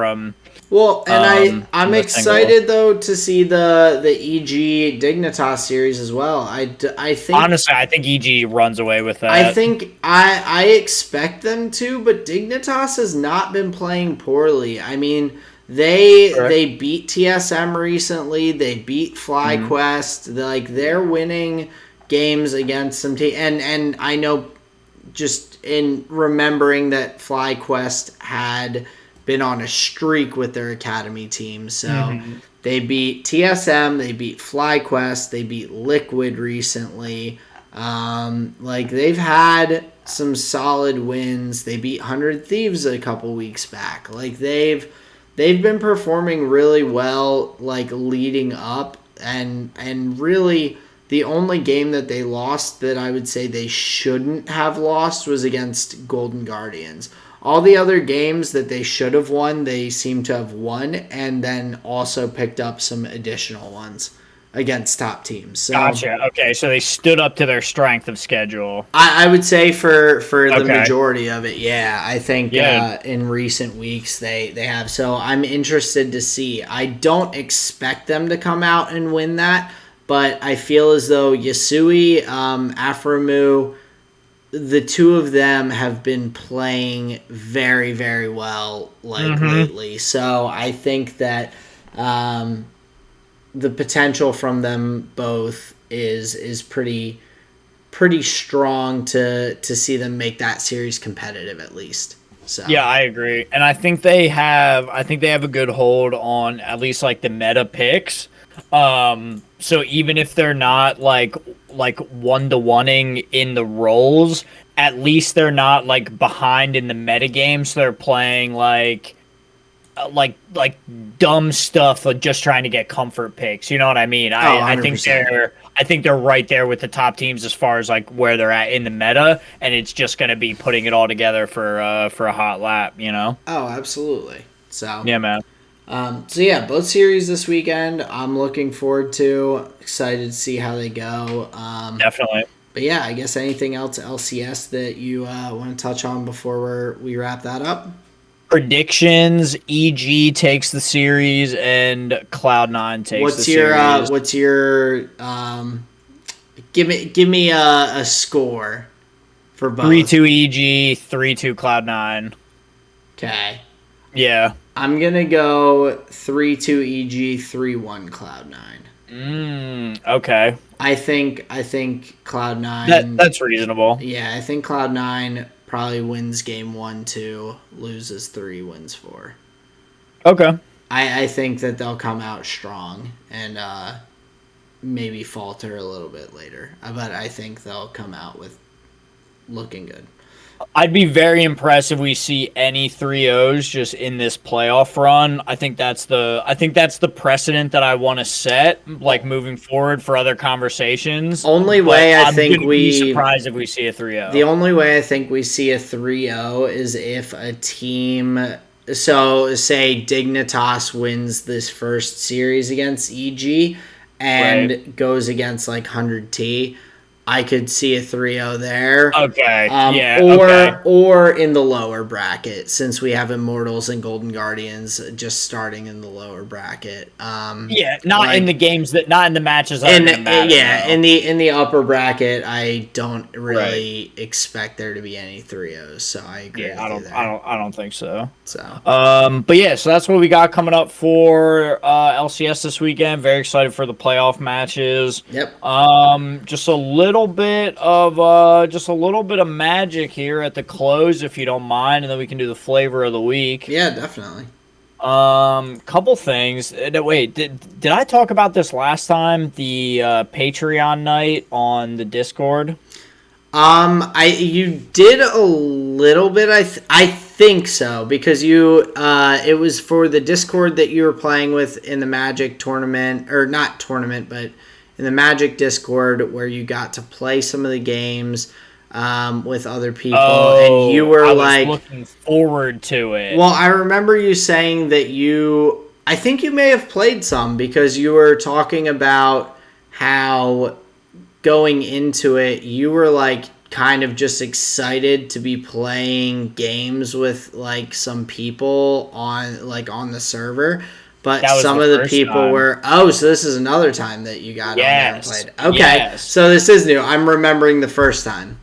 Well, and I'm from the single. excited though to see the EG Dignitas series as well. I think Honestly, I think EG runs away with I that. think I expect them to, but Dignitas has not been playing poorly. I mean, Correct. they beat TSM recently. They beat Hmm. FlyQuest. They're winning games against some team. And I know, just in remembering that FlyQuest had been on a streak with their academy team. So Hmm. they beat TSM, they beat FlyQuest, they beat Liquid recently. Like they've had some solid wins. They beat 100 Thieves a couple weeks back. Like they've been performing really well, like leading up, and really the only game that they lost that I would say they shouldn't have lost was against Golden Guardians. All the other games that they should have won, they seem to have won, and then also picked up some additional ones against top teams. So Gotcha. Okay, so they stood up to their strength of schedule. I would say for the Okay. majority of it, yeah. I think Yeah. in recent weeks they have. So I'm interested to see. I don't expect them to come out and win that, but I feel as though Yasui, Aframu, the two of them have been playing very, very well like Hmm. lately. So I think that um, the potential from them both is pretty strong to see them make that series competitive at least. So Yeah, I agree. And I think they have a good hold on at least like the meta picks. So even if they're not like one to oneing in the roles, at least they're not like behind in the meta games. They're playing like dumb stuff, like just trying to get comfort picks. You know what I mean? oh, I think 100%. I think they're right there with the top teams as far as like where they're at in the meta, and it's just going to be putting it all together for a hot lap. You know? Oh, absolutely. So Yeah, man. so yeah, both series this weekend. I'm looking forward to. Excited to see how they go. Definitely. But yeah, I guess anything else LCS that you want to touch on before we wrap that up? Predictions: EG takes the series, and Cloud9 takes the series. What's your give me a score for Three both? two EG, 3-2 Cloud9. Okay. Yeah. I'm gonna go 3-2 EG, 3-1 Cloud Nine. Okay. I think Cloud Nine. That's reasonable. Yeah, I think Cloud Nine probably wins game 1-2, loses 3, wins 4. Okay. I think that they'll come out strong and maybe falter a little bit later, but I think they'll come out with looking good. I'd be very impressed if we see any 3-0s just in this playoff run. I think that's the precedent that I want to set, like moving forward for other conversations. Only But way I I'm think gonna be we surprised if we see a The 3-0. only way I think we see a 3-0 is if a team, so say Dignitas wins this first series against EG Right. and goes against like 100T. I could see a 3-0 there. Okay. Yeah. Okay. Or in the lower bracket, since we have Immortals and Golden Guardians just starting in the lower bracket. Yeah. Not in the Like games not in the matches that are gonna matter yeah, though. in the upper bracket, I don't Right. really expect there to be any 3-0s, so I agree Yeah. with you there. I don't think so. So But yeah, so that's what we got coming up for LCS this weekend. Very excited for the playoff matches. yep, Just a little bit of magic here at the close, if you don't mind, and then we can do the flavor of the week. yeah, definitely. Couple things. Wait, did I talk about this last time? The Patreon night on the Discord. I you did a little bit. I think so because you it was for the Discord that you were playing with in the Magic tournament, or not tournament, but in the Magic Discord where you got to play some of the games with other people, and you Oh, were I was like, looking forward to it. well, I remember you saying that you I think you may have played some because you were talking about how going into it, you were like kind of just excited to be playing games with like some people on the server, but That was some the of the first people time. were, oh, so this is another time that you got on there and Yes. played. Okay, Yes. so this is new. I'm remembering the first time.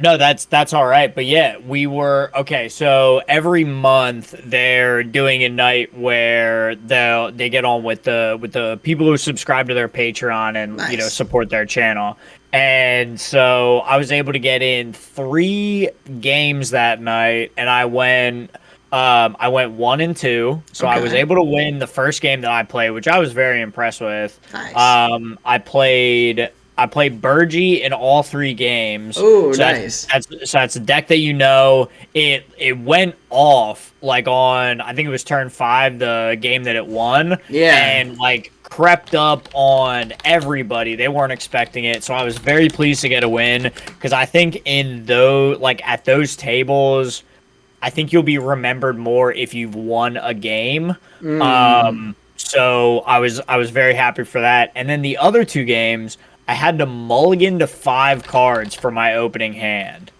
No, that's all right. But yeah, we were okay. So every month they're doing a night where they get on with the people who subscribe to their Patreon and Nice. support their channel. And so I was able to get in 3 games that night, and I went 1 and 2. So I was Okay. able to win the first game that I played, which I was very impressed with. Nice. I played Burgie in all 3 games. Oh, So that's nice. that's a deck that it went off like on, I think it was turn 5, the game that it won, Yeah. and like crept up on everybody. They weren't expecting it. So I was very pleased to get a win, because I think at those tables, I think you'll be remembered more if you've won a game. Mm. So I was very happy for that. And then the other 2 games, I had to mulligan to 5 cards for my opening hand.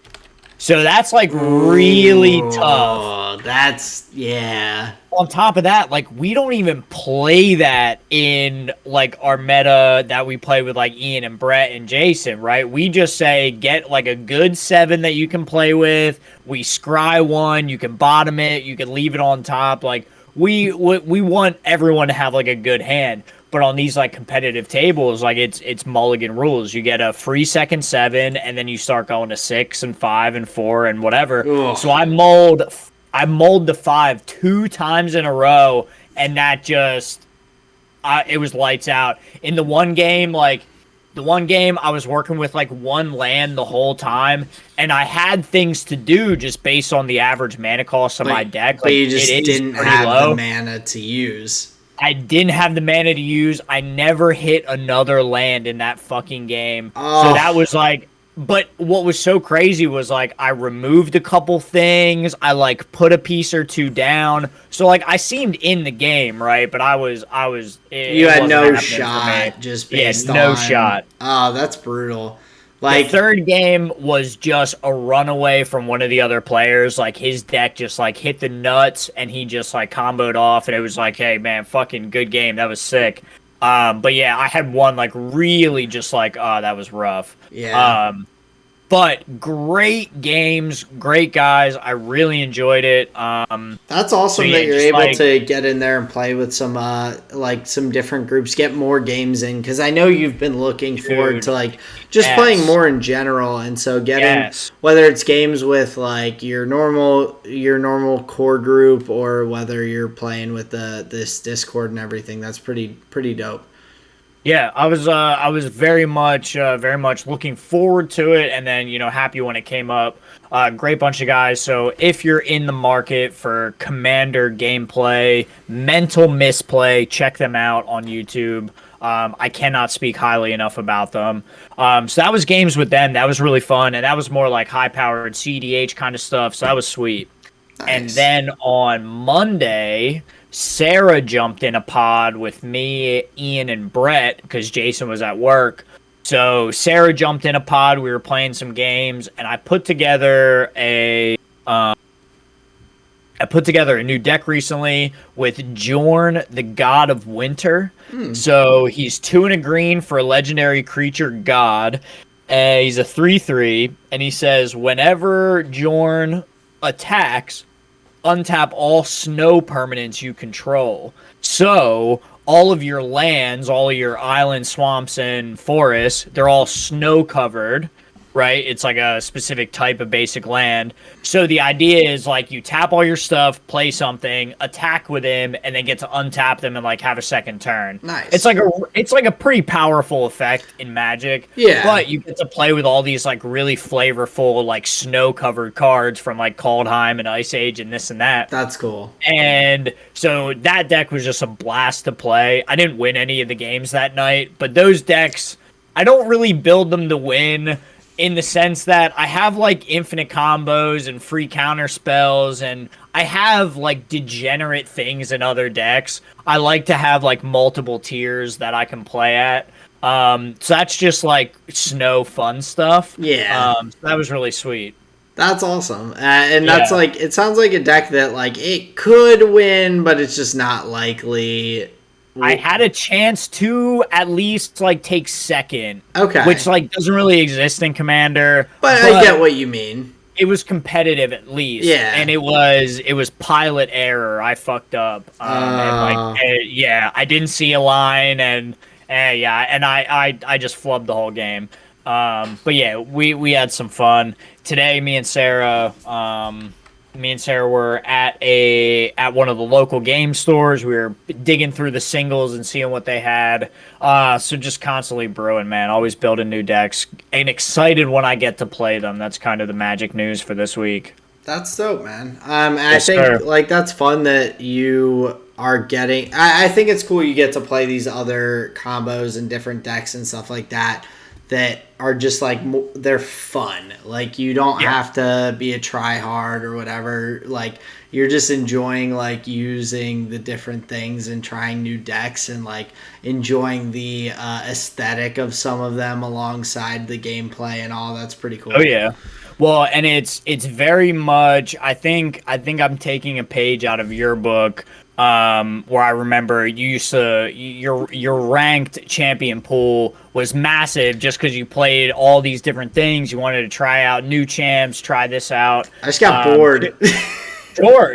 So that's like really tough. Ooh, that's yeah. On top of that, like we don't even play that in like our meta that we play with like Ian and Brett and Jason, right? We just say get like a good 7 that you can play with. We scry one, you can bottom it, you can leave it on top. Like we want everyone to have like a good hand. But on these like competitive tables, like it's mulligan rules. You get a free second 7, and then you start going to 6 and 5 and 4 and whatever. Ugh. So I mulled the 5 2 times in a row, and that just it was lights out. In the one game, I was working with like 1 land the whole time, and I had things to do just based on the average mana cost of my deck. But Like you it just is didn't pretty have the low. mana to use. I didn't have the mana to use. I never hit another land in that fucking game. So Oh, that was like, but what was so crazy was like I removed a couple things. I like put a piece or 2 down. So like I seemed in the game, right? But you it had wasn't no happening for me. shot just Yeah, based no on. shot. Oh, that's brutal. The Like, third game was just a runaway from one of the other players. Like his deck just like hit the nuts, and he just like comboed off, and it was like, hey man, fucking good game. That was sick. But yeah, I had one like really just like, oh, that was rough. yeah. Um, but great games, great guys. I really enjoyed it. That's So awesome that yeah, you're just able like, to get in there and play with some like some different groups, get more games in because I know you've been looking forward to dude, like just playing yes, more in general, and so getting yes. whether it's games with like your normal core group or whether you're playing with this Discord and everything, that's pretty dope. Yeah, I was very much looking forward to it, and then happy when it came up. Great bunch of guys. So if you're in the market for Commander gameplay, Mental Misplay, check them out on YouTube. I cannot speak highly enough about them. So that was games with them. That was really fun, and that was more like high-powered cEDH kind of stuff. So that was sweet. And Nice. then on Monday, Sarah jumped in a pod with me, Ian, and Brett because Jason was at work. So Sarah jumped in a pod. We were playing some games, and I put together a new deck recently with Jorn, the God of Winter. Hmm. So he's 2 and a green for a legendary creature god. He's a 3/3, and he says whenever Jorn attacks, untap all snow permanents you control. So all of your lands, all of your islands, swamps, and forests, they're all snow covered, right? It's like a specific type of basic land. So the idea is like you tap all your stuff, play something, attack with him, and then get to untap them and like have a second turn. It's Nice. like a pretty powerful effect in Magic, Yeah, but you get to play with all these like really flavorful like snow covered cards from like Kaldheim and Ice Age and this and that. that's cool. And so that deck was just a blast to play. I didn't win any of the games that night, but those decks, I don't really build them to win. in the sense that I have like infinite combos and free counter spells, and I have like degenerate things in other decks. I like to have like multiple tiers that I can play at. So that's just like snow fun stuff. Yeah. So that was really sweet. That's awesome. And that's Yeah. like, it sounds like a deck that like it could win, but it's just not likely. I had a chance to at least like take second, which Okay. like doesn't really exist in Commander, But I but get what you mean. it was competitive at least, and Yeah. it was pilot error. I fucked up, and like yeah, I didn't see a line, and yeah, and I just flubbed the whole game. But yeah, we had some fun today. Me and Sarah were at one of the local game stores. We were digging through the singles and seeing what they had. So just constantly brewing, man. Always building new decks and excited when I get to play them. That's kind of the magic news for this week. That's dope, man. And I Yes, think sir. like that's fun that you are getting. I think it's cool you get to play these other combos and different decks and stuff like that that are just like they're fun. Like you don't Yeah. have to be a try hard or whatever. Like you're just enjoying like using the different things and trying new decks and like enjoying the aesthetic of some of them alongside the gameplay and all. That's pretty cool. Oh yeah. Well, and it's very much. I think I'm taking a page out of your book, where I remember you used to your ranked champion pool was massive just because you played all these different things. You wanted to try out new champs, try this out. I just got Um, bored.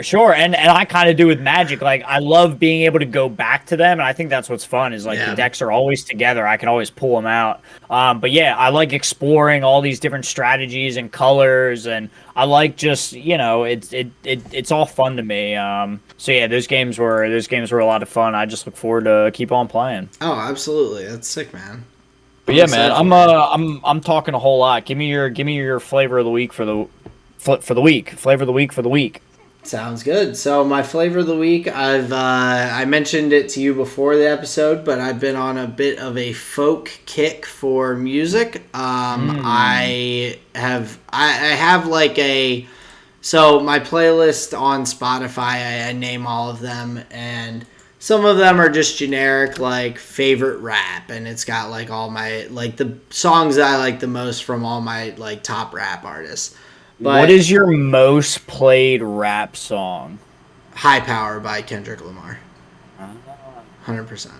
Sure, and I kind of do with Magic. Like I love being able to go back to them, and I think that's what's fun. Is like Yeah. the decks are always together. I can always pull them out. But yeah, I like exploring all these different strategies and colors, and I like just it's all fun to me. So yeah, those games were a lot of fun. I just look forward to keep on playing. Oh, absolutely. That's sick, man. But I'm yeah, man, excited I'm for it. I'm talking a whole lot. Give me your flavor of the week for the week. Flavor of the week for the week. Sounds good. So my flavor of the week, I mentioned it to you before the episode, but I've been on a bit of a folk kick for music. Mm. I have like a so my playlist on Spotify. I name all of them, and some of them are just generic like favorite rap, and it's got like all my like the songs that I like the most from all my like top rap artists. What But is your most played rap song? High Power by Kendrick Lamar. 100%.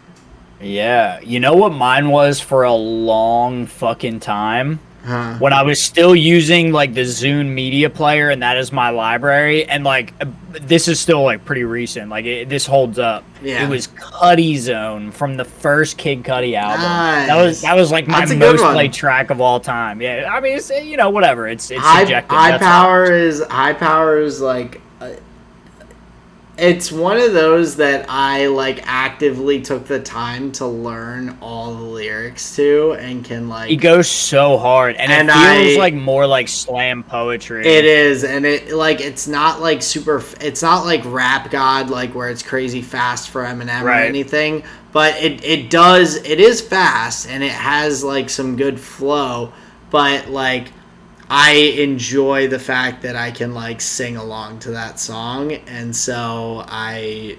Yeah, you know what mine was for a long fucking time? Huh. When I was still using like the Zune media player, and that is my library, and like this is still like pretty recent, like this holds up. It Yeah. was Cuddy Zone from the first Kid Cudi album. That was Nice. that was like my That's a good most played one. track of all time. Yeah, I mean it's whatever. It's High subjective. That's all. High Power is like it's one of those that I like actively took the time to learn all the lyrics to and can He like goes so hard, and and it feels I like more like slam poetry. it is, and it like it's not like super. It's not like Rap God, like where it's crazy fast for Eminem or Right. anything. But it does. It is fast, and it has like some good flow. But like, I enjoy the fact that I can like sing along to that song, and so I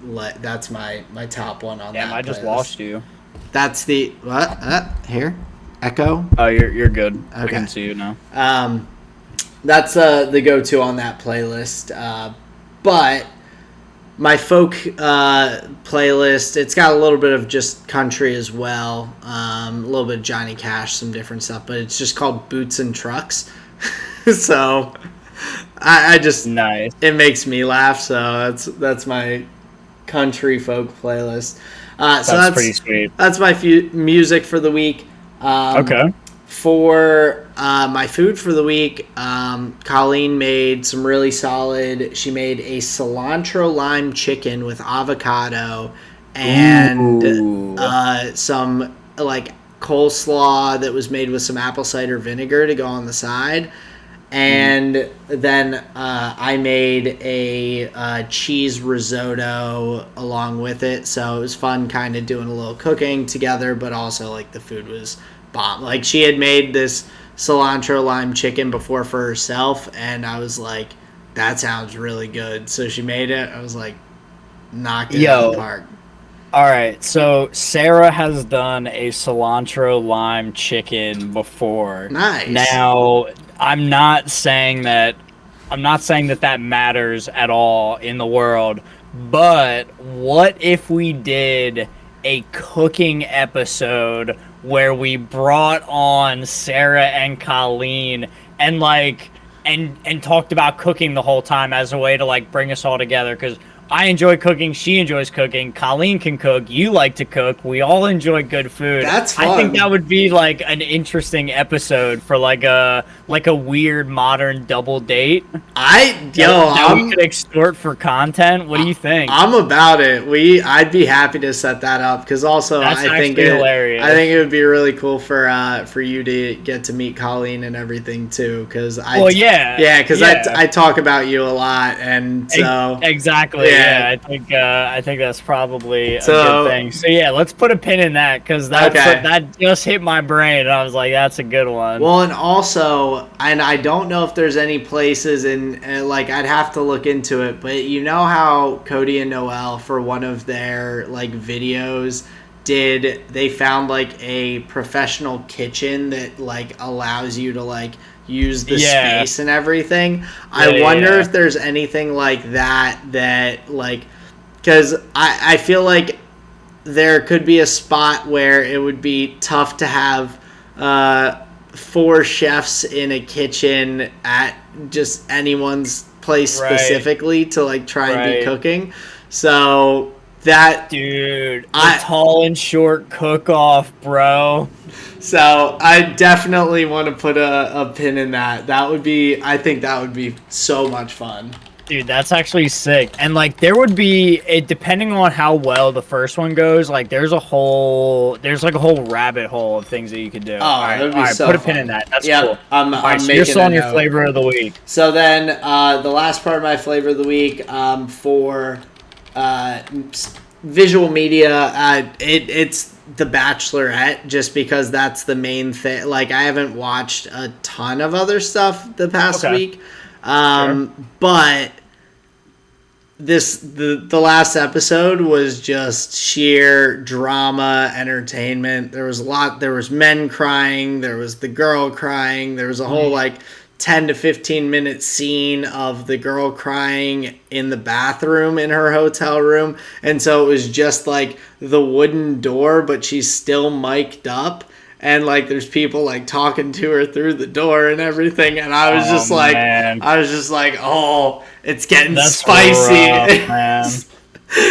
let that's my top one on Damn, that I just playlist. lost you. That's the what here echo. Oh, you're good. I Okay. can see you now. Um, that's the go-to on that playlist. But my folk playlist, it's got a little bit of just country as well, a little bit of Johnny Cash, some different stuff, but it's just called Boots and Trucks. So I just Nice. it makes me laugh. So that's my country folk playlist. So That's pretty sweet. that's my music for the week. Okay. For my food for the week, Colleen made some really solid. She made a cilantro lime chicken with avocado and Ooh. some like coleslaw that was made with some apple cider vinegar to go on the side. And then I made a cheese risotto along with it. So it was fun kind of doing a little cooking together, but also like the food was bomb. Like she had made this cilantro lime chicken before for herself, and I was like, that sounds really good. So she made it. I was like, knocked it out of the Yo, park. all right. So Sarah has done a cilantro lime chicken before. Nice. Now, I'm not saying that that matters at all in the world, but what if we did a cooking episode where we brought on Sarah and Colleen and talked about cooking the whole time as a way to like bring us all together? Because I enjoy cooking, she enjoys cooking, Colleen can cook, you like to cook, we all enjoy good food. That's I think fun. that would be like an interesting episode for like a weird modern double date that we could extort for content. What do you think? I'm about it. I'd be happy to set that up because also That's I think actually hilarious. I think it would be really cool for you to get to meet Colleen and everything too. Because I talk about you a lot, and so exactly. Yeah, I think that's probably a good thing. So yeah, let's put a pin in that because that just hit my brain, and I was like, that's a good one. Well, and also, and I don't know if there's any places like I'd have to look into it, but you know how Cody and Noel for one of their like videos they found like a professional kitchen that like allows you to like use the space and everything. I wonder if there's anything like that like, because I feel like there could be a spot where it would be tough to have 4 chefs in a kitchen at just anyone's place specifically to like try and be cooking. So that dude, the tall and short cook-off, bro. So I definitely want to put a pin in that. I think that would be so much fun. Dude, that's actually sick. And like there would be depending on how well the first one goes, like there's like a whole rabbit hole of things that you could do. All right, so put a pin in that. That's cool. I'm making you're still on your flavor of the week. So then the last part of my flavor of the week for visual media, it's The Bachelorette, just because that's the main thing. Like I haven't watched a ton of other stuff the past week. But the last episode was just sheer drama, entertainment. There was men crying, there was the girl crying, there was a whole like 10 to 15 minute scene of the girl crying in the bathroom in her hotel room. And so it was just like the wooden door, but she's still mic'd up. And like, there's people like talking to her through the door and everything. And I was just like, oh, it's getting spicy. Rough, man.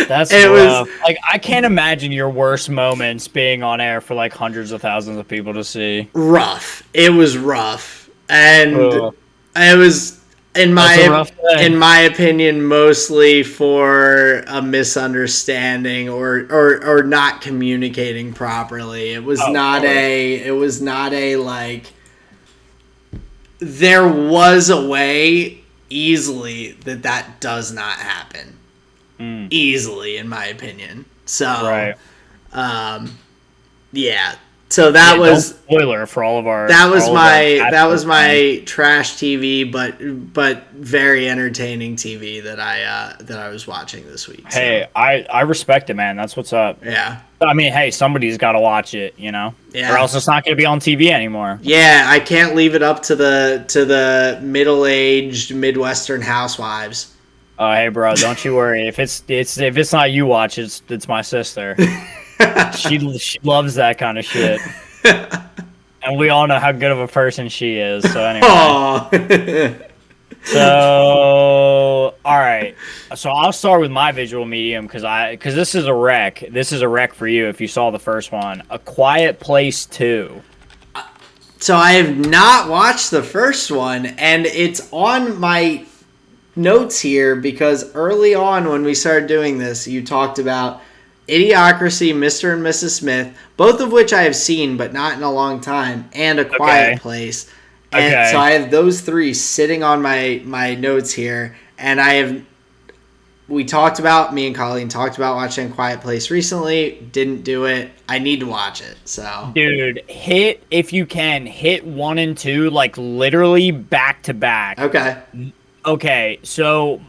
That's rough. Like, I can't imagine your worst moments being on air for like hundreds of thousands of people to see. Rough. It was rough. And it was, in my opinion, mostly for a misunderstanding or not communicating properly. It was not a like, there was a way easily that does not happen. Easily, in my opinion. So, yeah. So that was spoiler for all of our. That was my trash TV, but very entertaining TV that I was watching this week. Hey, I respect it, man. That's what's up. Yeah. I mean, hey, somebody's got to watch it, you know. Yeah. Or else it's not going to be on TV anymore. Yeah, I can't leave it up to the middle-aged Midwestern housewives. Oh, hey, bro, don't you worry. If it's not you watch, it's my sister. She loves that kind of shit. And we all know how good of a person she is. So anyway. So all right. So I'll start with my visual medium because this is a wreck. This is a wreck for you if you saw the first one. A Quiet Place 2. So I have not watched the first one, and it's on my notes here because early on when we started doing this, you talked about Idiocracy, Mr. and Mrs. Smith, both of which I have seen but not in a long time, and A Quiet Place. And so I have those 3 sitting on my notes here, and I have me and Colleen talked about watching Quiet Place recently. Didn't do it. I need to watch it. So, Dude, if you can, hit 1 and 2, like, literally back to back. okay. Okay, so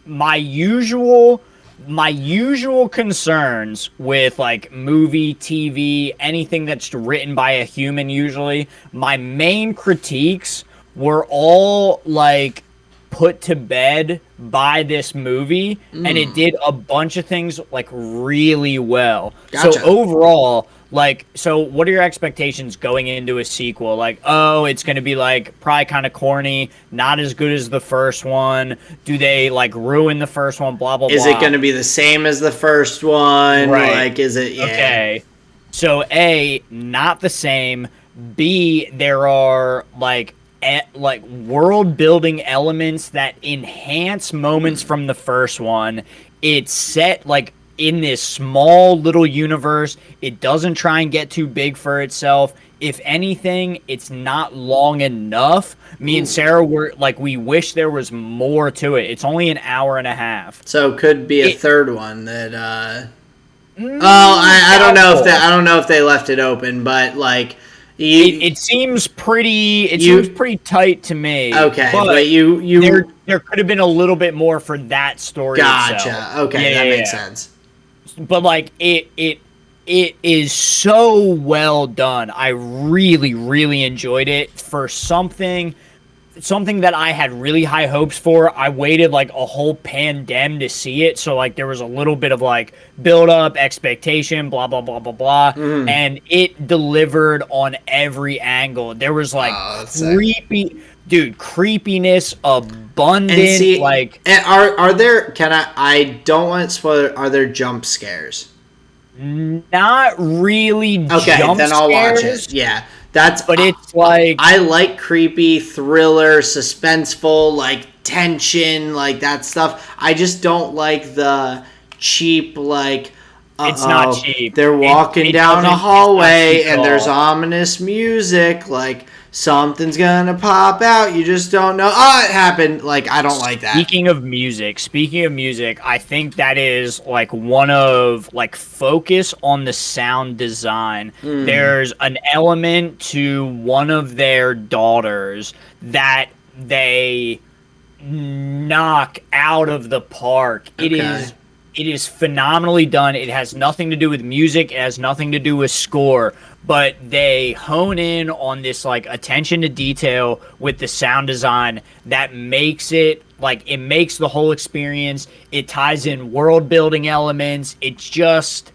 my usual my usual concerns with like movie, TV, anything that's written by a human usually, my main critiques were all like put to bed by this movie, and it did a bunch of things like really well. So Gotcha. overall, like, so what are your expectations going into a sequel? Like, oh, it's going to be like probably kind of corny, not as good as the first one. Do they like ruin the first one? Blah blah blah. Is it going to be the same as the first one? Right. Like, is it? Yeah. Okay. So A, not the same. B, there are like world building elements that enhance moments from the first one. It's set like in this small little universe. It doesn't try and get too big for itself. If anything, it's not long enough. Me and Sarah were like, we wish there was more to it. It's only an hour and a half. So could be a It- third one that. I don't know if they left it open, but like. It seems pretty. It seems pretty tight to me. Okay, but there could have been a little bit more for that story. Gotcha. Itself. Okay, that makes sense. But like it is so well done. I really enjoyed it for something that I had really high hopes for. I waited like a whole pandem to see it, so like there was a little bit of like build up, expectation, blah blah blah blah blah, and it delivered on every angle. There was like creepiness abundant. And see, like, are there? I don't want to spoil. Are there jump scares? not really. Okay, jump then I'll watch scares, it. Yeah, but it's like I like creepy, thriller, suspenseful, like tension, like that stuff. I just don't like the cheap, like. It's not cheap. They're walking it down a doesn't- hallway it's not cheap at and there's all. ominous music, like something's gonna pop out. You just don't know. Oh, it happened. Like, I don't like that. Speaking of music, I think that is like one of like focus on the sound design. There's an element to one of their daughters that they knock out of the park. It is phenomenally done. It has nothing to do with music. It has nothing to do with score. But they hone in on this like attention to detail with the sound design that makes it like it makes the whole experience. It ties in world building elements. It's just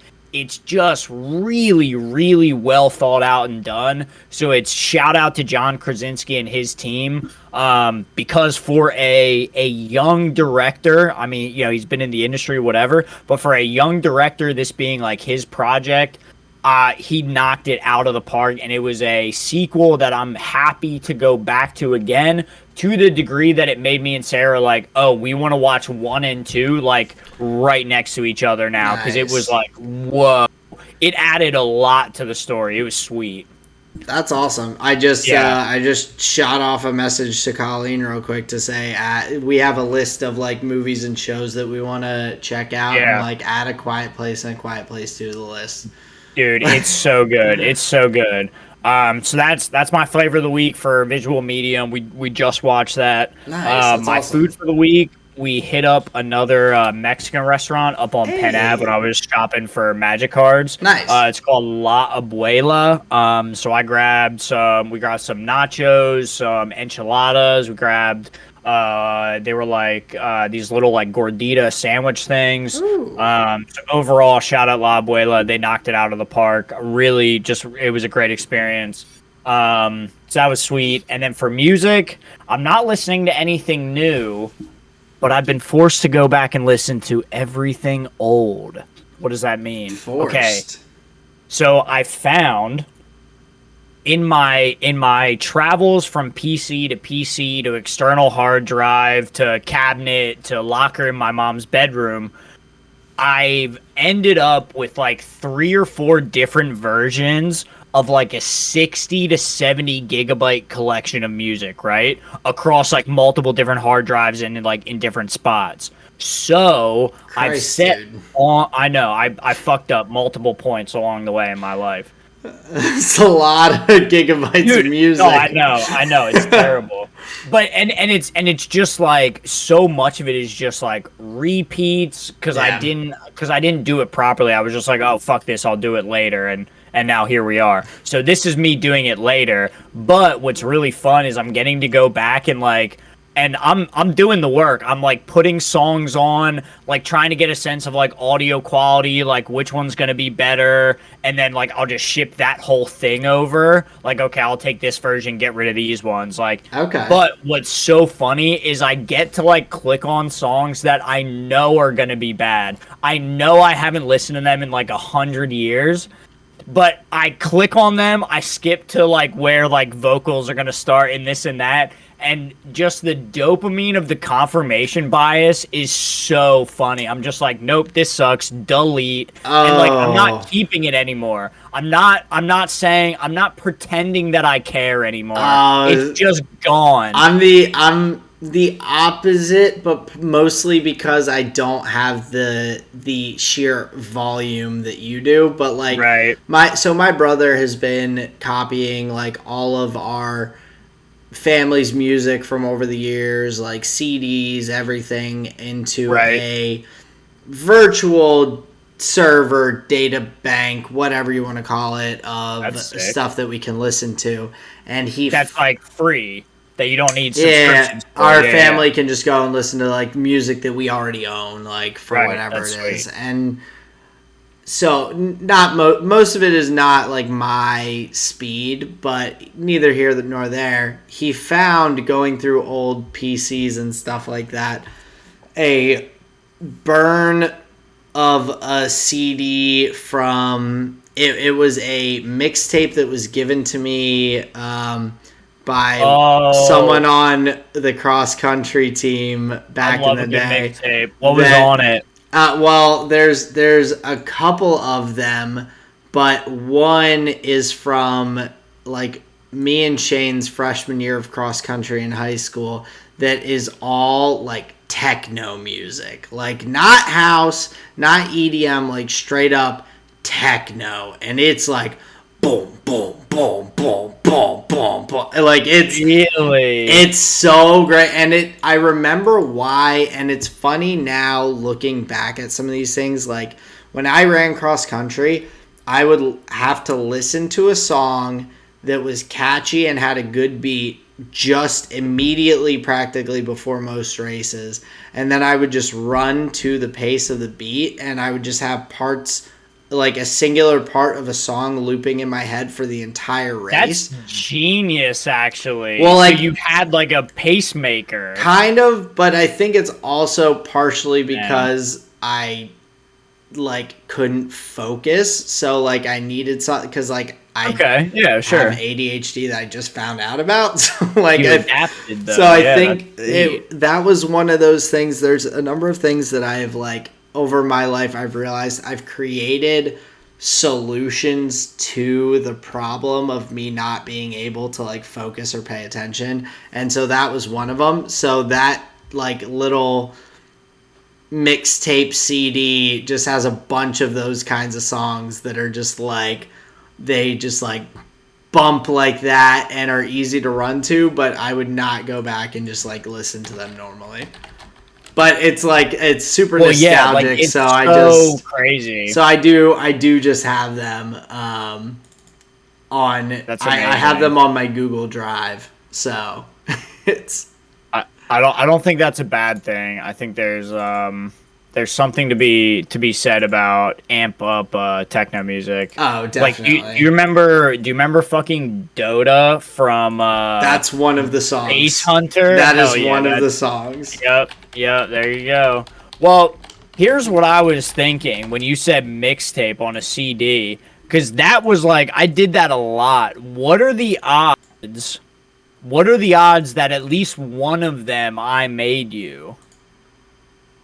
really well thought out and done. So it's shout out to John Krasinski and his team, because for a young director, I mean, you know, he's been in the industry, whatever, but for a young director, this being like his project, he knocked it out of the park, and it was a sequel that I'm happy to go back to again, to the degree that it made me and Sarah like, oh, we want to watch 1 and 2 like right next to each other now, because it was like, whoa, it added a lot to the story. It was sweet. That's awesome. I just shot off a message to Colleen real quick to say we have a list of like movies and shows that we want to check out, and like add A Quiet Place and A Quiet Place to the list. Dude, it's so good. It's so good. So that's my flavor of the week for visual medium. We just watched that. Nice. My awesome. food for the week, we hit up another Mexican restaurant up on Penn Ave when I was shopping for Magic cards. Nice. It's called La Abuela. So we grabbed some nachos, some enchiladas. We grabbed they were like these little like gordita sandwich things. So overall, shout out La Abuela. They knocked it out of the park. Really, it was a great experience. So that was sweet. And then for music, I'm not listening to anything new, but I've been forced to go back and listen to everything old. What does that mean? Forced. Okay. So I found in my travels from PC to external hard drive to cabinet to locker in my mom's bedroom, I've ended up with like 3 or 4 different versions of like a 60 to 70 gigabyte collection of music, right? Across like multiple different hard drives and like in different spots. So I've Christ, set dude. on, I know, I fucked up multiple points along the way in my life. It's a lot of gigabytes of Dude, no, music. I know, it's terrible. But and it's just like so much of it is just like repeats because Yeah. I didn't do it properly. I was just like, oh fuck this, I'll do it later, and now here we are. So this is me doing it later. But what's really fun is I'm getting to go back and like and I'm doing the work. I'm like putting songs on, like trying to get a sense of like audio quality, like which one's gonna be better, and then like I'll just ship that whole thing over. Like, okay, I'll take this version, get rid of these ones. Like, Okay. but what's so funny is I get to like click on songs that I know are gonna be bad. I know I haven't listened to them in like 100 years, but I click on them, I skip to like where like vocals are gonna start and this and that, and just the dopamine of the confirmation bias is so funny. I'm just like, nope, this sucks, delete. And like I'm Oh. not keeping it anymore. I'm not pretending that I care anymore. It's Uh, just gone. I'm the opposite, but mostly because I don't have the sheer volume that you do. But like Right. my brother has been copying like all of our family's music from over the years, like CDs, everything, into Right. a virtual server data bank, whatever you want to call it, of That's sick. stuff that we can listen to. And That's like free. That you don't need yeah, subscriptions for. our Yeah, yeah. family can just go and listen to like music that we already own, like for Right. whatever That's it is. sweet. And so not most of it is not like my speed, but neither here nor there. He found, going through old PCs and stuff like that, a burn of a CD from it was a mixtape that was given to me by Oh, someone on the cross country team I back in love the a good day. mixtape. What was That on it? well, there's a couple of them, but one is from like me and Shane's freshman year of cross country in high school. That is all like techno music, like not house, not EDM, like straight up techno, and it's like boom, boom, boom, boom, boom, boom, boom. Like Really? it's so great, and I remember why, and it's funny now looking back at some of these things. Like when I ran cross country, I would have to listen to a song that was catchy and had a good beat just immediately, practically before most races, and then I would just run to the pace of the beat, and I would just have parts, like a singular part of a song, looping in my head for the entire That's race. genius, actually. Well, So like you had like a pacemaker. kind of, but I think it's also partially Man. because I like couldn't focus, so like I needed something, because like I Okay. Yeah, have sure. ADHD that I just found out about. So like You I adapted so though. I Yeah, that's think sweet. that was one of those things. There's a number of things that I have, like, over my life, I've realized I've created solutions to the problem of me not being able to like focus or pay attention, and so that was one of them. So that like little mixtape CD just has a bunch of those kinds of songs that are just like, they just like bump like that and are easy to run to, but I would not go back and just like listen to them normally. But it's like it's super Well, yeah, like nostalgic, it's so I so just crazy. so I do just have them on That's I have amazing. them on my Google Drive. So it's I don't think that's a bad thing. I think there's something to be said about amp up techno music. oh, Like definitely. do you remember fucking Dota from That's one of the Ace songs. Hunter? That Hell is yeah, one of the that's songs. yep, yep, there you go. Well, here's what I was thinking when you said mixtape on a CD, because that was like I did that a lot. What are the odds? What are the odds that at least one of them I made you?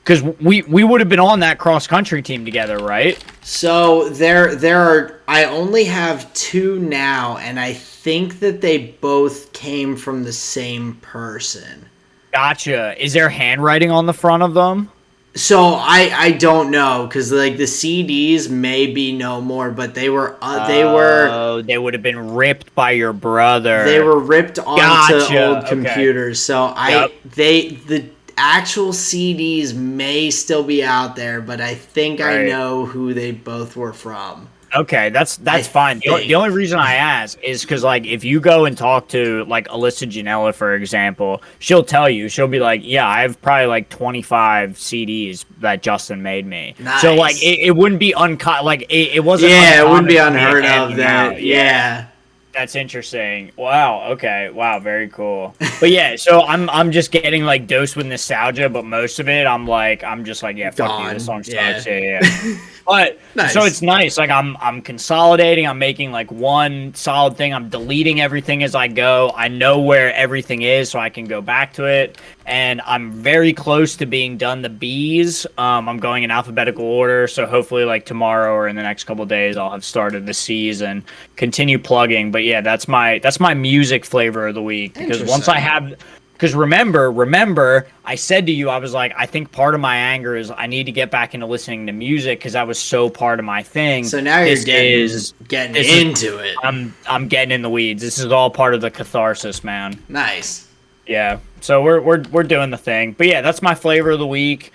Because we would have been on that cross country team together, right? So there are. I only have two now, and I think that they both came from the same person. Gotcha. Is there handwriting on the front of them? So I don't know because like the CDs may be no more, but Oh, they would have been ripped by your they brother. were ripped onto old Gotcha. Okay. computers. So Yep. the actual CDs may still be out there, but I think I Right. know who they both were from. Okay, I that's fine. The think. only reason I ask is because like if you go and talk to like Alyssa Janella, for example, she'll tell you, she'll be like, yeah, I have probably like 25 CDs that Justin made me. So like Nice. it wouldn't be it wasn't Yeah, it wouldn't uncommon be for me to unheard hand of them that. out. Yeah. Yeah. That's interesting. Wow. Okay. Wow. Very cool. But yeah, so I'm just getting like dosed with nostalgia, but most of it I'm just like, yeah, fuck you. This Gone. song Yeah. sucks. Yeah, yeah. But so Nice. it's nice. Like I'm consolidating. I'm making like one solid thing. I'm deleting everything as I go. I know where everything is, so I can go back to it. And I'm very close to being done the bees. I'm going in alphabetical order, so hopefully like tomorrow or in the next couple days, I'll have started the C's and continue plugging. But yeah, that's my music flavor of the week because once I Interesting. have. Because remember, I said to you, I was like, I think part of my anger is I need to get back into listening to music because that was so part of my thing. So now you're This getting is getting this is into it. I'm getting in the weeds. This is all part of the catharsis, man. Nice. Yeah. So we're doing the thing. But yeah, that's my flavor of the week.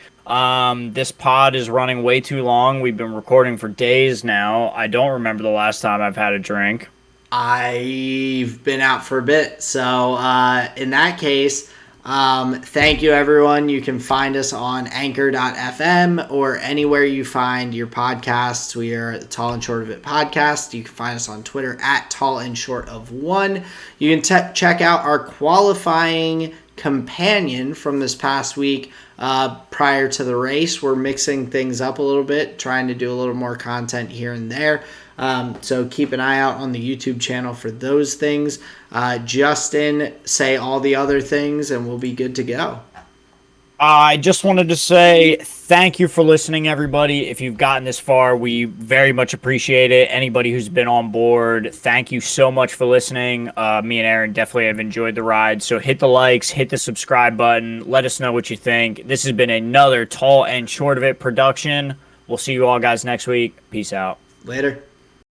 This pod is running way too long. We've been recording for days now. I don't remember the last time I've had a drink. I've been out for a bit. So, in that case, thank you, everyone. You can find us on anchor.fm or anywhere you find your podcasts. We are the Tall and Short of It podcast. You can find us on Twitter at Tall and Short of One. You can check out our qualifying companion from this past week prior to the race. We're mixing things up a little bit, trying to do a little more content here and there. So keep an eye out on the YouTube channel for those things. Justin, say all the other things and we'll be good to go. I just wanted to say thank you for listening, everybody. If you've gotten this far, we very much appreciate it. Anybody who's been on board, thank you so much for listening. Me and Aaron definitely have enjoyed the ride. So hit the likes, hit the subscribe button. Let us know what you think. This has been another Tall and Short of It production. We'll see you all guys next week. Peace out. Later.